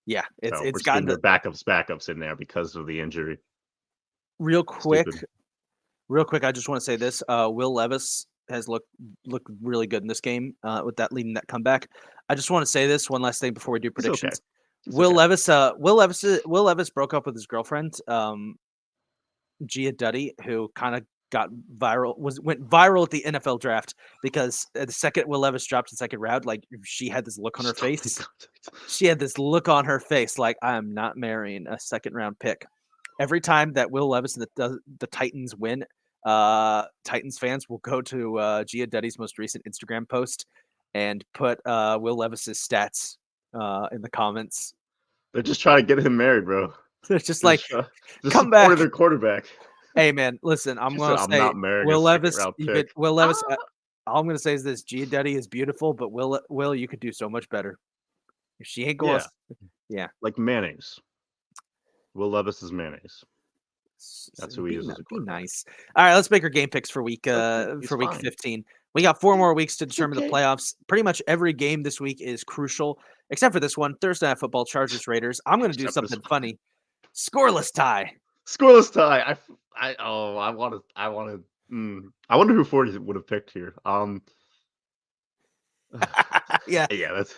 Yeah, it's gotten their backups in there because of the injury. Real quick, I just want to say this: Will Levis has looked really good in this game with that leading that comeback. I just want to say this one last thing before we do predictions. Will Levis broke up with his girlfriend, Gia Duddy, who kind of went viral at the NFL draft because the second Will Levis dropped the second round, like she had this look on her face. She had this look on her face like, I am not marrying a second round pick. Every time that Will Levis and the Titans win, Titans fans will go to Gia Duddy's most recent Instagram post and put Will Levis's stats in the comments. They're just trying to get him married, bro. They're just like, come back. Their quarterback. Hey man, listen, I'm going to say Will Levis. All I'm going to say is this: Gia Duddy is beautiful, but Will, you could do so much better. If she ain't going, like mayonnaise. Will Levis is mayonnaise. That's who he is. Be nice. All right, let's make our game picks for week 15. We got 4 more weeks to determine the playoffs. Pretty much every game this week is crucial, except for this one, Thursday Night Football, Chargers Raiders. I'm going to do something funny. Scoreless tie. I wonder who 40 would have picked here. Yeah. That's.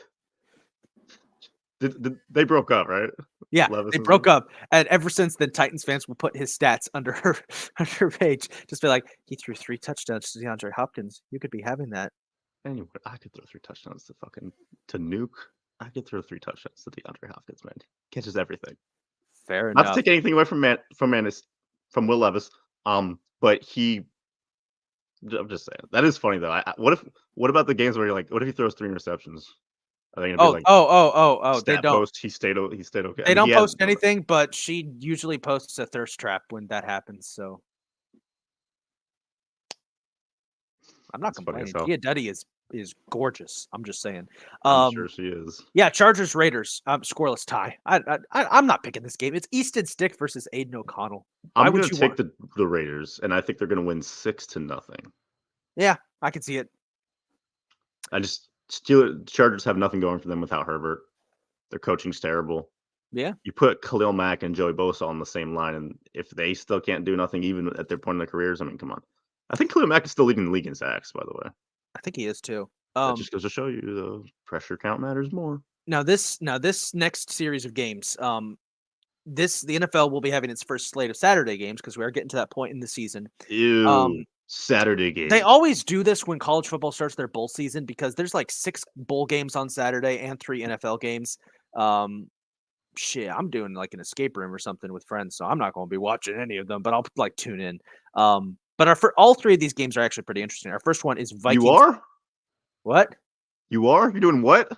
They broke up, right? Yeah, Levis they broke up, and ever since then, Titans fans will put his stats under her page. Just be like, he threw 3 touchdowns to DeAndre Hopkins. You could be having that. Anyway, I could throw 3 touchdowns to Nuke. I could throw 3 touchdowns to DeAndre Hopkins, man. Catches everything. Fair enough. Not to take anything away from Will Levis, but I'm just saying that is funny though. What about the games where you're like, what if he throws 3 interceptions? Are they gonna be like, they don't. Post, he stayed okay. They don't post anything, but she usually posts a thirst trap when that happens. So I'm not complaining. Gia Duddy is is gorgeous. I'm just saying. I'm sure she is. Yeah, Chargers Raiders. Scoreless tie. I'm not picking this game. It's Easton Stick versus Aiden O'Connell. I'm going to take the Raiders, and I think they're going to win 6-0. Yeah, I can see it. Chargers have nothing going for them without Herbert. Their coaching's terrible. Yeah. You put Khalil Mack and Joey Bosa on the same line, and if they still can't do nothing, even at their point in their careers, I mean, come on. I think Khalil Mack is still leading the league in sacks, by the way. I think he is too. That just goes to show you the pressure count matters more. Now this next series of games, the NFL will be having its first slate of Saturday games because we are getting to that point in the season. Ew. Saturday games. They always do this when college football starts their bowl season because there's like 6 bowl games on Saturday and 3 NFL games. Shit, I'm doing like an escape room or something with friends, so I'm not going to be watching any of them, but I'll like tune in. But all 3 of these games are actually pretty interesting. Our first one is Vikings. You are? What? You are? You're doing what?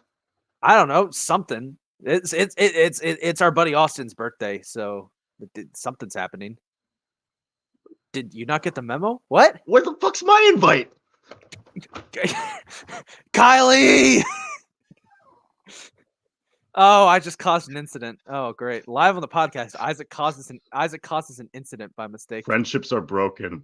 I don't know, something. It's our buddy Austin's birthday, so something's happening. Did you not get the memo? What? Where the fuck's my invite? Kylie! Oh, I just caused an incident. Oh, great. Live on the podcast, Isaac causes an incident by mistake. Friendships are broken.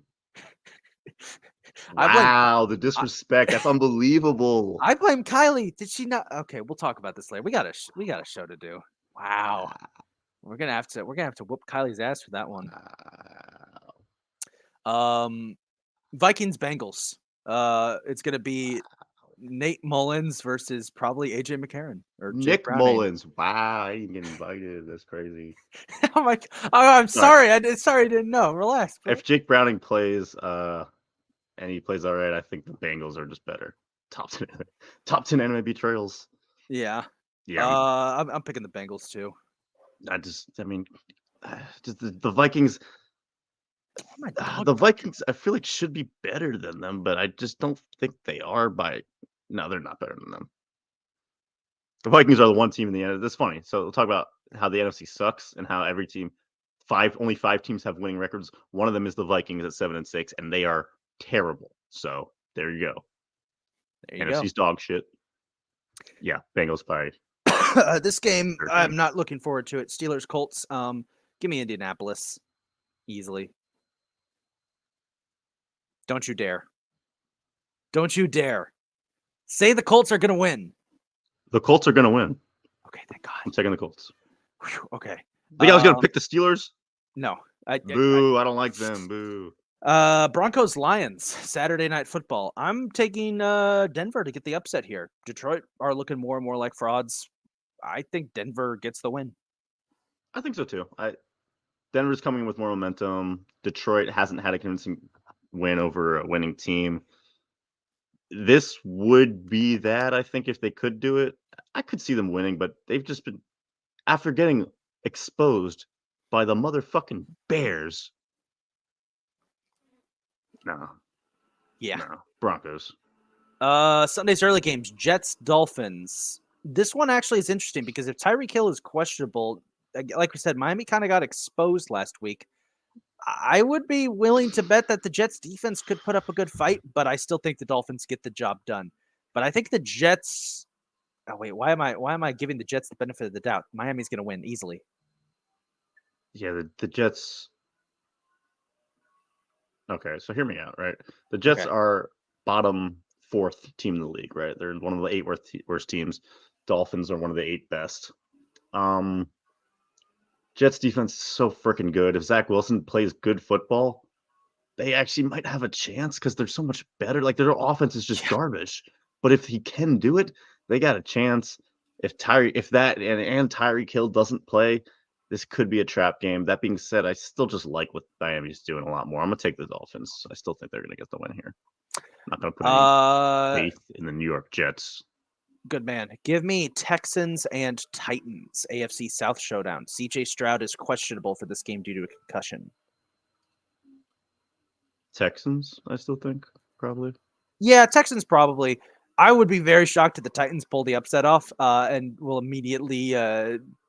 Wow, the disrespect. That's unbelievable. I blame Kylie. Did she not? Okay, we'll talk about this later. We got a show to do. Wow. We're gonna have to whoop Kylie's ass for that one. Vikings Bengals. It's gonna be Nate Mullins versus probably AJ McCarron or Nick Mullins. Wow, I didn't get invited. That's crazy. I'm like, I'm sorry. I didn't know. Relax. If Jake Browning plays, and he plays all right, I think the Bengals are just better. Top 10 anime betrayals. Yeah. I'm picking the Bengals too. The Vikings. The Vikings, I feel like should be better than them, but I just don't think they are. No, they're not better than them. The Vikings are the one team in the end. That's funny. So we'll talk about how the NFC sucks and how every team, only 5 teams have winning records. One of them is the Vikings at 7-6, and they are terrible. So there you go. NFC's dog shit. Yeah, Bengals by. This game, I'm not looking forward to it. Steelers Colts. Give me Indianapolis easily. Don't you dare. Don't you dare. Say the Colts are going to win. The Colts are going to win. Okay, thank God. I'm taking the Colts. Whew, okay. I think I was going to pick the Steelers. No. I don't like them. Boo. Broncos Lions, Saturday Night Football. I'm taking Denver to get the upset here. Detroit are looking more and more like frauds. I think Denver gets the win. I think so too. Denver's coming with more momentum. Detroit hasn't had a convincing win over a winning team. This would be that, I think, if they could do it. I could see them winning, but they've just been, after getting exposed by the motherfucking Bears. No. Yeah. No. Broncos. Sunday's early games, Jets, Dolphins. This one actually is interesting because if Tyreek Hill is questionable, like we said, Miami kind of got exposed last week. I would be willing to bet that the Jets defense could put up a good fight, but I still think the Dolphins get the job done. But I think the Jets. Oh wait, why am I giving the Jets the benefit of the doubt? Miami's going to win easily. Yeah, the Jets. Okay, so hear me out, right? The Jets are bottom 4th team in the league, right? They're one of the 8 worst teams. Dolphins are one of the 8 best. Jets defense is so freaking good. If Zach Wilson plays good football, they actually might have a chance because they're so much better. Like their offense is just garbage. But if he can do it, they got a chance. If Tyreek Hill doesn't play, this could be a trap game. That being said, I still just like what Miami's doing a lot more. I'm gonna take the Dolphins. I still think they're gonna get the win here. I'm not gonna put any faith in the New York Jets. Good man. Give me Texans and Titans, AFC South showdown. CJ Stroud is questionable for this game due to a concussion. Texans, I still think, probably. Yeah, Texans probably. I would be very shocked if the Titans pull the upset off and will immediately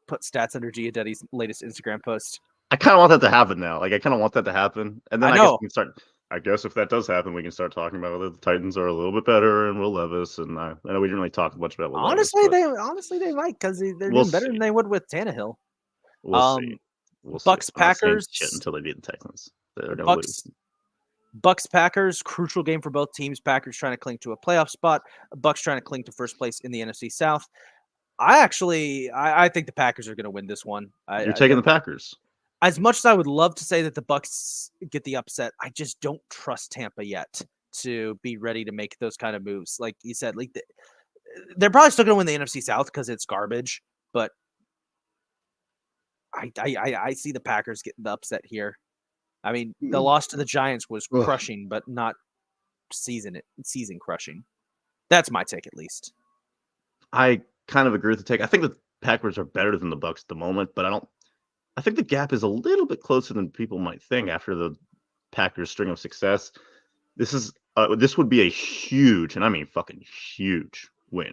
put stats under Giudetti's latest Instagram post. I kind of want that to happen now. Like, I kind of want that to happen. And then I guess we can start I guess if that does happen, we can start talking about whether the Titans are a little bit better and Will Levis. And I know we didn't really talk much about Will Honestly, Levis. they might because they're We'll doing better than see. they would with Tannehill. We'll see. We'll see. Bucks I'm not saying Packers shit until they beat the Texans. They're gonna lose. Bucks Packers, crucial game for both teams. Packers trying to cling to a playoff spot. Bucks trying to cling to first place in the NFC South. I think the Packers are going to win this one. You're taking the Packers. As much as I would love to say that the Bucks get the upset, I just don't trust Tampa yet to be ready to make those kind of moves. Like you said, like they're probably still going to win the NFC South because it's garbage. But I see the Packers getting the upset here. I mean, the loss to the Giants was crushing, but not season crushing. That's my take, at least. I kind of agree with the take. I think the Packers are better than the Bucks at the moment, but I think the gap is a little bit closer than people might think after the Packers' string of success. This would be a huge, and I mean fucking huge, win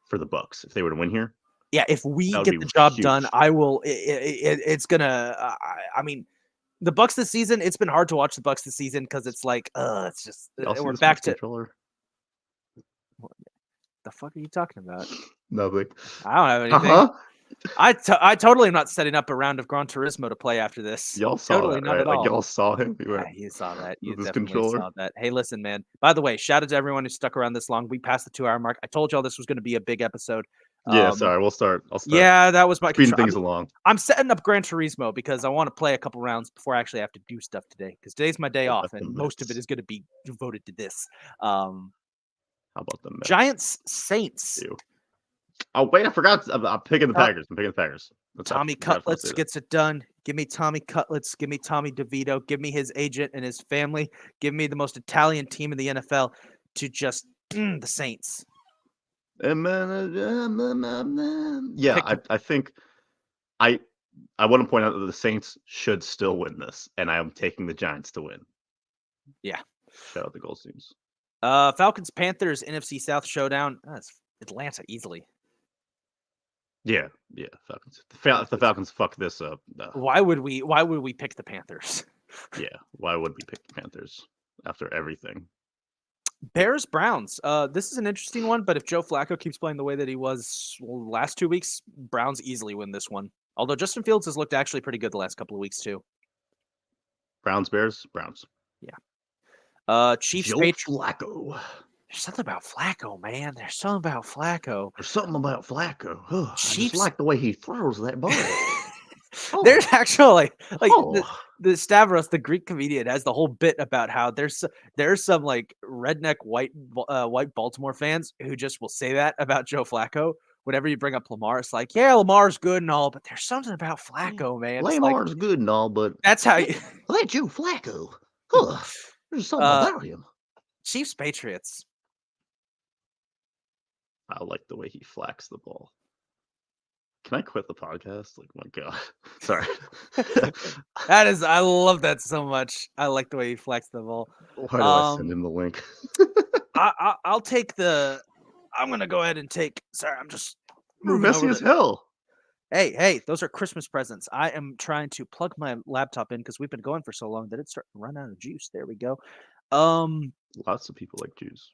for the Bucks if they were to win here. Yeah, if we get the job done, I will. It's gonna. I mean, the Bucks this season. It's been hard to watch the Bucks this season because it's like, it's just we're back to. What the fuck are you talking about? Nothing. I don't have anything. I totally am not setting up a round of Gran Turismo to play after this. Y'all saw totally that, not right? at all. Like y'all saw him. You saw that. You this definitely controller. saw that. Hey, listen, man. By the way, shout out to everyone who stuck around this long. We passed the 2-hour mark. I told y'all this was going to be a big episode. Yeah, sorry. I'll start. Yeah, that was my speeding things along. I'm setting up Gran Turismo because I want to play a couple rounds before I actually have to do stuff today. Because today's my day off, and most of it is going to be devoted to this. How about the Mets? Giants Saints? Ew. Oh wait, I forgot. I'm picking the Packers. I'm picking the Packers. Tommy Cutlets gets it done. Give me Tommy Cutlets. Give me Tommy DeVito. Give me his agent and his family. Give me the most Italian team in the NFL to just the Saints. Yeah, I think I want to point out that the Saints should still win this, and I am taking the Giants to win. Yeah. Shout out the Goldsteins. Falcons Panthers NFC South showdown. That's Atlanta easily. Yeah, Falcons. If the Falcons fuck this up, why would we pick the Panthers? Yeah, why would we pick the Panthers after everything? Bears Browns. This is an interesting one, but if Joe Flacco keeps playing the way that he was last 2 weeks, Browns easily win this one. Although Justin Fields has looked actually pretty good the last couple of weeks too. Browns. Yeah. Chiefs Patriots. Flacco. There's something about Flacco, man. There's something about Flacco. I just like the way he throws that ball. There's actually the Stavros, the Greek comedian, has the whole bit about how there's some like redneck white Baltimore fans who just will say that about Joe Flacco. Whenever you bring up Lamar, it's like, yeah, Lamar's good and all, but there's something about Flacco, man. Lamar's good and all, but that's how you. That Joe Flacco. There's something about him. Chiefs Patriots. I like the way he flacks the ball. Can I quit the podcast? Like, my God. Sorry. I love that so much. I like the way he flacks the ball. Why do I send him the link? I'll take I'm going to go ahead and take, sorry, I'm just moving messy as hell. Hey, those are Christmas presents. I am trying to plug my laptop in because we've been going for so long that it's starting to run out of juice. There we go. Lots of people like juice.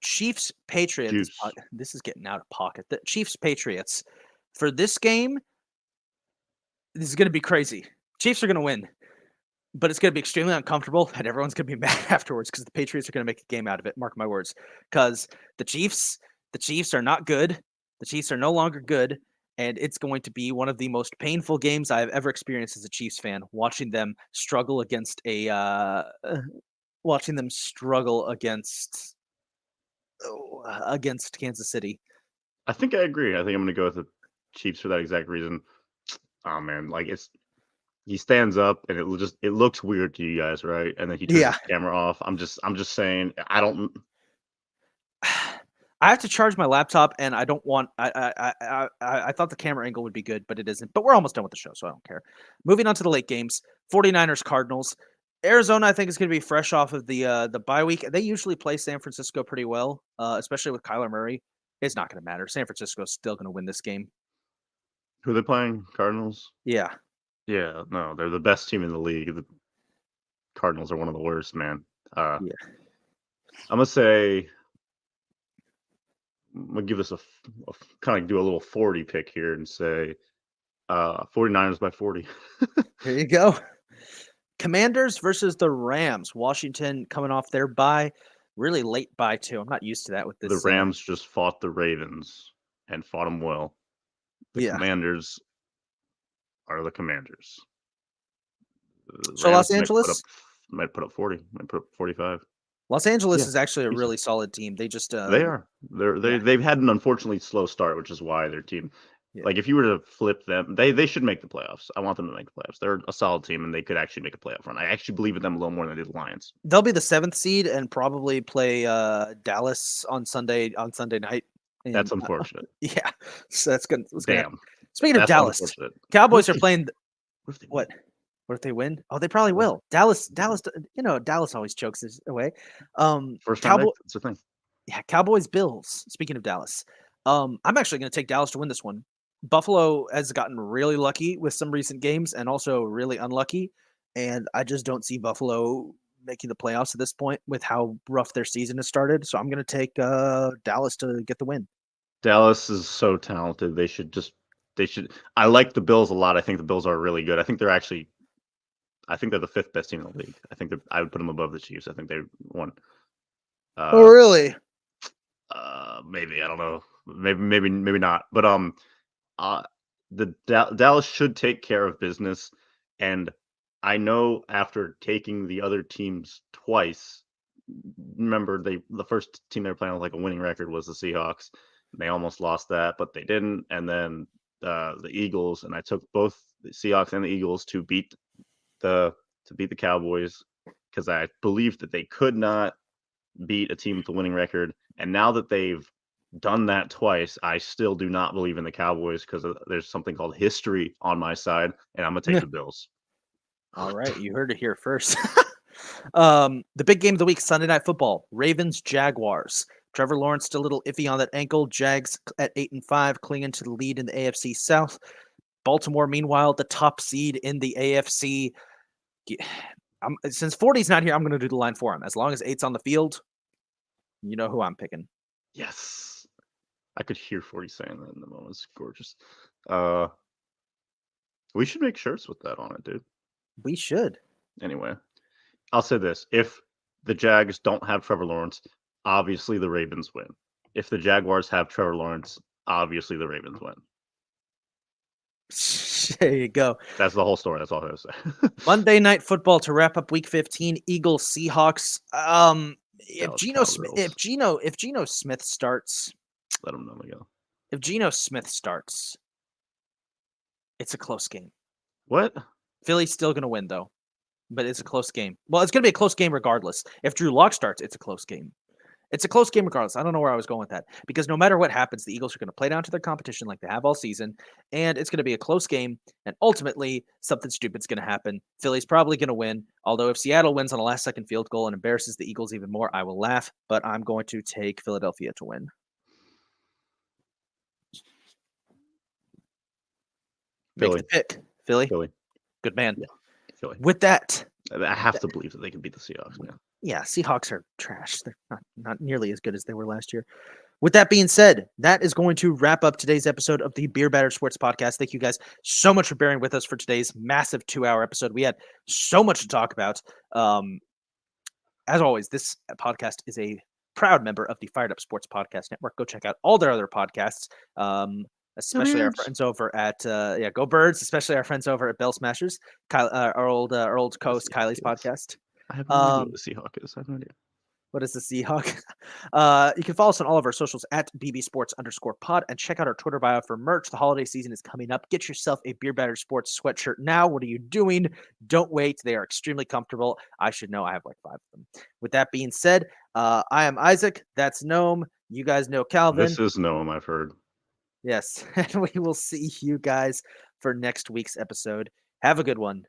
Chiefs Patriots. This is getting out of pocket. The Chiefs Patriots. For this game, this is going to be crazy. Chiefs are going to win, but it's going to be extremely uncomfortable, and everyone's going to be mad afterwards because the Patriots are going to make a game out of it. Mark my words. Because the Chiefs are not good. The Chiefs are no longer good, and it's going to be one of the most painful games I have ever experienced as a Chiefs fan. Watching them struggle against Kansas City. I think I agree. I think I'm going to go with the Chiefs for that exact reason. Oh man, like he stands up and it looks weird to you guys, right? And then he turns his camera off. I'm just saying I have to charge my laptop, and I don't want. I thought the camera angle would be good, but it isn't. But we're almost done with the show, so I don't care. Moving on to the late games: 49ers Cardinals. Arizona, I think, is going to be fresh off of the bye week. They usually play San Francisco pretty well, especially with Kyler Murray. It's not going to matter. San Francisco is still going to win this game. Who are they playing? Cardinals? Yeah. Yeah, no, they're the best team in the league. The Cardinals are one of the worst, man. Yeah. Yeah. I'm gonna say I'm gonna give this a kind of do a little 40 pick here and say 49ers by 40. Here you go. Commanders versus the Rams. Washington coming off their bye, really late bye too. I'm not used to that with The this. Rams just fought the Ravens and fought them well. The Yeah. Commanders are the Commanders. So Los Angeles might put up 40, might put up 45. Los Angeles Yeah, is actually a decent. really solid team. They just They are. They've had an unfortunately slow start, which is why their team. Yeah. Like if you were to flip them, they should make the playoffs. I want them to make the playoffs. They're a solid team, and they could actually make a playoff run. I actually believe in them a little more than I do the Lions. They'll be the 7th seed and probably play Dallas on Sunday night. And, That's unfortunate. yeah, so that's good. Damn. Speaking of That's Dallas, unfortunate. Cowboys are playing. What? What if they win? Oh, they probably will. Dallas. Dallas always chokes this away. First round, that's the thing. Yeah, Cowboys, Bills. Speaking of Dallas, I'm actually going to take Dallas to win this one. Buffalo has gotten really lucky with some recent games and also really unlucky. And I just don't see Buffalo making the playoffs at this point with how rough their season has started. So I'm going to take Dallas to get the win. Dallas is so talented. They should. I like the Bills a lot. I think the Bills are really good. I think they're the 5th best team in the league. I would put them above the Chiefs. I think they won. Oh, really? Maybe I don't know. Maybe not. But the Dallas should take care of business, and I know after taking the other teams twice. Remember, the first team they were playing with like a winning record was the Seahawks. They almost lost that, but they didn't. And then the Eagles, and I took both the Seahawks and the Eagles to beat the Cowboys because I believed that they could not beat a team with a winning record. And now that they've done that twice, I still do not believe in the Cowboys because there's something called history on my side, and I'm gonna take the Bills. All right, you heard it here first. The big game of the week, Sunday Night Football, Ravens Jaguars. Trevor Lawrence still a little iffy on that ankle. Jags at 8-5, clinging to the lead in the AFC South. Baltimore, meanwhile, the top seed in the AFC. Since 40's not here, I'm going to do the line for him. As long as 8's on the field, you know who I'm picking. Yes. I could hear 40 saying that in the moment. It's gorgeous. We should make shirts with that on it, dude. We should. Anyway, I'll say this. If the Jags don't have Trevor Lawrence, obviously the Ravens win. If the Jaguars have Trevor Lawrence, obviously the Ravens win. There you go. That's the whole story. That's all I have to say. Monday Night Football to wrap up Week 15. Eagles Seahawks. If Geno Smith starts, let him know, Miguel. If Geno Smith starts, it's a close game. What? Philly's still going to win though, but it's a close game. Well, it's going to be a close game regardless. If Drew Lock starts, it's a close game. It's a close game regardless. I don't know where I was going with that because no matter what happens, the Eagles are going to play down to their competition like they have all season, and it's going to be a close game, and ultimately something stupid's going to happen. Philly's probably going to win, although if Seattle wins on a last-second field goal and embarrasses the Eagles even more, I will laugh, but I'm going to take Philadelphia to win. Make the pick. Philly. Good man. Yeah. Philly. With that, I have to believe that they can beat the Seahawks, man. Yeah, Seahawks are trash. They're not nearly as good as they were last year. With that being said, that is going to wrap up today's episode of the Beer Battered Sports Podcast. Thank you guys so much for bearing with us for today's massive 2-hour episode. We had so much to talk about. As always, this podcast is a proud member of the Fired Up Sports Podcast Network. Go check out all their other podcasts. Especially our friends over at Go Birds, especially our friends over at Bell Smashers, our old co-host Kylie's podcast. I have no idea what the Seahawk is. I have no idea. What is the Seahawk? You can follow us on all of our socials at bbsports_pod and check out our Twitter bio for merch. The holiday season is coming up. Get yourself a Beer Battered Sports sweatshirt now. What are you doing? Don't wait. They are extremely comfortable. I should know. I have like 5 of them. With that being said, I am Isaac. That's Noam. You guys know Calvin. This is Noam, I've heard. Yes. And we will see you guys for next week's episode. Have a good one.